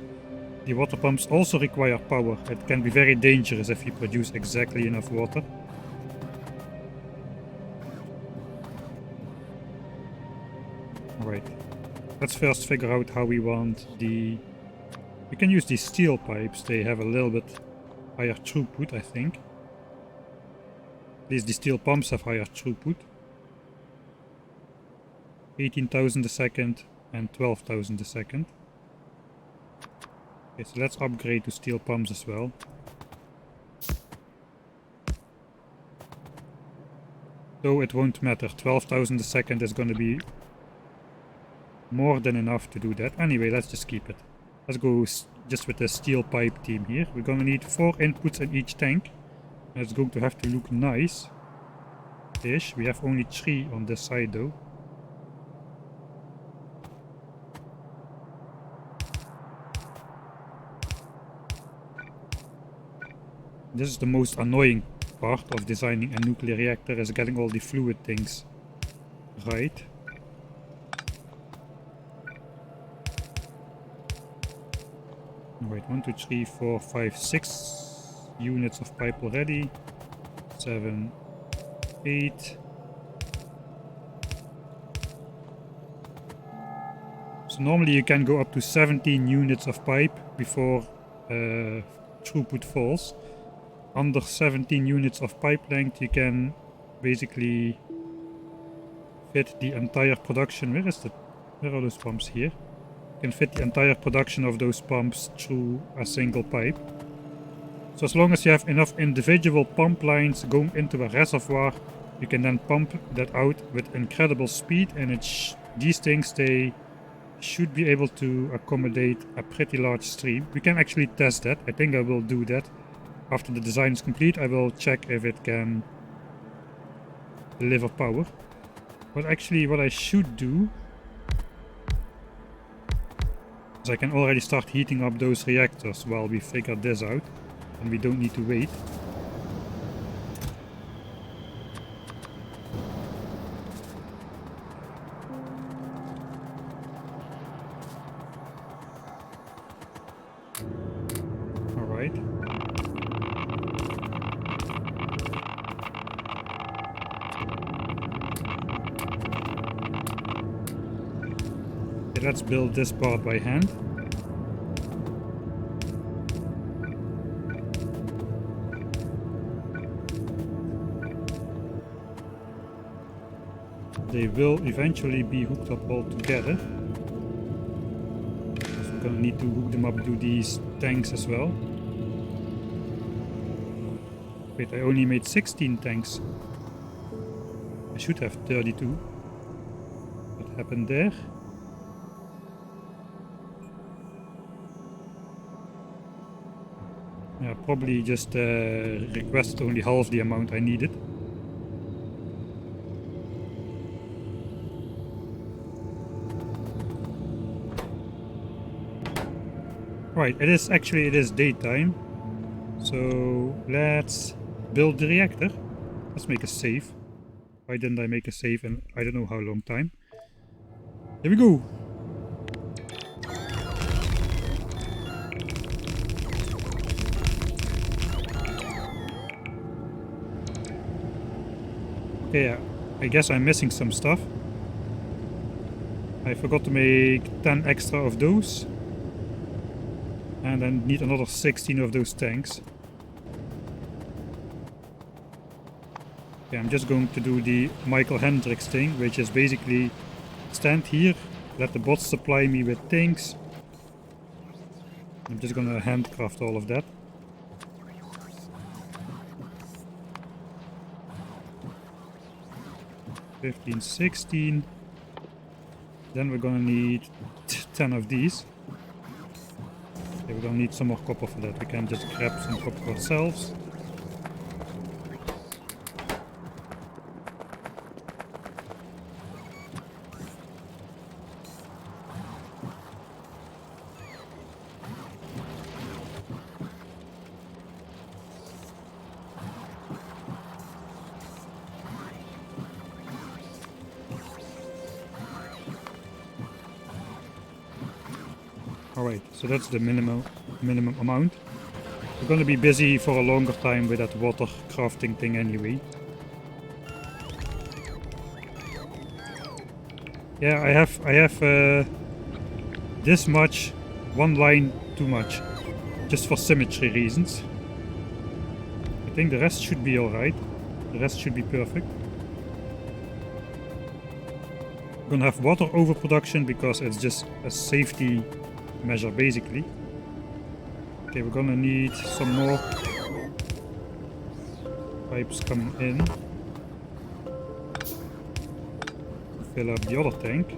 the water pumps also require power. It can be very dangerous if you produce exactly enough water. Alright, let's first figure out how we want the... We can use these steel pipes, they have a little bit higher throughput, I think. At least the steel pumps have higher throughput. 18,000 a second and 12,000 a second. Okay, so let's upgrade to steel pumps as well. Though it won't matter, 12,000 a second is gonna be more than enough to do that. Anyway, let's just keep it. Let's go just with the steel pipe team here. We're gonna need 4 inputs in each tank. And it's going to have to look nice-ish. We have only 3 on this side though. This is the most annoying part of designing a nuclear reactor, is getting all the fluid things right. Wait, 1, 2, 3, 4, 5, 6 units of pipe already. 7, 8. So normally you can go up to 17 units of pipe before throughput falls. Under 17 units of pipe length you can basically fit the entire production. Where are those pumps here? You can fit the entire production of those pumps through a single pipe. So as long as you have enough individual pump lines going into a reservoir, you can then pump that out with incredible speed, and these things, they should be able to accommodate a pretty large stream. We can actually test that. I think I will do that. After the design is complete, I will check if it can deliver power. But actually what I should do is I can already start heating up those reactors while we figure this out, and we don't need to wait. Alright. Okay, let's build this part by hand. They will eventually be hooked up all together. So we're gonna need to hook them up to these tanks as well. Wait, I only made 16 tanks. I should have 32. What happened there? Yeah, probably just requested only half the amount I needed. Right, it is daytime. So let's build the reactor. Let's make a save. Why didn't I make a save in I don't know how long time? Here we go. Okay, yeah, I guess I'm missing some stuff. I forgot to make 10 extra of those. And I need another 16 of those tanks. Okay, I'm just going to do the Michael Hendricks thing, which is basically stand here, let the bots supply me with things. I'm just gonna handcraft all of that. $15, $16. Then we're gonna need 10 of these. Okay, we're gonna need some more copper for that. We can just grab some copper ourselves. Alright, so that's the minimum amount. We're gonna be busy for a longer time with that water crafting thing anyway. Yeah, I have this much, one line too much, just for symmetry reasons. I think the rest should be alright. The rest should be perfect. We're gonna have water overproduction because it's just a safety measure basically. Okay, we're gonna need some more pipes coming in to fill up the other tank.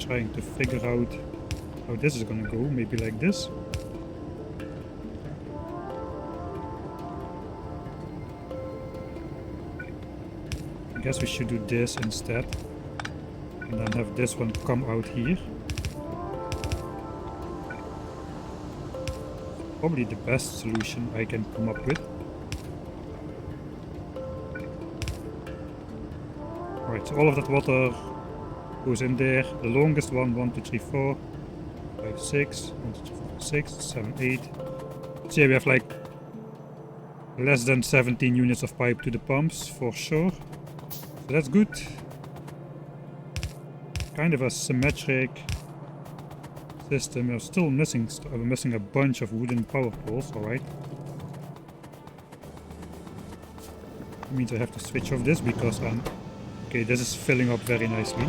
Trying to figure out how this is gonna go, maybe like this. I guess we should do this instead, and then have this one come out here. Probably the best solution I can come up with. Alright, so all of that water goes in there. The longest one, 1, 2, 3, 4, 5, 6, 1, 2, 3, 4, 6, 7, 8. So yeah, we have like less than 17 units of pipe to the pumps for sure. So that's good. Kind of a symmetric system. We're still missing a bunch of wooden power poles, alright. That means I have to switch off this because okay, this is filling up very nicely.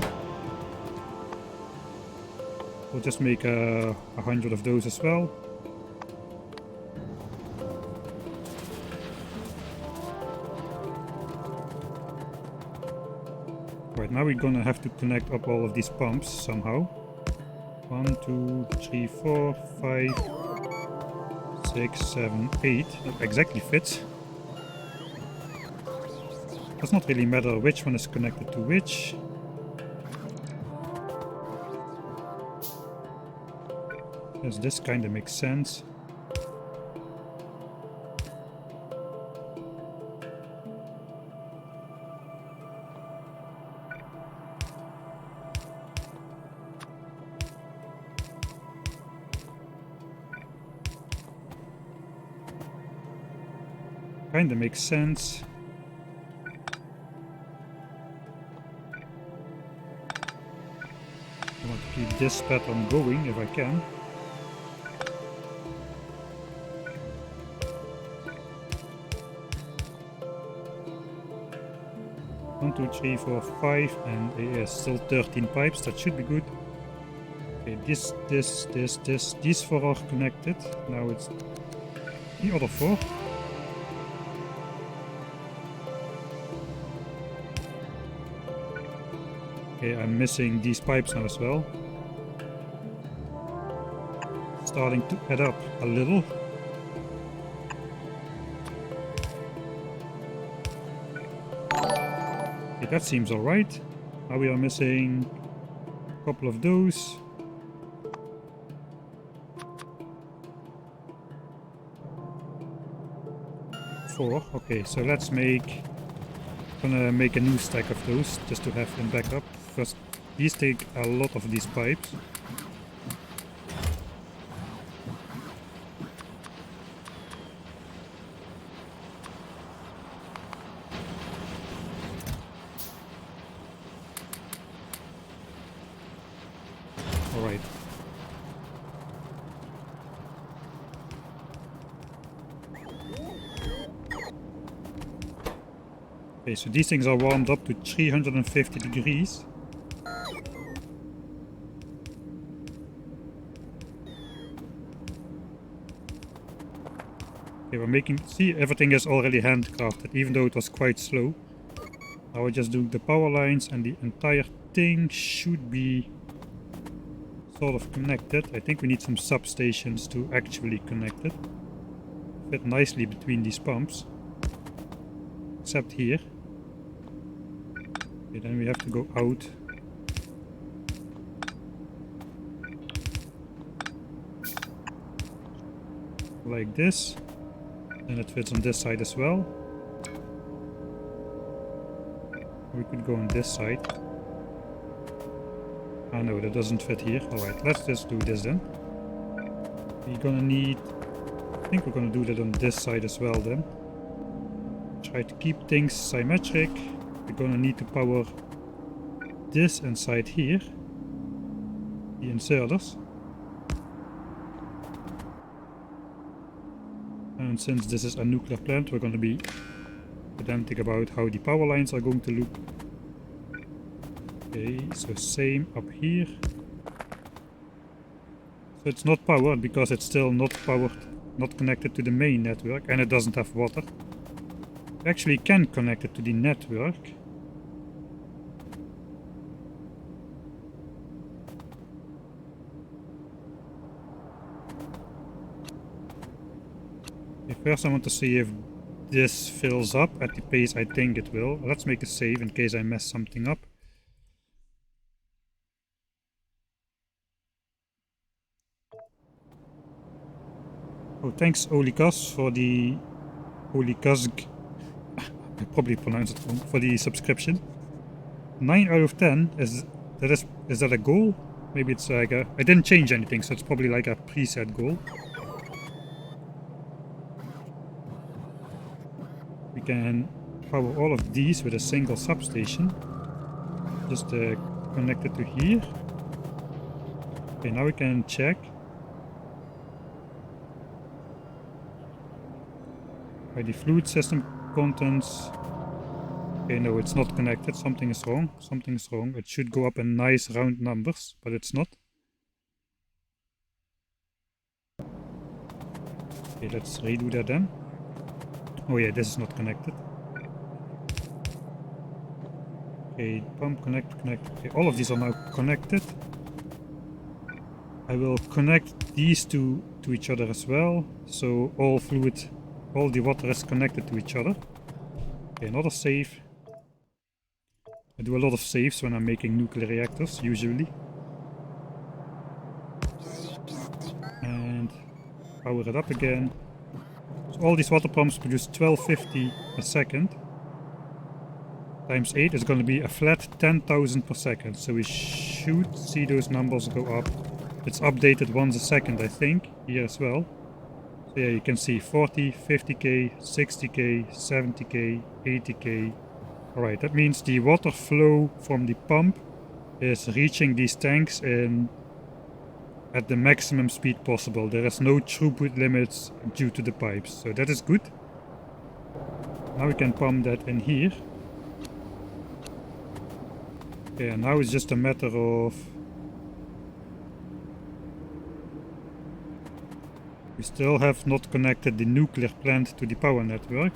We'll just make 100 of those as well. Right, now we're gonna have to connect up all of these pumps somehow. 1, 2, 3, 4, 5, 6, 7, 8. That exactly fits. Does not really matter which one is connected to which. Yes, this kind of makes sense. Kind of makes sense. I want to keep this pattern going if I can. One, 2, 3, 4, 5, and yes, still 13 pipes. That should be good. Okay, these 4 are connected. Now it's the other 4. Okay, I'm missing these pipes now as well. Starting to add up a little. Okay, that seems alright. Now we are missing a couple of those. Four. Okay, so let's gonna make a new stack of those just to have them back up, because these take a lot of these pipes. Alright. Okay, so these things are warmed up to 350 degrees. Okay, we're making... See, everything is already handcrafted, even though it was quite slow. Now we're just doing the power lines, and the entire thing should be sort of connected. I think we need some substations to actually connect it. Fit nicely between these pumps. Except here. Okay, then we have to go out. like this. And it fits on this side as well. We could go on this side. Ah no, that doesn't fit here. Alright, let's just do this then. We're gonna need... I think we're gonna do that on this side as well then. Try to keep things symmetric. We're gonna need to power this inside here. The inserters. And since this is a nuclear plant, we're gonna be pedantic about how the power lines are going to look. Okay, so same up here. So it's not powered because it's still not powered, not connected to the main network, and it doesn't have water. We actually can connect it to the network. Okay, first I want to see if this fills up at the pace I think it will. Let's make a save in case I mess something up. Oh, thanks Olikas for the... Olikazg... I probably pronounced it wrong. For the subscription. 9 out of 10, is that a goal? Maybe it's like a... I didn't change anything, so it's probably like a preset goal. We can power all of these with a single substation. Just connect it to here. Okay, now we can check. By the fluid system contents. Okay, no, it's not connected. Something is wrong. Something is wrong. It should go up in nice round numbers, but it's not. Okay, let's redo that then. Oh yeah, this is not connected. Okay, pump, connect. Okay, all of these are now connected. I will connect these two to each other as well. So all fluid, all the water is connected to each other. Okay, another save. I do a lot of saves when I'm making nuclear reactors, usually. And power it up again. So all these water pumps produce 1250 a second. Times 8 is going to be a flat 10,000 per second. So we should see those numbers go up. It's updated once a second, I think, here as well. So yeah, you can see 40, 50k, 60k, 70k, 80k. Alright, that means the water flow from the pump is reaching these tanks at the maximum speed possible. There is no throughput limits due to the pipes, so that is good. Now we can pump that in here. Okay, and now it's just a matter of... We still have not connected the nuclear plant to the power network.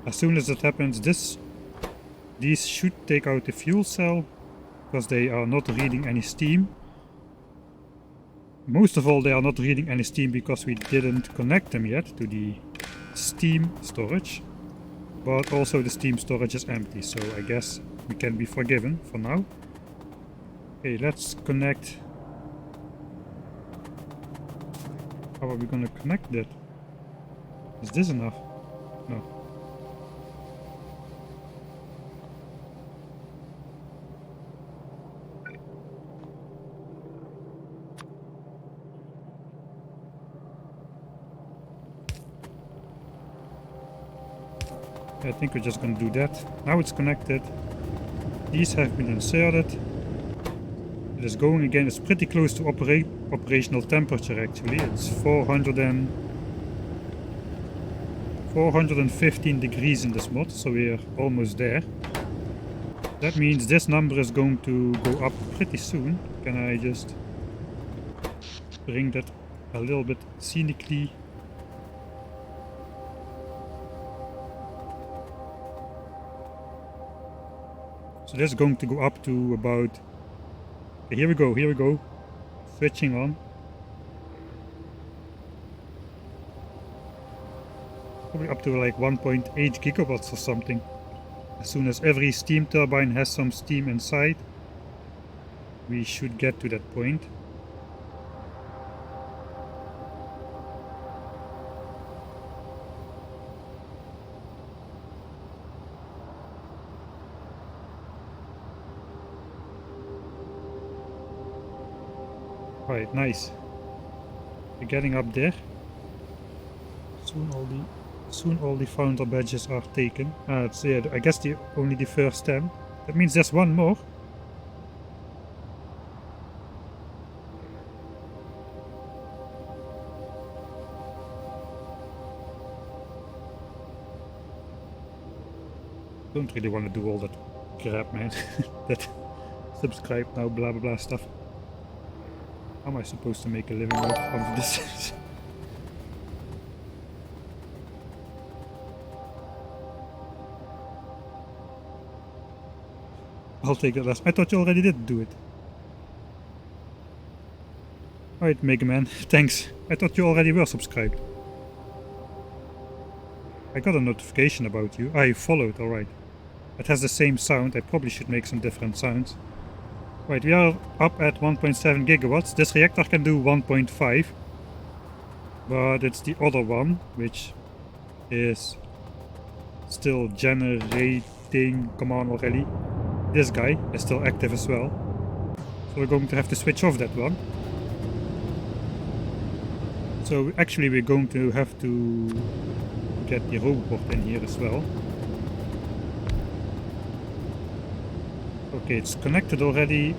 As soon as that happens, these should take out the fuel cell, because they are not reading any steam. Most of all, they are not reading any steam because we didn't connect them yet to the steam storage. But also the steam storage is empty, so I guess we can be forgiven for now. Okay, let's connect. How are we gonna connect that? Is this enough? No. I think we're just going to do that. Now it's connected. These have been inserted. It is going again. It's pretty close to operational temperature actually. It's 415 degrees in this mod, so we're almost there. That means this number is going to go up pretty soon. Can I just bring that a little bit scenically? So that's going to go up to about... Okay, here we go. Switching on. Probably up to like 1.8 gigawatts or something. As soon as every steam turbine has some steam inside, we should get to that point. Right, nice. We're getting up there. Soon all the founder badges are taken. It's, yeah, I guess only the first 10. That means there's one more. Don't really want to do all that crap, man. That subscribe now, blah blah blah stuff. How am I supposed to make a living out of this? I'll take it last. I thought you already did do it. Alright, Mega Man, thanks. I thought you already were subscribed. I got a notification about you. Ah, you followed, alright. It has the same sound. I probably should make some different sounds. Right, we are up at 1.7 gigawatts. This reactor can do 1.5. But it's the other one, which is still generating. Come on already. This guy is still active as well. So we're going to have to switch off that one. So actually we're going to have to get the robot in here as well. Okay, it's connected already.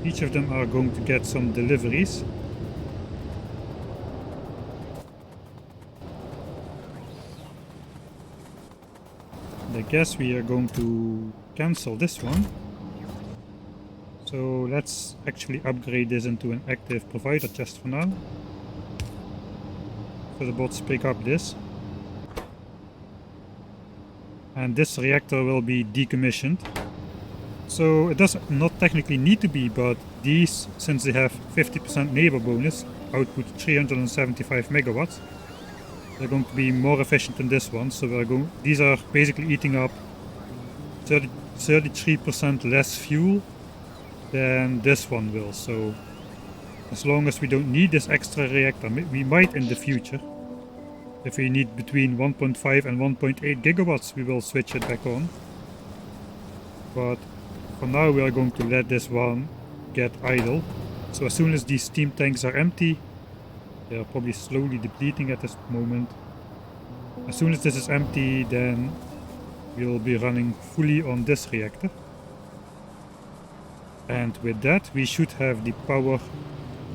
Each of them are going to get some deliveries. I guess we are going to cancel this one. So let's actually upgrade this into an active provider just for now. So the bots pick up this. And this reactor will be decommissioned. So it does not technically need to be, but these, since they have 50% neighbor bonus, output 375 megawatts. They're going to be more efficient than this one. So these are basically eating up 33% less fuel than this one will. So as long as we don't need this extra reactor, we might in the future. If we need between 1.5 and 1.8 gigawatts, we will switch it back on. But for now we are going to let this one get idle. So as soon as these steam tanks are empty, they are probably slowly depleting at this moment. As soon as this is empty, then we'll be running fully on this reactor. And with that we should have the power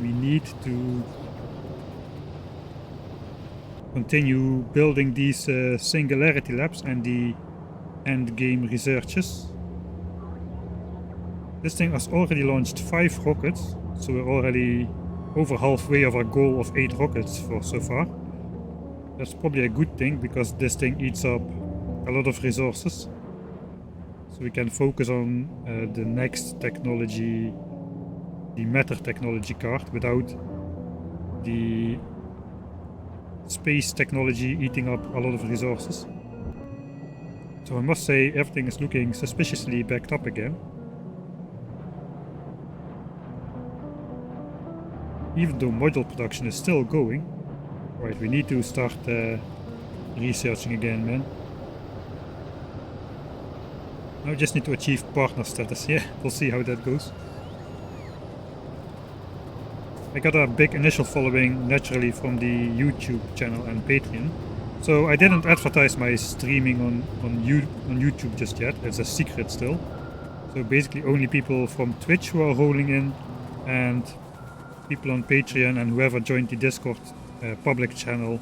we need to continue building these singularity labs and the endgame researches. This thing has already launched 5 rockets, so we're already over halfway of our goal of 8 rockets for so far. That's probably a good thing, because this thing eats up a lot of resources. So we can focus on the next technology, the matter technology card, without the space technology eating up a lot of resources. So I must say everything is looking suspiciously backed up again. Even though module production is still going. Right, we need to start researching again, man. Now we just need to achieve partner status. Yeah, we'll see how that goes. I got a big initial following naturally from the YouTube channel and Patreon. So I didn't advertise my streaming on YouTube just yet. It's a secret still. So basically only people from Twitch who are rolling in, and people on Patreon and whoever joined the Discord public channel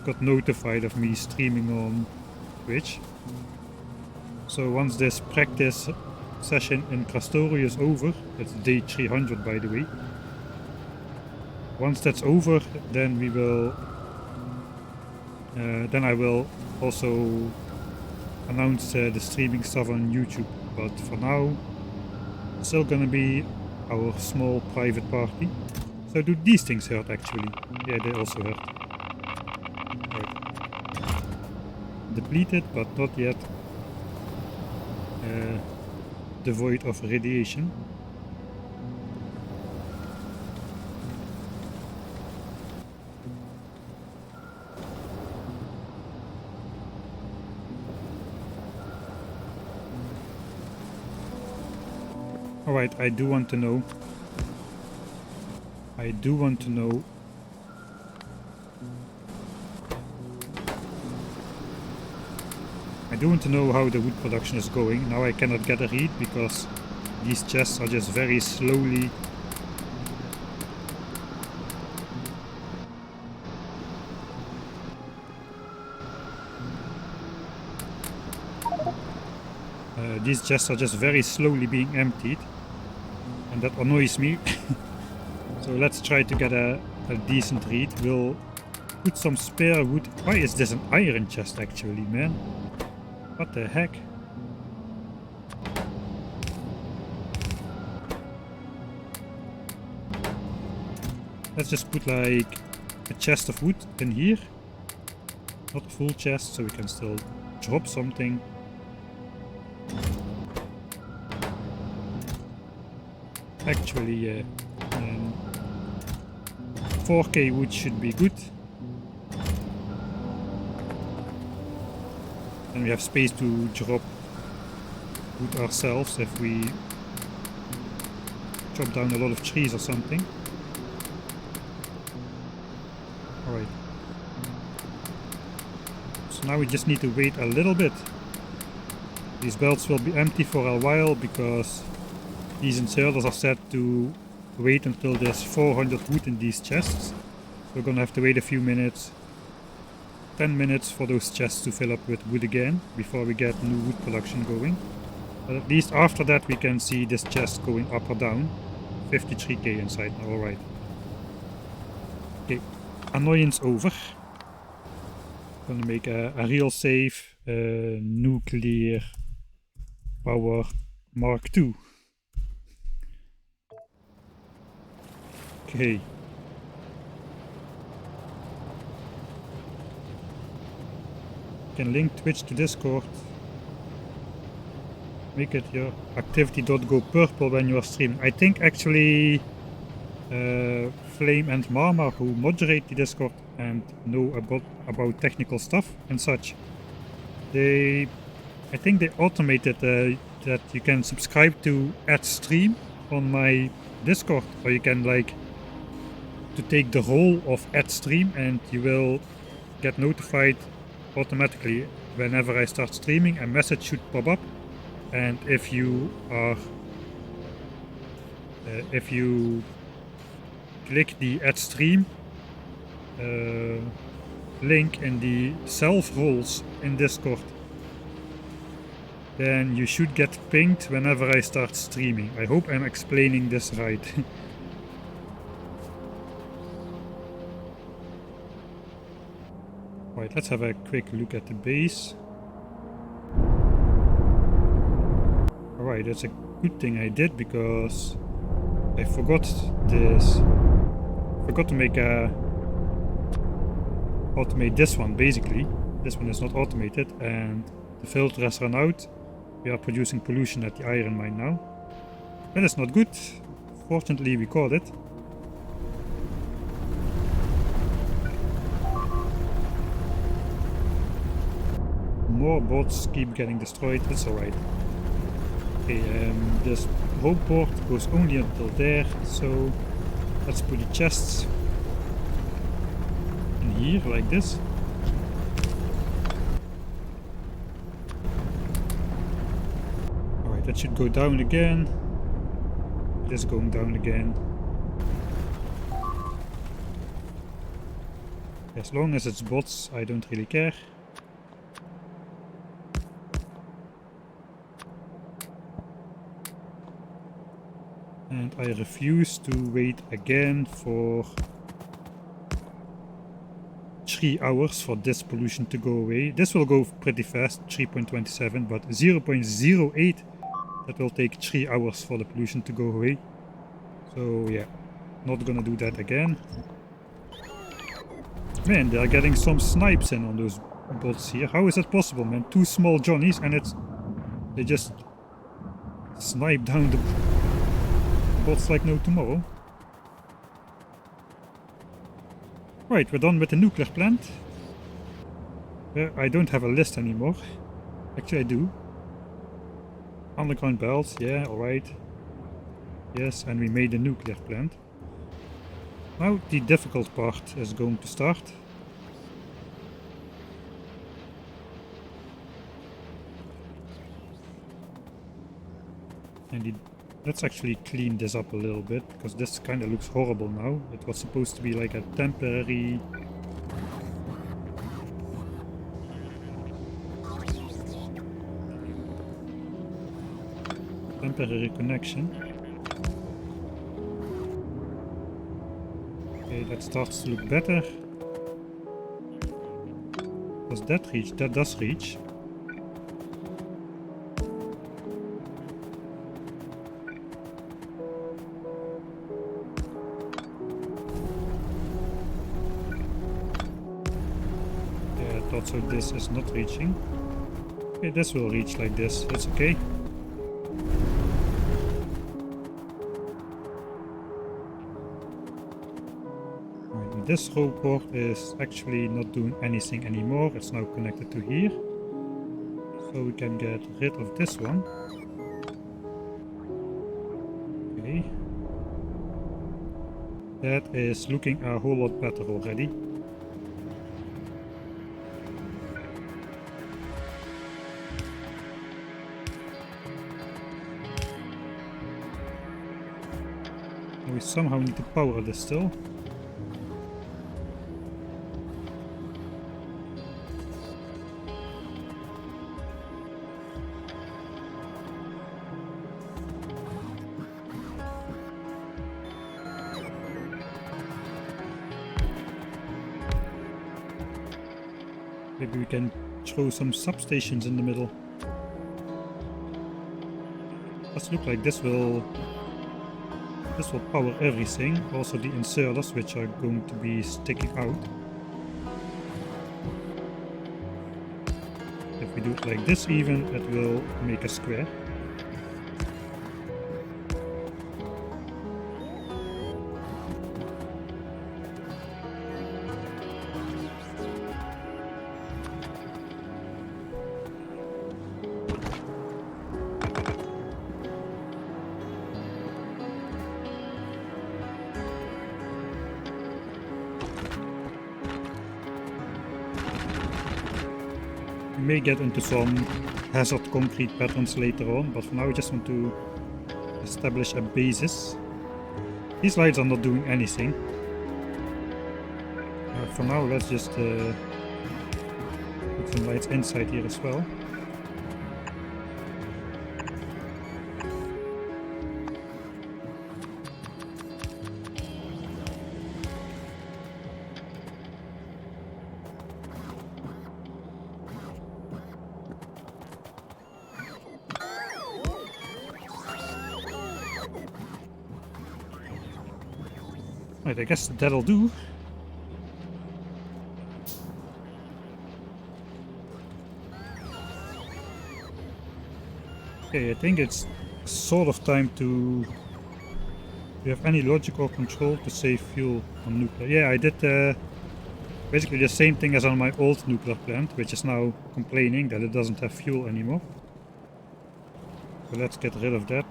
got notified of me streaming on Twitch. So once this practice session in Krastorio is over, it's day 300 by the way. Once that's over, then we will then I will also announce the streaming stuff on YouTube. But for now, it's still gonna be our small private party. So do these things hurt actually? Yeah, they also hurt. Right. Depleted, but not yet devoid of radiation. Alright, I do want to know. I do want to know. I do want to know how the wood production is going. Now I cannot get a read because these chests are just very slowly these chests are just very slowly being emptied, and that annoys me. So let's try to get a decent read. We'll put some spare wood. Why is this an iron chest actually, man? What the heck? Let's just put like a chest of wood in here. Not a full chest, so we can still drop something. Actually, 4K wood should be good. And we have space to drop wood ourselves if we chop down a lot of trees or something. Alright. So now we just need to wait a little bit. These belts will be empty for a while because these inserters are set to wait until there's 400 wood in these chests. We're gonna have to wait a few minutes, 10 minutes for those chests to fill up with wood again before we get new wood production going. But at least after that we can see this chest going up or down. 53k inside now, alright. Okay, annoyance over. Gonna make a real safe nuclear power Mark II. Okay. Can link Twitch to Discord. Make it your activity.go purple when you are streaming. I think actually Flame and Mama, who moderate the Discord and know about technical stuff and such, I think they automated that you can subscribe to @stream on my Discord, or you can like to take the role of @stream and you will get notified automatically whenever I start streaming. A message should pop up, and if you click the @stream link in the self roles in Discord, then you should get pinged whenever I start streaming. I hope I'm explaining this right. Right, let's have a quick look at the base. Alright, that's a good thing I did because I forgot this. Forgot to make automate this one basically. This one is not automated and the filter has run out. We are producing pollution at the iron mine now. That is not good. Fortunately we caught it. More bots keep getting destroyed, it's alright. Okay, this rope port goes only until there, so let's put the chests in here like this. Alright, that should go down again. It is going down again. As long as it's bots, I don't really care. And I refuse to wait again for 3 hours for this pollution to go away. This will go pretty fast, 3.27, but 0.08, that will take 3 hours for the pollution to go away. So yeah, not gonna do that again. Man, they are getting some snipes in on those bots here. How is that possible, man? 2 small Johnnies and they just snipe down the bots like no tomorrow. Right, we're done with the nuclear plant. I don't have a list anymore. Actually I do. Underground belts, yeah, alright. Yes, and we made a nuclear plant. Now the difficult part is going to start. And let's actually clean this up a little bit, because this kind of looks horrible now. It was supposed to be like a temporary... connection. Okay, that starts to look better. Does that reach? That does reach. Yeah, I thought so. This is not reaching. Okay, this will reach like this. That's okay. This robot is actually not doing anything anymore. It's now connected to here. So we can get rid of this one. Okay. That is looking a whole lot better already. We somehow need to power this still. Maybe we can throw some substations in the middle. Let's look like this will power everything, also the inserters, which are going to be sticking out. If we do it like this even, it will make a square. We may get into some hazard concrete patterns later on, but for now I just want to establish a basis. These lights are not doing anything. For now let's just put some lights inside here as well. Right, I guess that'll do. Okay, I think it's sort of time to... Do you have any logic or control to save fuel on nuclear? Yeah, I did basically the same thing as on my old nuclear plant, which is now complaining that it doesn't have fuel anymore. So let's get rid of that.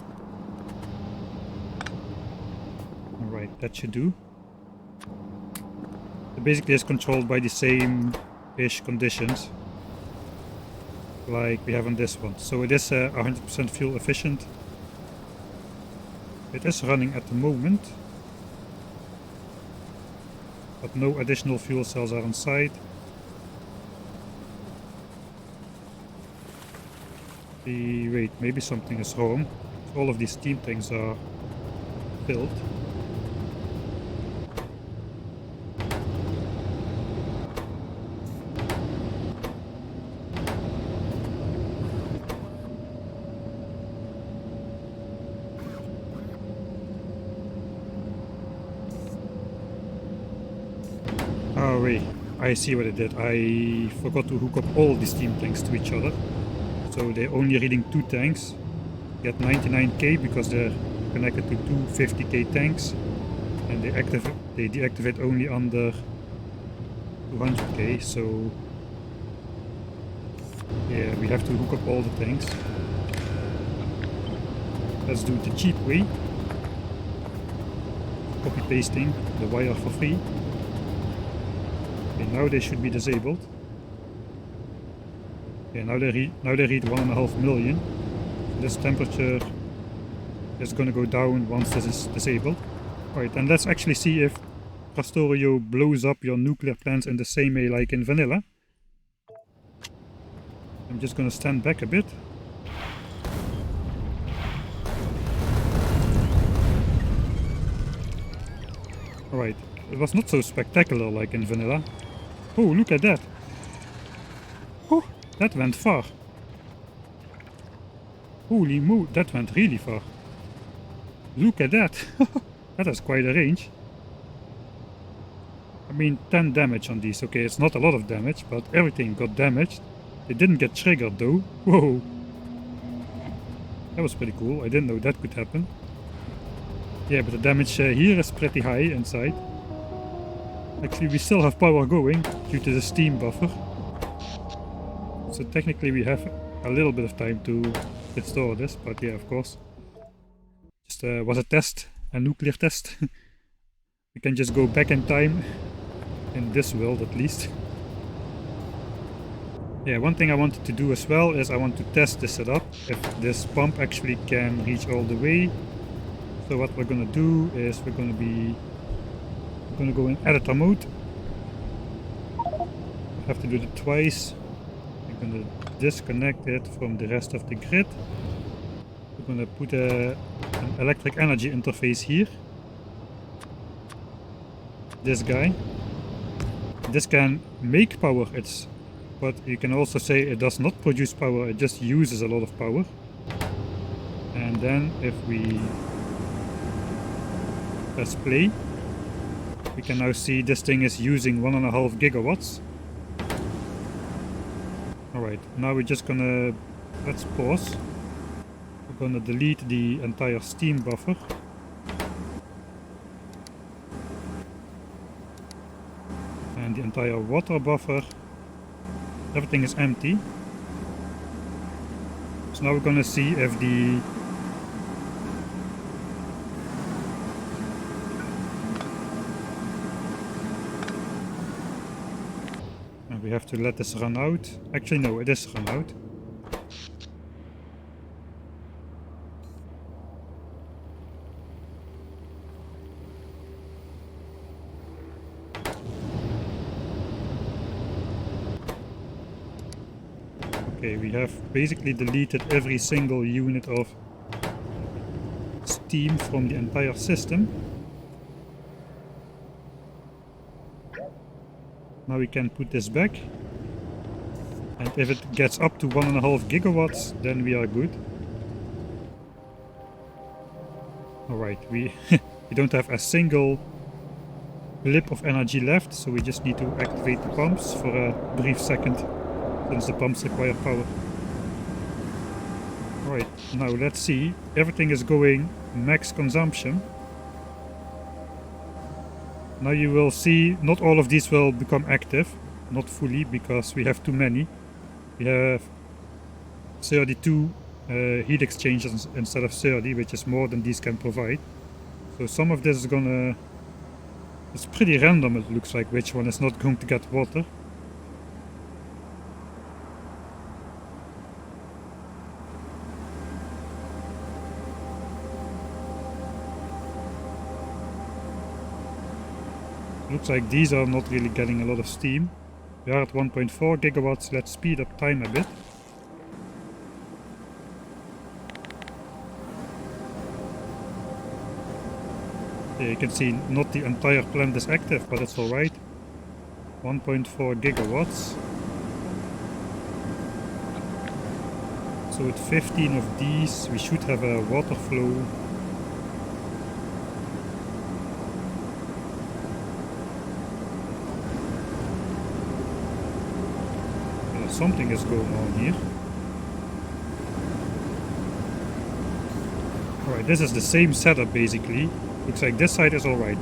Alright, that should do. It basically is controlled by the same-ish conditions like we have on this one. So it is 100% fuel efficient. It is running at the moment, but no additional fuel cells are inside. Wait, maybe something is wrong. All of these steam tanks are filled. Oh wait, I see what I did. I forgot to hook up all the steam tanks to each other. So they're only reading 2 tanks. Get 99k because they're connected to 2 50k tanks. And they deactivate only under 200k, so yeah, we have to hook up all the tanks. Let's do it the cheap way. copy pasting the wire for free. Okay, now they should be disabled. Okay, now they read 1.5 million. This temperature is gonna go down once this is disabled. Right, and let's actually see if Krastorio blows up your nuclear plants in the same way like in vanilla. I'm just gonna stand back a bit. Alright, it was not so spectacular like in vanilla. Oh, look at that! Oh, that went far. Holy moo, that went really far. Look at that! That has quite a range. I mean, 10 damage on these. Okay, it's not a lot of damage, but everything got damaged. They didn't get triggered though. Whoa! That was pretty cool. I didn't know that could happen. Yeah, but the damage here is pretty high inside. Actually, we still have power going due to the steam buffer. So technically we have a little bit of time to restore this, but yeah, of course. Just was a test, a nuclear test. We can just go back in time, in this world at least. Yeah, one thing I wanted to do as well is I want to test this setup, if this pump actually can reach all the way. So what we're gonna do is we're gonna go in editor mode. I have to do it twice. We're gonna disconnect it from the rest of the grid. We're gonna put an electric energy interface here. This guy. This can make power, but you can also say it does not produce power, it just uses a lot of power. And then if we press play, we can now see this thing is using 1.5 gigawatts. Alright, now we're just gonna, let's pause. We're gonna delete the entire steam buffer. And the entire water buffer. Everything is empty. So now we're gonna see if the we have to let this run out. Actually no, it is run out. Okay, we have basically deleted every single unit of steam from the entire system. Now we can put this back. And if it gets up to 1.5 gigawatts, then we are good. Alright, we don't have a single blip of energy left, so we just need to activate the pumps for a brief second, since the pumps require power. Alright, now let's see. Everything is going max consumption. Now you will see not all of these will become active, not fully, because we have too many. We have 32 heat exchangers instead of 30, which is more than these can provide. So some of this is gonna... It's pretty random, it looks like, which one is not going to get water. Looks like these are not really getting a lot of steam. We are at 1.4 gigawatts. Let's speed up time a bit. Yeah, you can see not the entire plant is active, but it's alright. 1.4 gigawatts. So with 15 of these, we should have a water flow. Something is going on here. Alright, this is the same setup basically. Looks like this side is alright.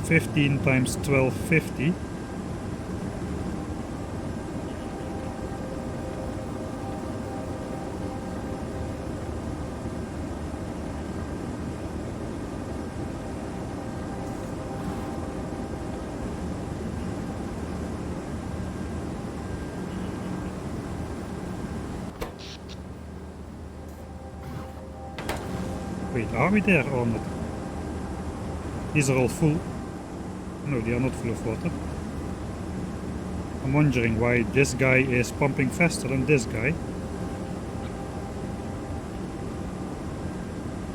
15 times 1250. Wait, are we there or not? These are all full. No, they are not full of water. I'm wondering why this guy is pumping faster than this guy.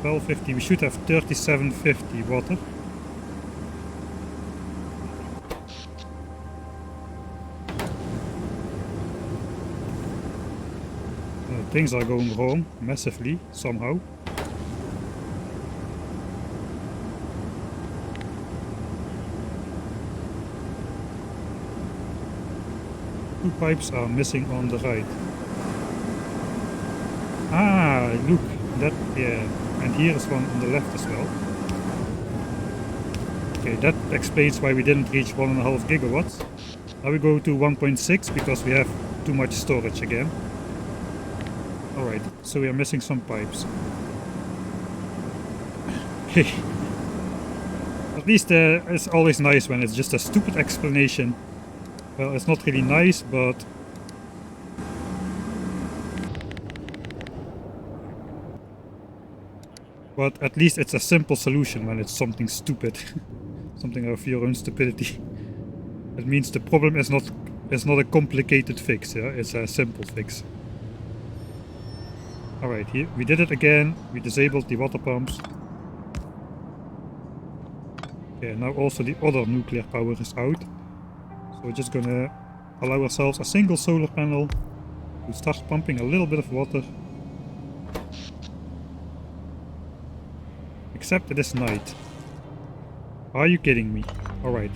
1250, we should have 3750 water. Things are going wrong massively somehow. Two pipes are missing on the right. Ah, look, that, yeah, and here is one on the left as well. Okay, that explains why we didn't reach 1.5 gigawatts. Now we go to 1.6 because we have too much storage again. Alright, so we are missing some pipes. Hey. At least it's always nice when it's just a stupid explanation. Well, it's not really nice, but... But at least it's a simple solution when it's something stupid. Something of your own stupidity. It means the problem is not a complicated fix, yeah? It's a simple fix. Alright, here we did it again. We disabled the water pumps. Okay, now also the other nuclear power is out. So we're just gonna allow ourselves a single solar panel to start pumping a little bit of water. Except it is night. Are you kidding me? Alright.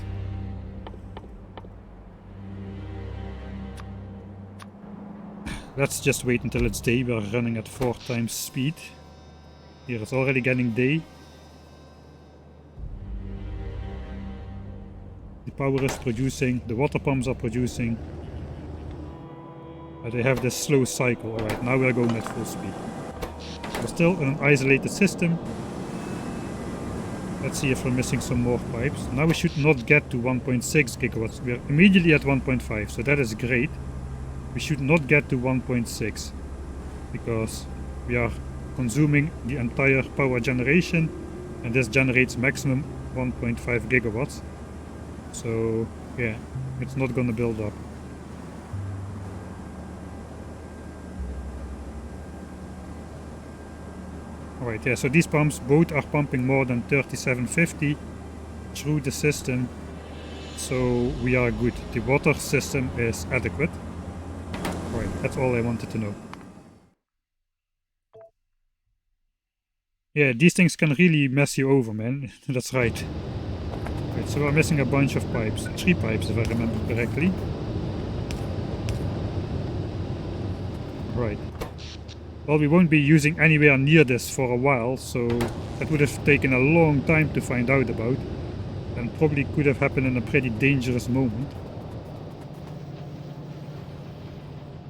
Let's just wait until it's day. We're running at 4 times speed. Here it's already getting day. The power is producing, the water pumps are producing. They have this slow cycle. Alright, now we're going at full speed. We're still in an isolated system. Let's see if we're missing some more pipes. Now we should not get to 1.6 gigawatts. We're immediately at 1.5, so that is great. We should not get to 1.6 because we are consuming the entire power generation and this generates maximum 1.5 gigawatts. So yeah, it's not gonna build up. Alright, yeah, so these pumps both are pumping more than 3750 through the system, so we are good. The water system is adequate. Alright, that's all I wanted to know. Yeah, these things can really mess you over, man. That's right. Right, so we're missing a bunch of pipes. 3 pipes if I remember correctly. Right. Well, we won't be using anywhere near this for a while, so that would have taken a long time to find out about. And probably could have happened in a pretty dangerous moment.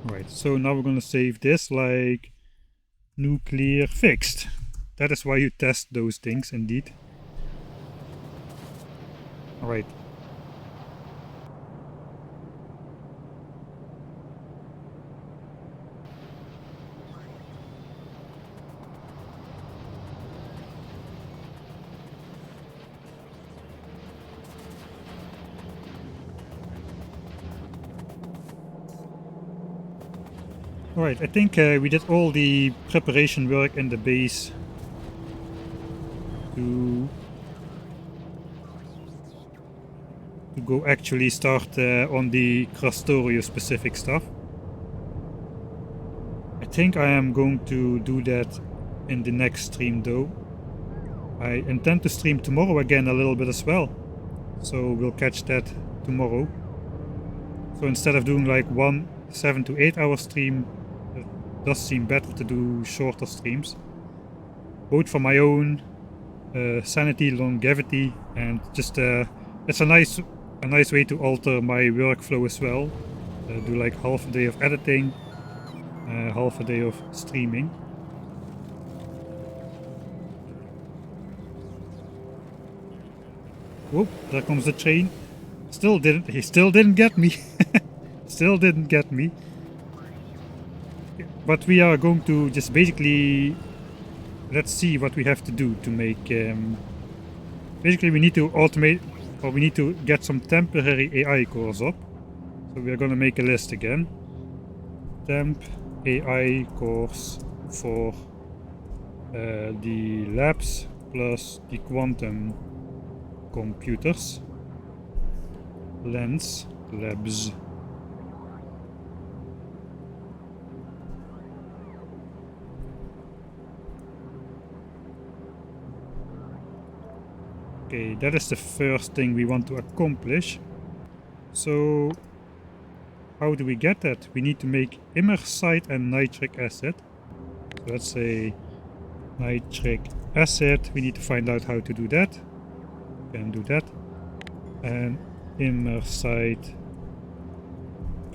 Right, so now we're gonna save this like nuclear fixed. That is why you test those things, indeed. Alright. Alright, I think we did all the preparation work in the base to go actually start on the Krastorio specific stuff. I think I am going to do that in the next stream though. I intend to stream tomorrow again a little bit as well, so we'll catch that tomorrow. So instead of doing like 7 to 8 hour stream, it does seem better to do shorter streams, both for my own sanity, longevity, and just it's a nice way to alter my workflow as well. Do like half a day of editing, half a day of streaming. Whoop, there comes the train. He still didn't get me. Still didn't get me. But we are going to just basically let's see what we have to do to make... basically we need to automate, or we need to get some temporary AI cores up. So we are gonna make a list again. Temp AI cores for the labs plus the quantum computers. Lens labs. Okay, that is the first thing we want to accomplish. So how do we get that? We need to make immersite and nitric acid. So let's say nitric acid. We need to find out how to do that. Can do that. And immersite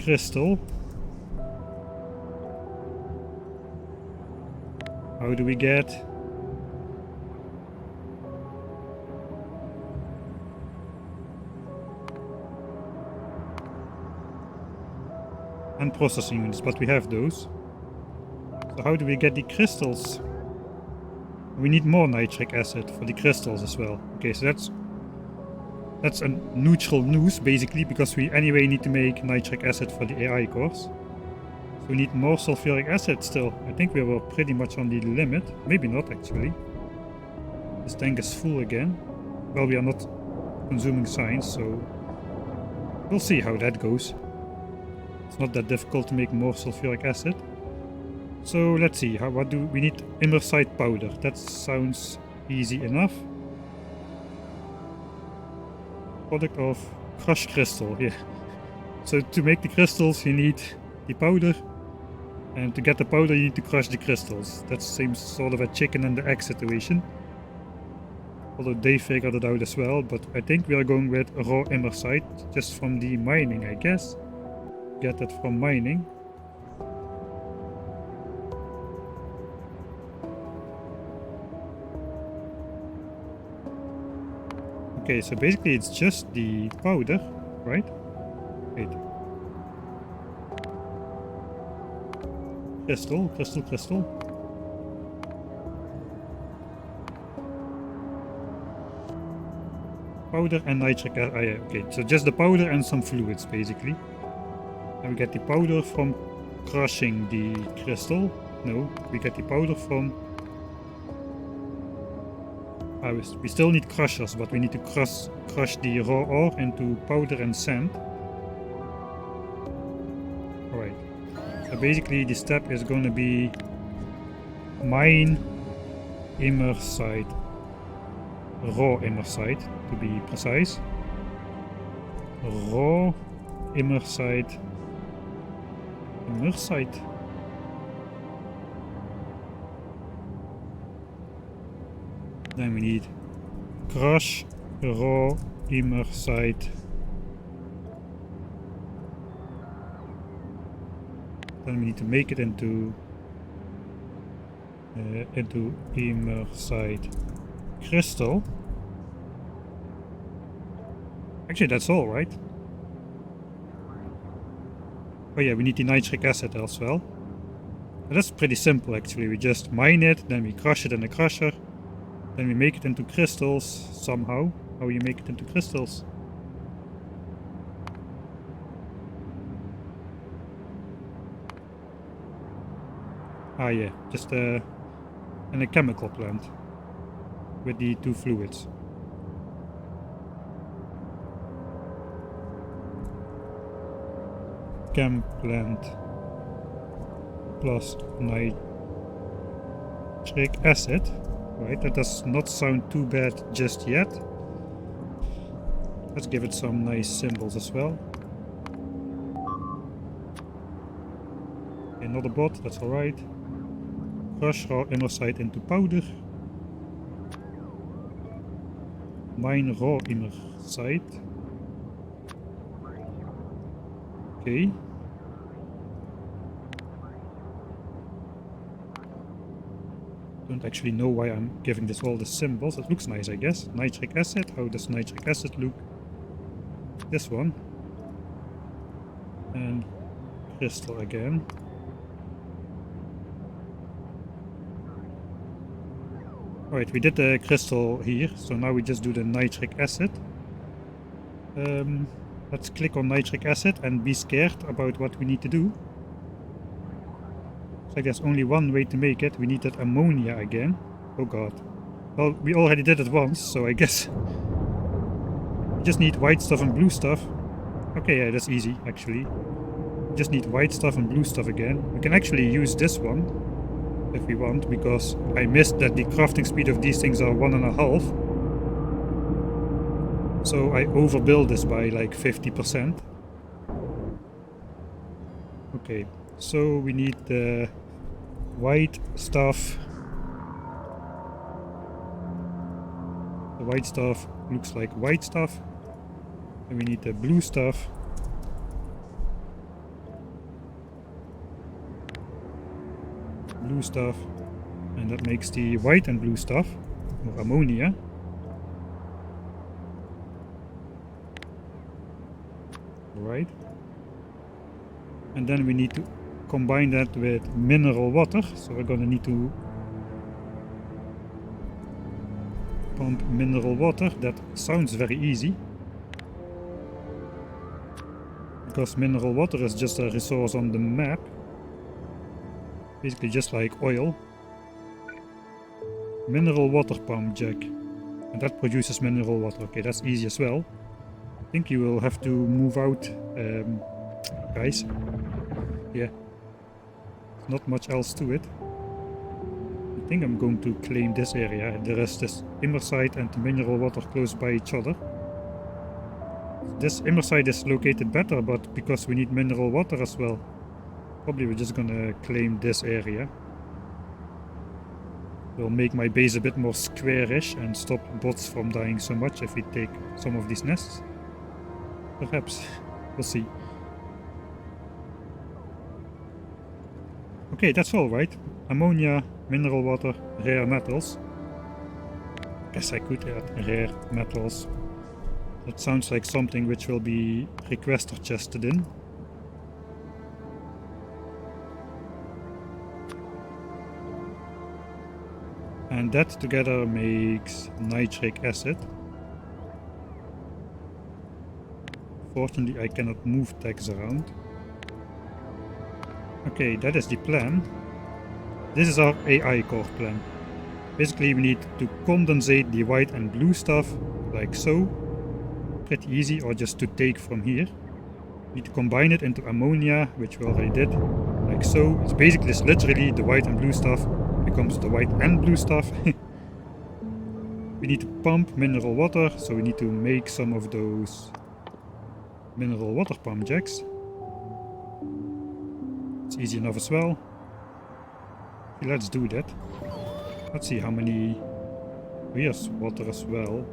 crystal. How do we get? And processing units, but we have those. So how do we get the crystals? We need more nitric acid for the crystals as well. Okay, so that's a neutral news basically, because we anyway need to make nitric acid for the AI cores. So we need more sulfuric acid still. I think we were pretty much on the limit. Maybe not actually. This tank is full again. Well, we are not consuming science, so we'll see how that goes. It's not that difficult to make more sulfuric acid. So let's see, what do we need? Immersite powder. That sounds easy enough. Product of crushed crystal, yeah. So to make the crystals you need the powder. And to get the powder you need to crush the crystals. That seems sort of a chicken and the egg situation. Although they figured it out as well, but I think we are going with raw immersite just from the mining, I guess. Get that from mining. Okay, so basically it's just the powder, right? Wait. Crystal. Powder and nitric acid. Yeah, okay, so just the powder and some fluids basically. And we get the powder from crushing the crystal. No, we get the powder from... we still need crushers, but we need to crush the raw ore into powder and sand. Alright. So basically the step is going to be mine immersite, raw immersite to be precise. Raw immersite. Then we need crush raw immersite. Then we need to make it into immersite crystal. Actually, that's all, right? Oh yeah, we need the nitric acid as well. But that's pretty simple actually. We just mine it, then we crush it in a crusher. Then we make it into crystals somehow. How you make it into crystals? Ah yeah, just in a chemical plant with the two fluids. Chem plant plus nitric acid. Right, that does not sound too bad just yet. Let's give it some nice symbols as well. Okay, not a bot, that's alright. Crush raw immersite into powder. Mine raw immersite. Okay. Don't actually know why I'm giving this all the symbols. It looks nice, I guess. Nitric acid. How does nitric acid look? This one. And crystal again. Alright, we did the crystal here, so now we just do the nitric acid. Let's click on nitric acid and be scared about what we need to do. Looks like there's only one way to make it. We need that ammonia again. Oh god. Well, we already did it once, so I guess we just need white stuff and blue stuff. Okay, yeah, that's easy, actually. We just need white stuff and blue stuff again. We can actually use this one, if we want, because I missed that the crafting speed of these things are 1.5. So I overbuild this by like 50%. Okay, so we need the white stuff. The white stuff looks like white stuff. And we need the blue stuff. Blue stuff. And that makes the white and blue stuff, or ammonia. Right. And then we need to combine that with mineral water. So we're gonna need to pump mineral water. That sounds very easy, because mineral water is just a resource on the map, basically just like oil. Mineral water pump jack, and that produces mineral water. Okay, that's easy as well. I think you will have to move out, guys. Yeah, not much else to it. I think I'm going to claim this area. The rest is inner side and the mineral water close by each other. This inner side is located better, but because we need mineral water as well, probably we're just gonna claim this area. Will make my base a bit more squarish and stop bots from dying so much if we take some of these nests. Perhaps. We'll see. Okay, that's all right. Ammonia, mineral water, rare metals. Guess I could add rare metals. That sounds like something which will be requester chested in. And that together makes nitric acid. Fortunately, I cannot move tags around. Okay, that is the plan. This is our AI core plan. Basically, we need to condensate the white and blue stuff, like so. Pretty easy, or just to take from here. We need to combine it into ammonia, which we already did, like so. It's basically, it's literally the white and blue stuff becomes the white and blue stuff. We need to pump mineral water, so we need to make some of those mineral water pump jacks. It's easy enough as well. Okay, let's do that. Let's see how many. Here's water as well.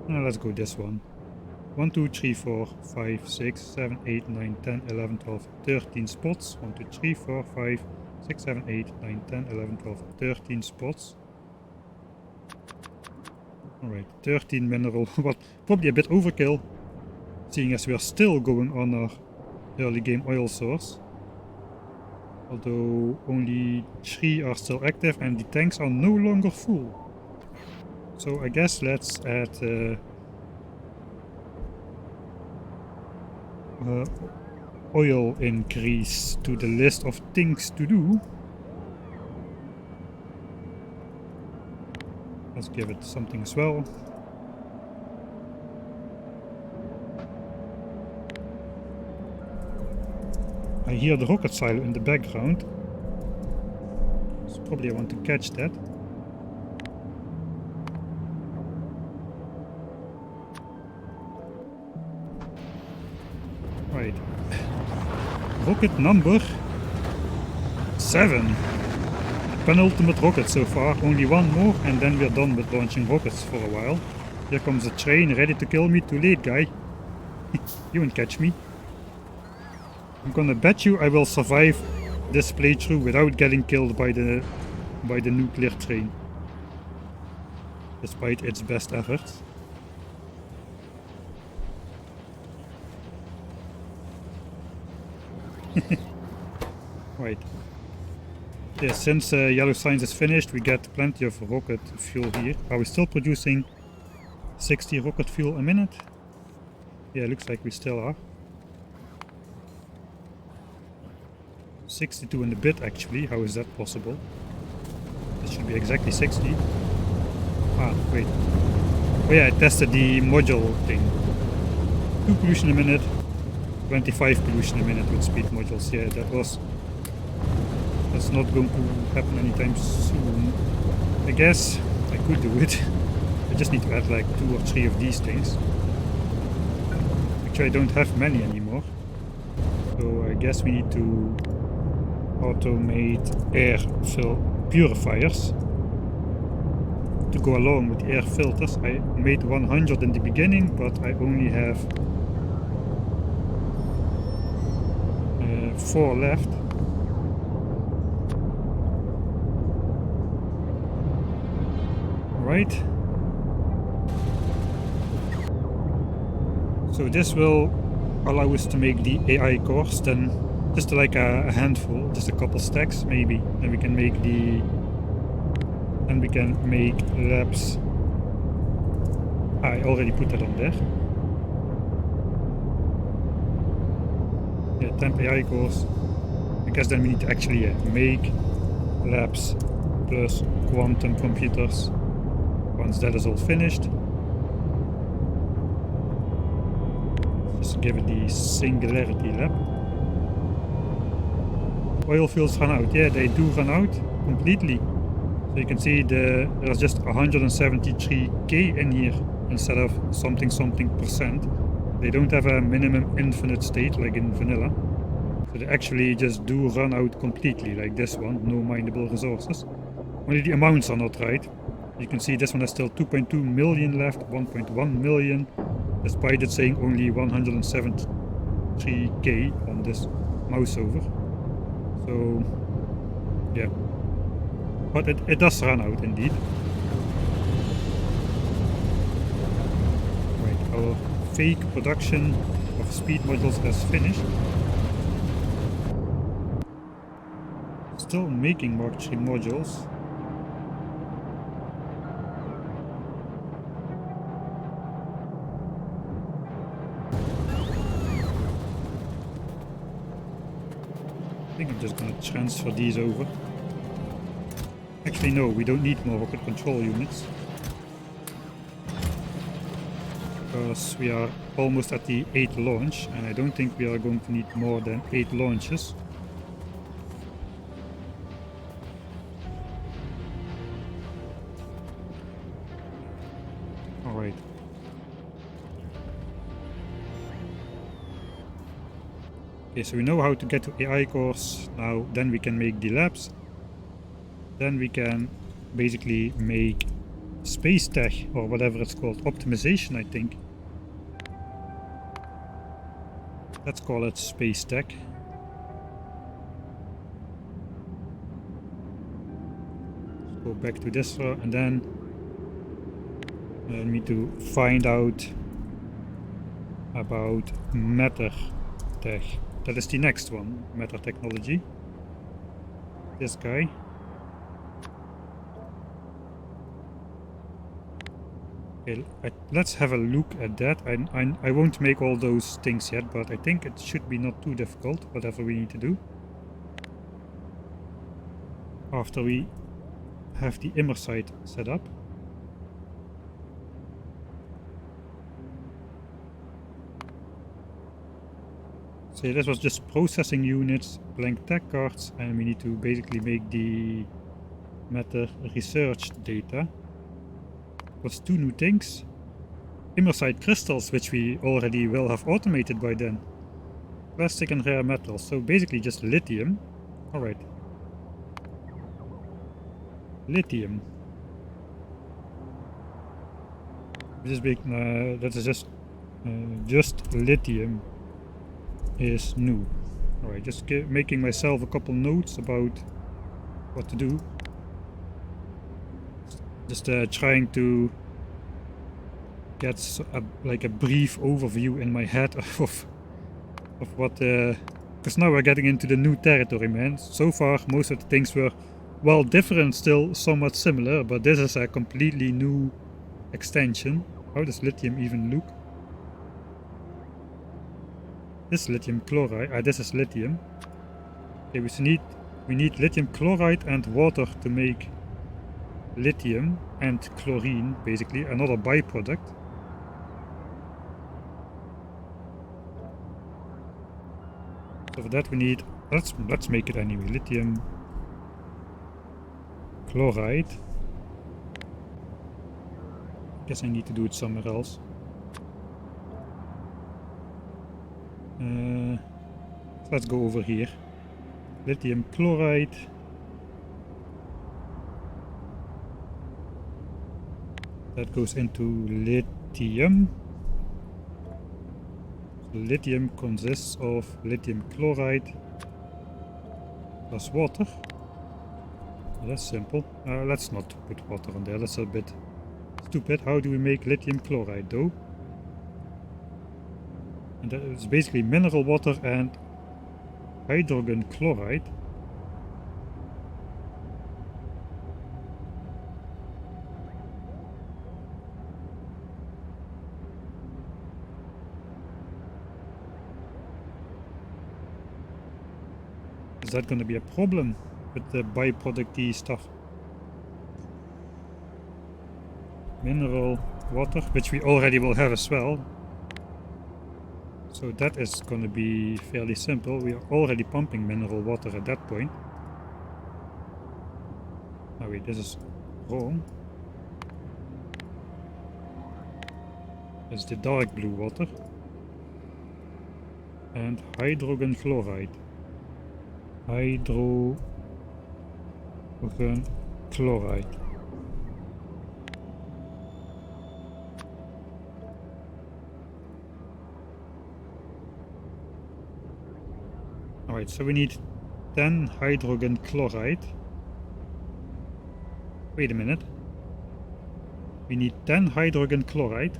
Let's go this one. 1, 2, 3, 4, 5, 6, 7, 8, 9, 10, 11, 12, 13 spots. 1, 2, 3, 4, 5, 6, 7, 8, 9, 10, 11, 12, 13 spots. Alright, 13 mineral. What? Probably a bit overkill, seeing as we are still going on our early game oil source. Although only 3 are still active and the tanks are no longer full. So I guess let's add oil increase to the list of things to do. Let's give it something as well. I hear the rocket silo in the background. So probably I want to catch that. Right. Rocket number 7. The penultimate rocket so far. Only one more and then we're done with launching rockets for a while. Here comes a train ready to kill me. Too late, guy. You won't catch me. I'm gonna bet you I will survive this playthrough without getting killed by the nuclear train. Despite its best efforts. Right. Yeah, since yellow science is finished, we get plenty of rocket fuel here. Are we still producing 60 rocket fuel a minute? Yeah, looks like we still are. 62 and a bit actually, how is that possible? This should be exactly 60. Ah, wait. Oh yeah, I tested the module thing. 2 pollution a minute, 25 pollution a minute with speed modules. Yeah, that's not going to happen anytime soon. I guess I could do it. I just need to add like 2 or 3 of these things. Actually, I don't have many anymore. So I guess we need to automate air purifiers to go along with the air filters. I made 100 in the beginning, but I only have 4 left. Right. So this will allow us to make the AI cores, then just like a handful, just a couple stacks maybe, and we can make labs. I already put that on there. Yeah, temp AI cores. I guess then we need to actually make labs plus quantum computers once that is all finished. Just give it the singularity lab. Oil fuels run out. Yeah, they do run out completely. So you can see there's just 173k in here instead of something percent. They don't have a minimum infinite state like in vanilla. So they actually just do run out completely, like this one, no mineable resources. Only the amounts are not right. You can see this one has still 2.2 million left, 1.1 million, despite it saying only 173k on this mouse over. So, yeah. But it does run out indeed. Right, our fake production of speed modules is finished. Still making Mark III modules. I think I'm just going to transfer these over. Actually no, we don't need more rocket control units. Because we are almost at the 8th launch, and I don't think we are going to need more than 8 launches. Alright. Okay, so we know how to get to AI cores. Now, then we can make the labs. Then we can basically make space tech, or whatever it's called, optimization, I think. Let's call it space tech. Let's go back to this one, and then I need to find out about matter tech. That is the next one, matter technology. This guy. Okay, let's have a look at that. I won't make all those things yet, but I think it should be not too difficult, whatever we need to do. After we have the immer site set up. So this was just processing units, blank tech cards, and we need to basically make the matter research data. What's 2 new things? Immersite crystals, which we already will have automated by then. Plastic and rare metals, so basically just lithium. Alright. Lithium. This is big, that is just lithium is new. Alright, just making myself a couple notes about what to do. Just trying to get like a brief overview in my head of what, because now we're getting into the new territory, man. So far most of the things were well, different, still somewhat similar, but this is a completely new extension. How does lithium even look? This is lithium chloride. This is lithium. Okay, we need lithium chloride and water to make lithium and chlorine, basically another byproduct. So for that we need, let's make it anyway, lithium chloride. Guess I need to do it somewhere else. Let's go over here. Lithium chloride. That goes into lithium. So lithium consists of lithium chloride plus water. Well, that's simple. Let's not put water on there, that's a bit stupid. How do we make lithium chloride though? And that is basically mineral water and hydrogen chloride. Is that going to be a problem with the byproduct stuff? Mineral water, which we already will have as well. So that is going to be fairly simple. We are already pumping mineral water at that point. Oh wait, this is wrong. It's the dark blue water. And hydrogen chloride. Hydrogen chloride. Alright, so we need 10 hydrogen chloride. Wait a minute. We need 10 hydrogen chloride.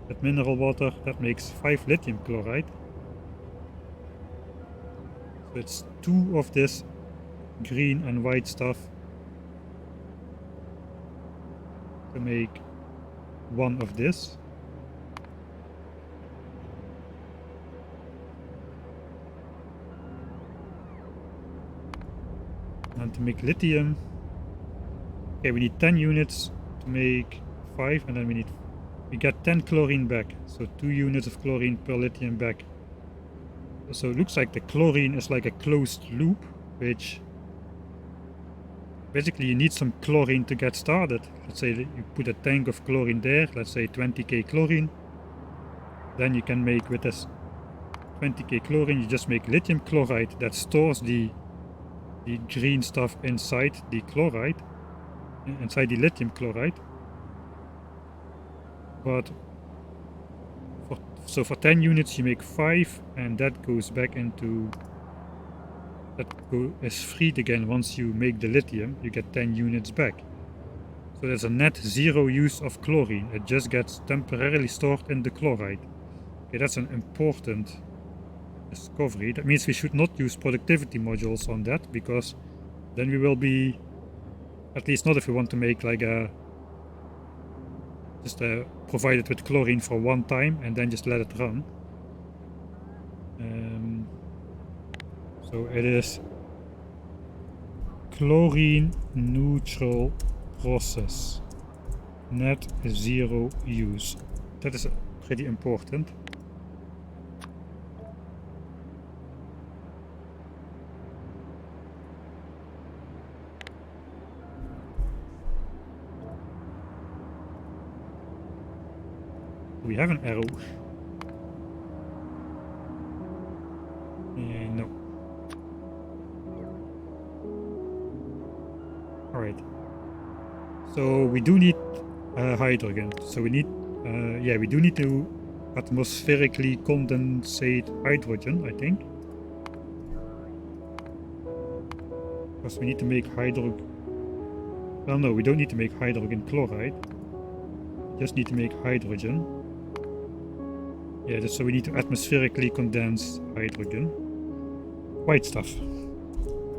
That mineral water, that makes 5 lithium chloride. So it's 2 of this green and white stuff to make 1 of this. And to make lithium, okay, we need 10 units to make 5, and then we get 10 chlorine back. So 2 units of chlorine per lithium back. So it looks like the chlorine is like a closed loop, which basically you need some chlorine to get started. Let's say that you put a tank of chlorine there, let's say 20k chlorine. Then you can make, with this 20k chlorine, you just make lithium chloride that stores the green stuff inside the chloride, inside the lithium chloride. But so for 10 units you make 5, and that goes back into, is freed again once you make the lithium. You get 10 units back. So there's a net 0 use of chlorine. It just gets temporarily stored in the chloride. Okay, that's an important discovery. That means we should not use productivity modules on that, because then we will be, at least not if we want to make like a just provide it with chlorine for one time and then just let it run. So it is chlorine neutral process, net 0 use. That is pretty important. We have an arrow. No. Alright. So we do need hydrogen. So we need, yeah, we do need to atmospherically condensate hydrogen, I think. Because we need to make hydrogen. Well, no, we don't need to make hydrogen chloride. We just need to make hydrogen. Yeah, so we need to atmospherically condense hydrogen. White stuff.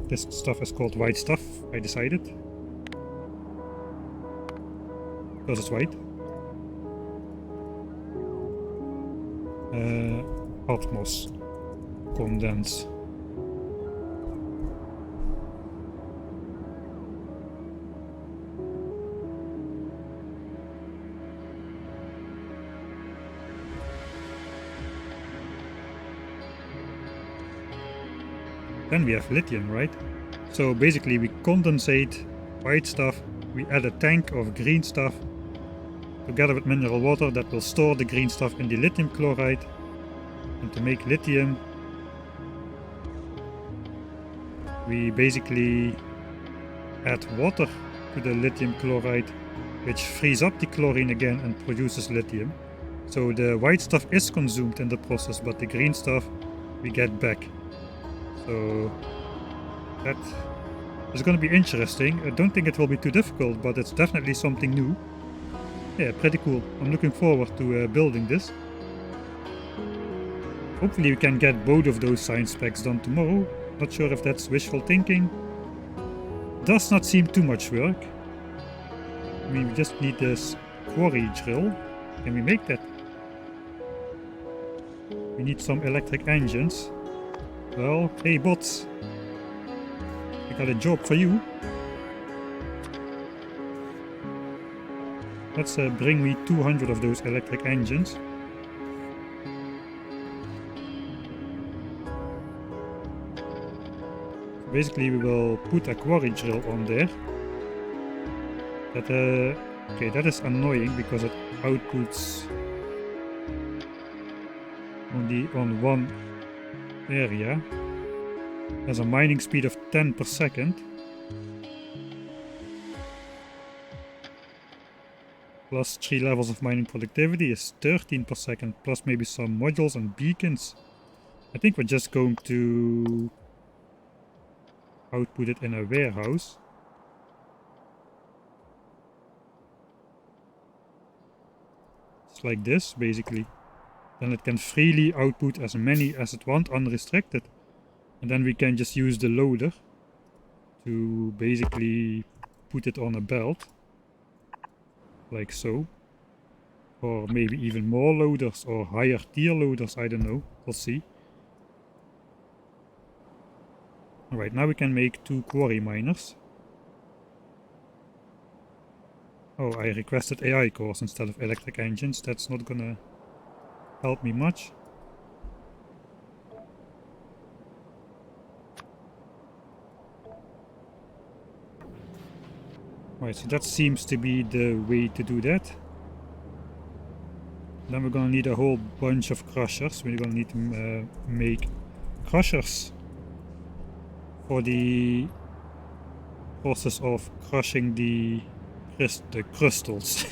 This stuff is called white stuff, I decided. Because it's white. Atmos. Condense. Then we have lithium, right? So basically we condensate white stuff, we add a tank of green stuff together with mineral water that will store the green stuff in the lithium chloride. And to make lithium, we basically add water to the lithium chloride, which frees up the chlorine again and produces lithium. So the white stuff is consumed in the process, but the green stuff we get back. So that is going to be interesting. I don't think it will be too difficult, but it's definitely something new. Yeah, pretty cool. I'm looking forward to building this. Hopefully we can get both of those science specs done tomorrow. Not sure if that's wishful thinking. Does not seem too much work. I mean, we just need this quarry drill. Can we make that? We need some electric engines. Well, hey bots. I got a job for you. Let's bring me 200 of those electric engines. Basically we will put a quarry drill on there. That okay, that is annoying because it outputs only on one area. Has a mining speed of 10 per second. Plus 3 levels of mining productivity is 13 per second, plus maybe some modules and beacons. I think we're just going to output it in a warehouse. It's like this, basically. Then it can freely output as many as it wants, unrestricted. And then we can just use the loader to basically put it on a belt. Like so. Or maybe even more loaders or higher tier loaders, I don't know. We'll see. Alright, now we can make 2 quarry miners. Oh, I requested AI cores instead of electric engines. That's not gonna help me much. Right, so that seems to be the way to do that. Then we're gonna need a whole bunch of crushers. We're gonna need to make crushers for the process of crushing the crystals.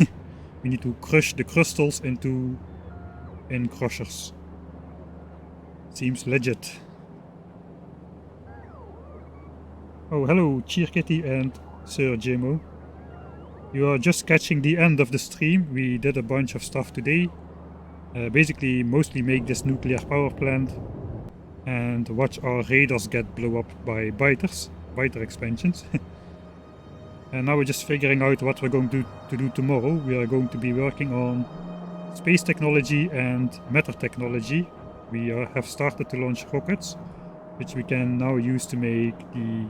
We need to crush the crystals in crushers. Seems legit. Oh, hello, Cheer Kitty and Sir Jimo. You are just catching the end of the stream. We did a bunch of stuff today. Basically, mostly make this nuclear power plant and watch our raiders get blown up by biter expansions. And now we're just figuring out what we're going to do tomorrow. We are going to be working on space technology and matter technology. We have started to launch rockets, which we can now use to make the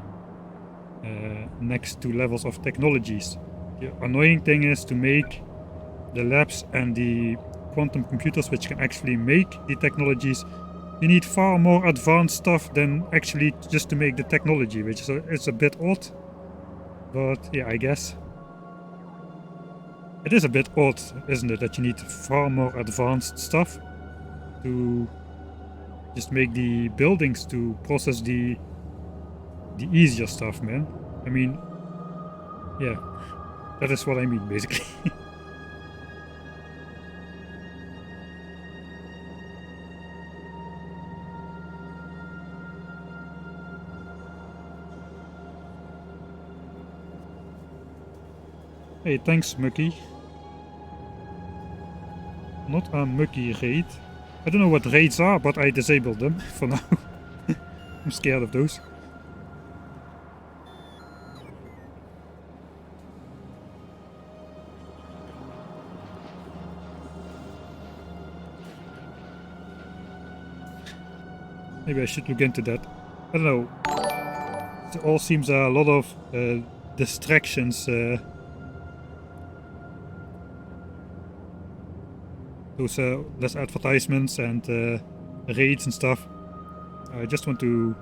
next 2 levels of technologies. The annoying thing is to make the labs and the quantum computers which can actually make the technologies. You need far more advanced stuff than actually just to make the technology, which is a bit odd. But yeah, I guess. It is a bit odd, isn't it, that you need far more advanced stuff to just make the buildings to process the easier stuff, man. I mean, yeah, that is what I mean, basically. Hey, thanks, Mucky. Not a Mucky raid. I don't know what raids are, but I disabled them for now. I'm scared of those. Maybe I should look into that. I don't know. It all seems a lot of distractions. Those less advertisements and raids and stuff. I just want to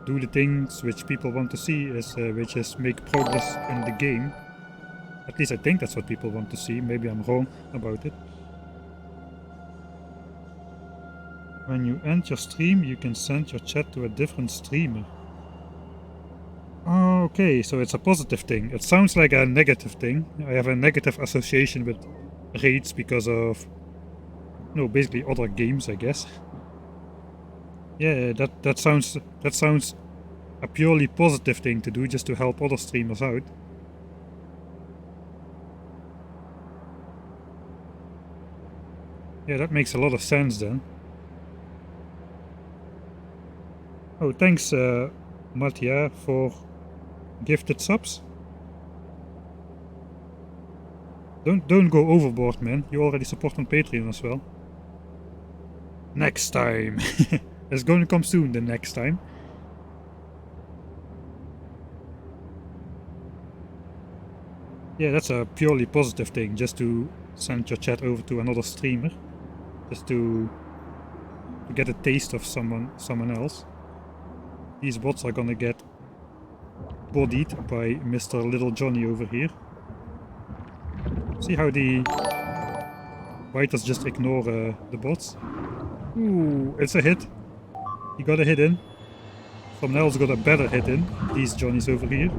do the things which people want to see, which is make progress in the game. At least I think that's what people want to see. Maybe I'm wrong about it. When you end your stream, you can send your chat to a different streamer. Oh, okay, so it's a positive thing. It sounds like a negative thing. I have a negative association with raids because of, no, basically other games, I guess. Yeah, that sounds a purely positive thing to do, just to help other streamers out. Yeah, that makes a lot of sense then. Oh, thanks, Mattia, for gifted subs. Don't go overboard, man. You already support on Patreon as well. Next time. It's going to come soon, the next time. Yeah, that's a purely positive thing, just to send your chat over to another streamer. Just to get a taste of someone else. These bots are gonna get bodied by Mr. Little Johnny over here. See how the fighters just ignore the bots? Ooh, it's a hit. He got a hit in. Someone else got a better hit in. These Johnnies over here.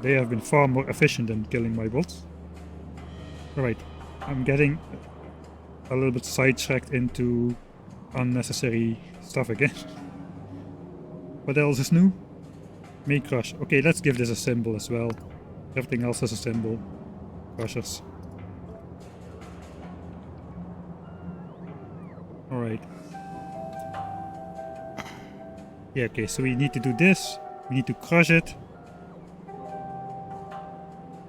They have been far more efficient in killing my bots. Alright, I'm getting a little bit sidetracked into unnecessary stuff again. What else is new? Make crush. Okay, let's give this a symbol as well. Everything else has a symbol. Crushers. Alright. Yeah, okay, so we need to do this. We need to crush it.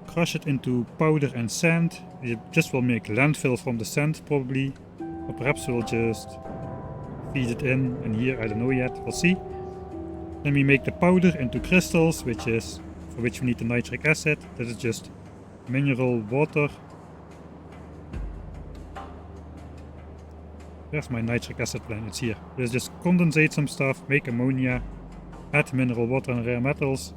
Crush it into powder and sand. It just will make landfill from the sand probably. Or perhaps we'll just feed it in here, I don't know yet, we'll see. Then we make the powder into crystals, for which we need the nitric acid. That is just mineral water. There's my nitric acid plan, it's here. Let's just condensate some stuff, make ammonia, add mineral water and rare metals.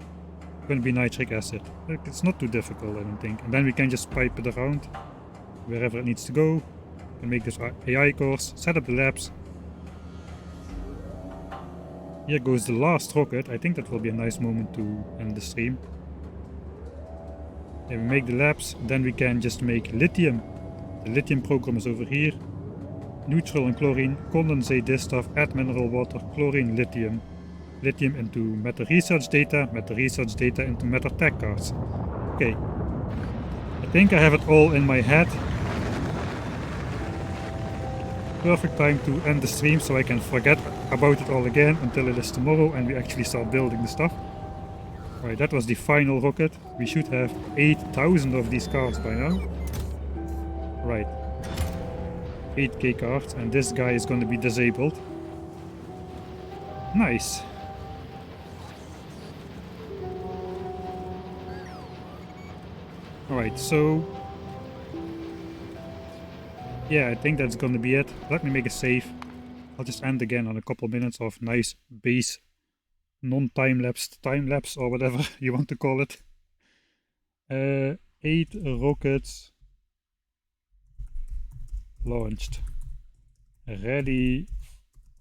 Going to be nitric acid. It's not too difficult, I don't think. And then we can just pipe it around wherever it needs to go. We can make this AI course, set up the labs. Here goes the last rocket. I think that will be a nice moment to end the stream. Then we make the labs, then we can just make lithium. The lithium program is over here. Neutral and chlorine, condensate this stuff, add mineral water, chlorine, lithium. Lithium into matter research data into matter tech cards. Okay. I think I have it all in my head. Perfect time to end the stream so I can forget about it all again until it is tomorrow and we actually start building the stuff. Right, that was the final rocket. We should have 8,000 of these cards by now. Right. 8k cards, and this guy is going to be disabled. Nice. Alright, so yeah, I think that's gonna be it. Let me make a save. I'll just end again on a couple minutes of nice base non-time-lapsed time-lapse or whatever you want to call it. 8 rockets launched. Ready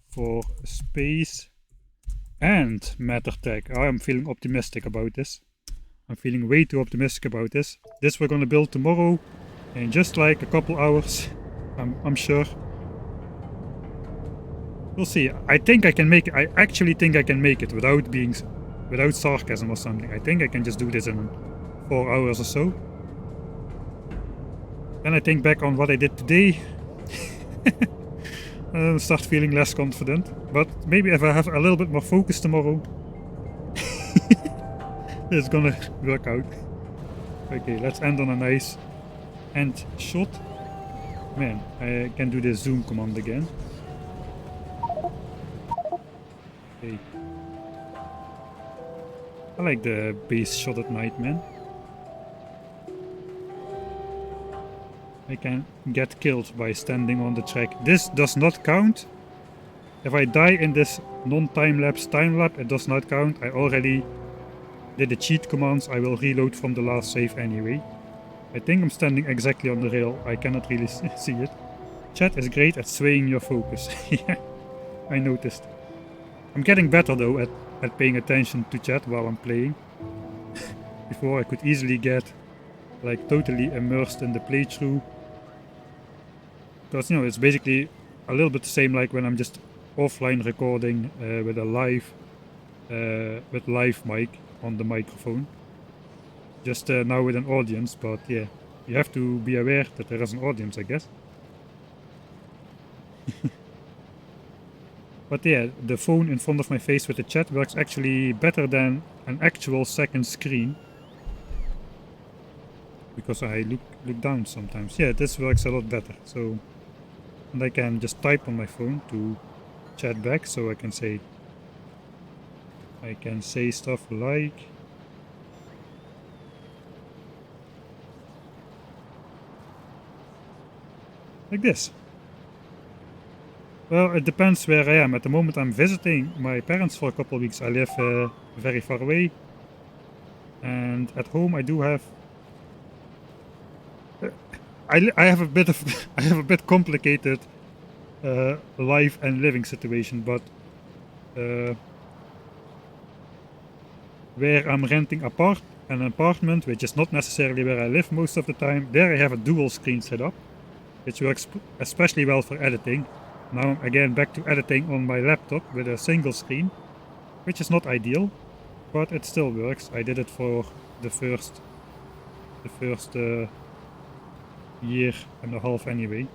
for space and matter tech. I'm feeling optimistic about this. I'm feeling way too optimistic about this. This we're gonna build tomorrow in just like a couple hours. I'm sure. We'll see. I think I can make it. I actually think I can make it without sarcasm or something. I think I can just do this in 4 hours or so. Then I think back on what I did today. And start feeling less confident. But maybe if I have a little bit more focus tomorrow, it's gonna work out. Okay, let's end on a nice end shot. Man, I can do the zoom command again. Okay. I like the base shot at night, man. I can get killed by standing on the track. This does not count. If I die in this non-time-lapse time-lap, it does not count. I already did the cheat commands. I will reload from the last save anyway. I think I'm standing exactly on the rail. I cannot really see it. Chat is great at swaying your focus. Yeah, I noticed. I'm getting better though at paying attention to chat while I'm playing. Before I could easily get like totally immersed in the playthrough. Because, you know, it's basically a little bit the same like when I'm just offline recording with a live mic on the microphone. Just now with an audience, but yeah, you have to be aware that there is an audience, I guess. But yeah, the phone in front of my face with the chat works actually better than an actual second screen. Because I look down sometimes. Yeah, this works a lot better. So, and I can just type on my phone to chat back, so I can say stuff like this. Well, it depends where I am. At the moment I'm visiting my parents for a couple of weeks. I live very far away. And at home I do have I have a bit of I have a bit complicated life and living situation, but where I'm renting an apartment, which is not necessarily where I live most of the time, there I have a dual screen setup, which works especially well for editing. Now I'm again back to editing on my laptop with a single screen, which is not ideal, but it still works. I did it for the first year and a half anyway.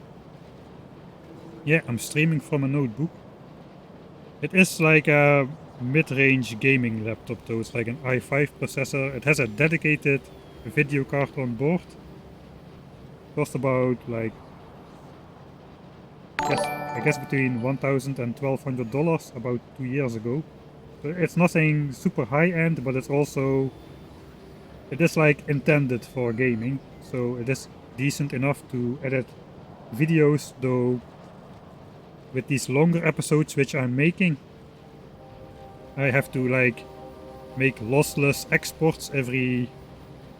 Yeah, I'm streaming from a notebook. It is like a mid-range gaming laptop though. It's like an i5 processor. It has a dedicated video card on board. Cost about like I guess between $1,000 and $1,200 about 2 years ago. So it's nothing super high-end, but it is like intended for gaming. So it is decent enough to edit videos, though with these longer episodes which I'm making, I have to like make lossless exports every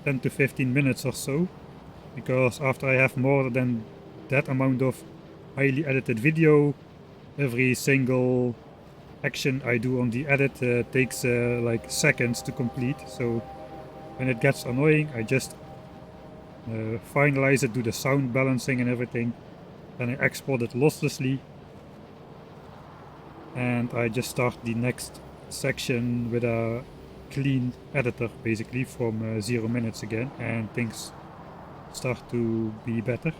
10 to 15 minutes or so, because after I have more than that amount of highly edited video, every single action I do on the edit takes like seconds to complete. So when it gets annoying, I just finalize it, do the sound balancing and everything, then I export it losslessly, and I just start the next section with a clean editor basically from 0 minutes again, and things start to be better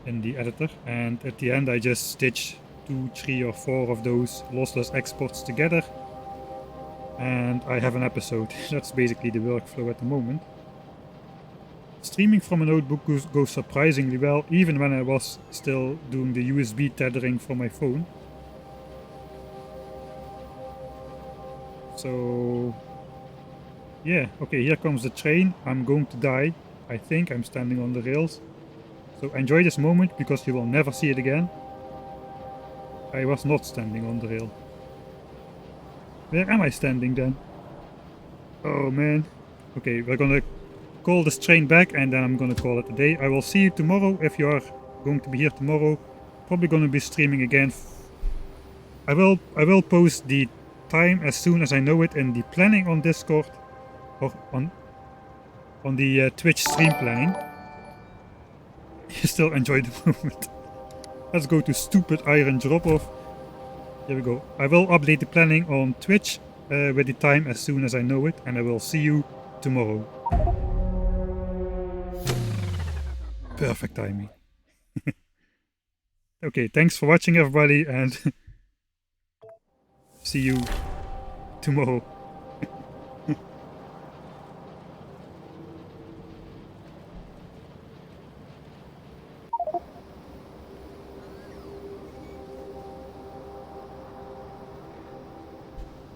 in the editor. And at the end I just stitch 2, 3 or 4 of those lossless exports together and I have an episode. That's basically the workflow at the moment. Streaming from a notebook goes surprisingly well, even when I was still doing the USB tethering for my phone. So yeah, okay, here comes the train. I'm going to die. I think I'm standing on the rails. So enjoy this moment because you will never see it again. I was not standing on the rail. Where am I standing then? Oh man. Okay, we're gonna call this train back and then I'm gonna call it a day. I will see you tomorrow if you are going to be here tomorrow. Probably gonna be streaming again. I will post the time as soon as I know it in the planning on Discord or on the Twitch stream planning. You still enjoy the moment. Let's go to stupid iron drop-off. Here we go. I will update the planning on Twitch with the time as soon as I know it, and I will see you tomorrow. Perfect timing. Okay, thanks for watching everybody, and see you tomorrow.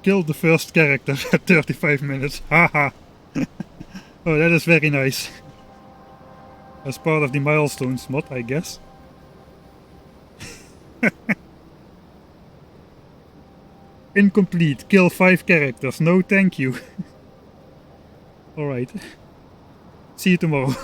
Killed the first character at 35 minutes. Haha. Oh, that is very nice. As part of the milestones mod, I guess. Incomplete. Kill 5 characters. No thank you. Alright. See you tomorrow.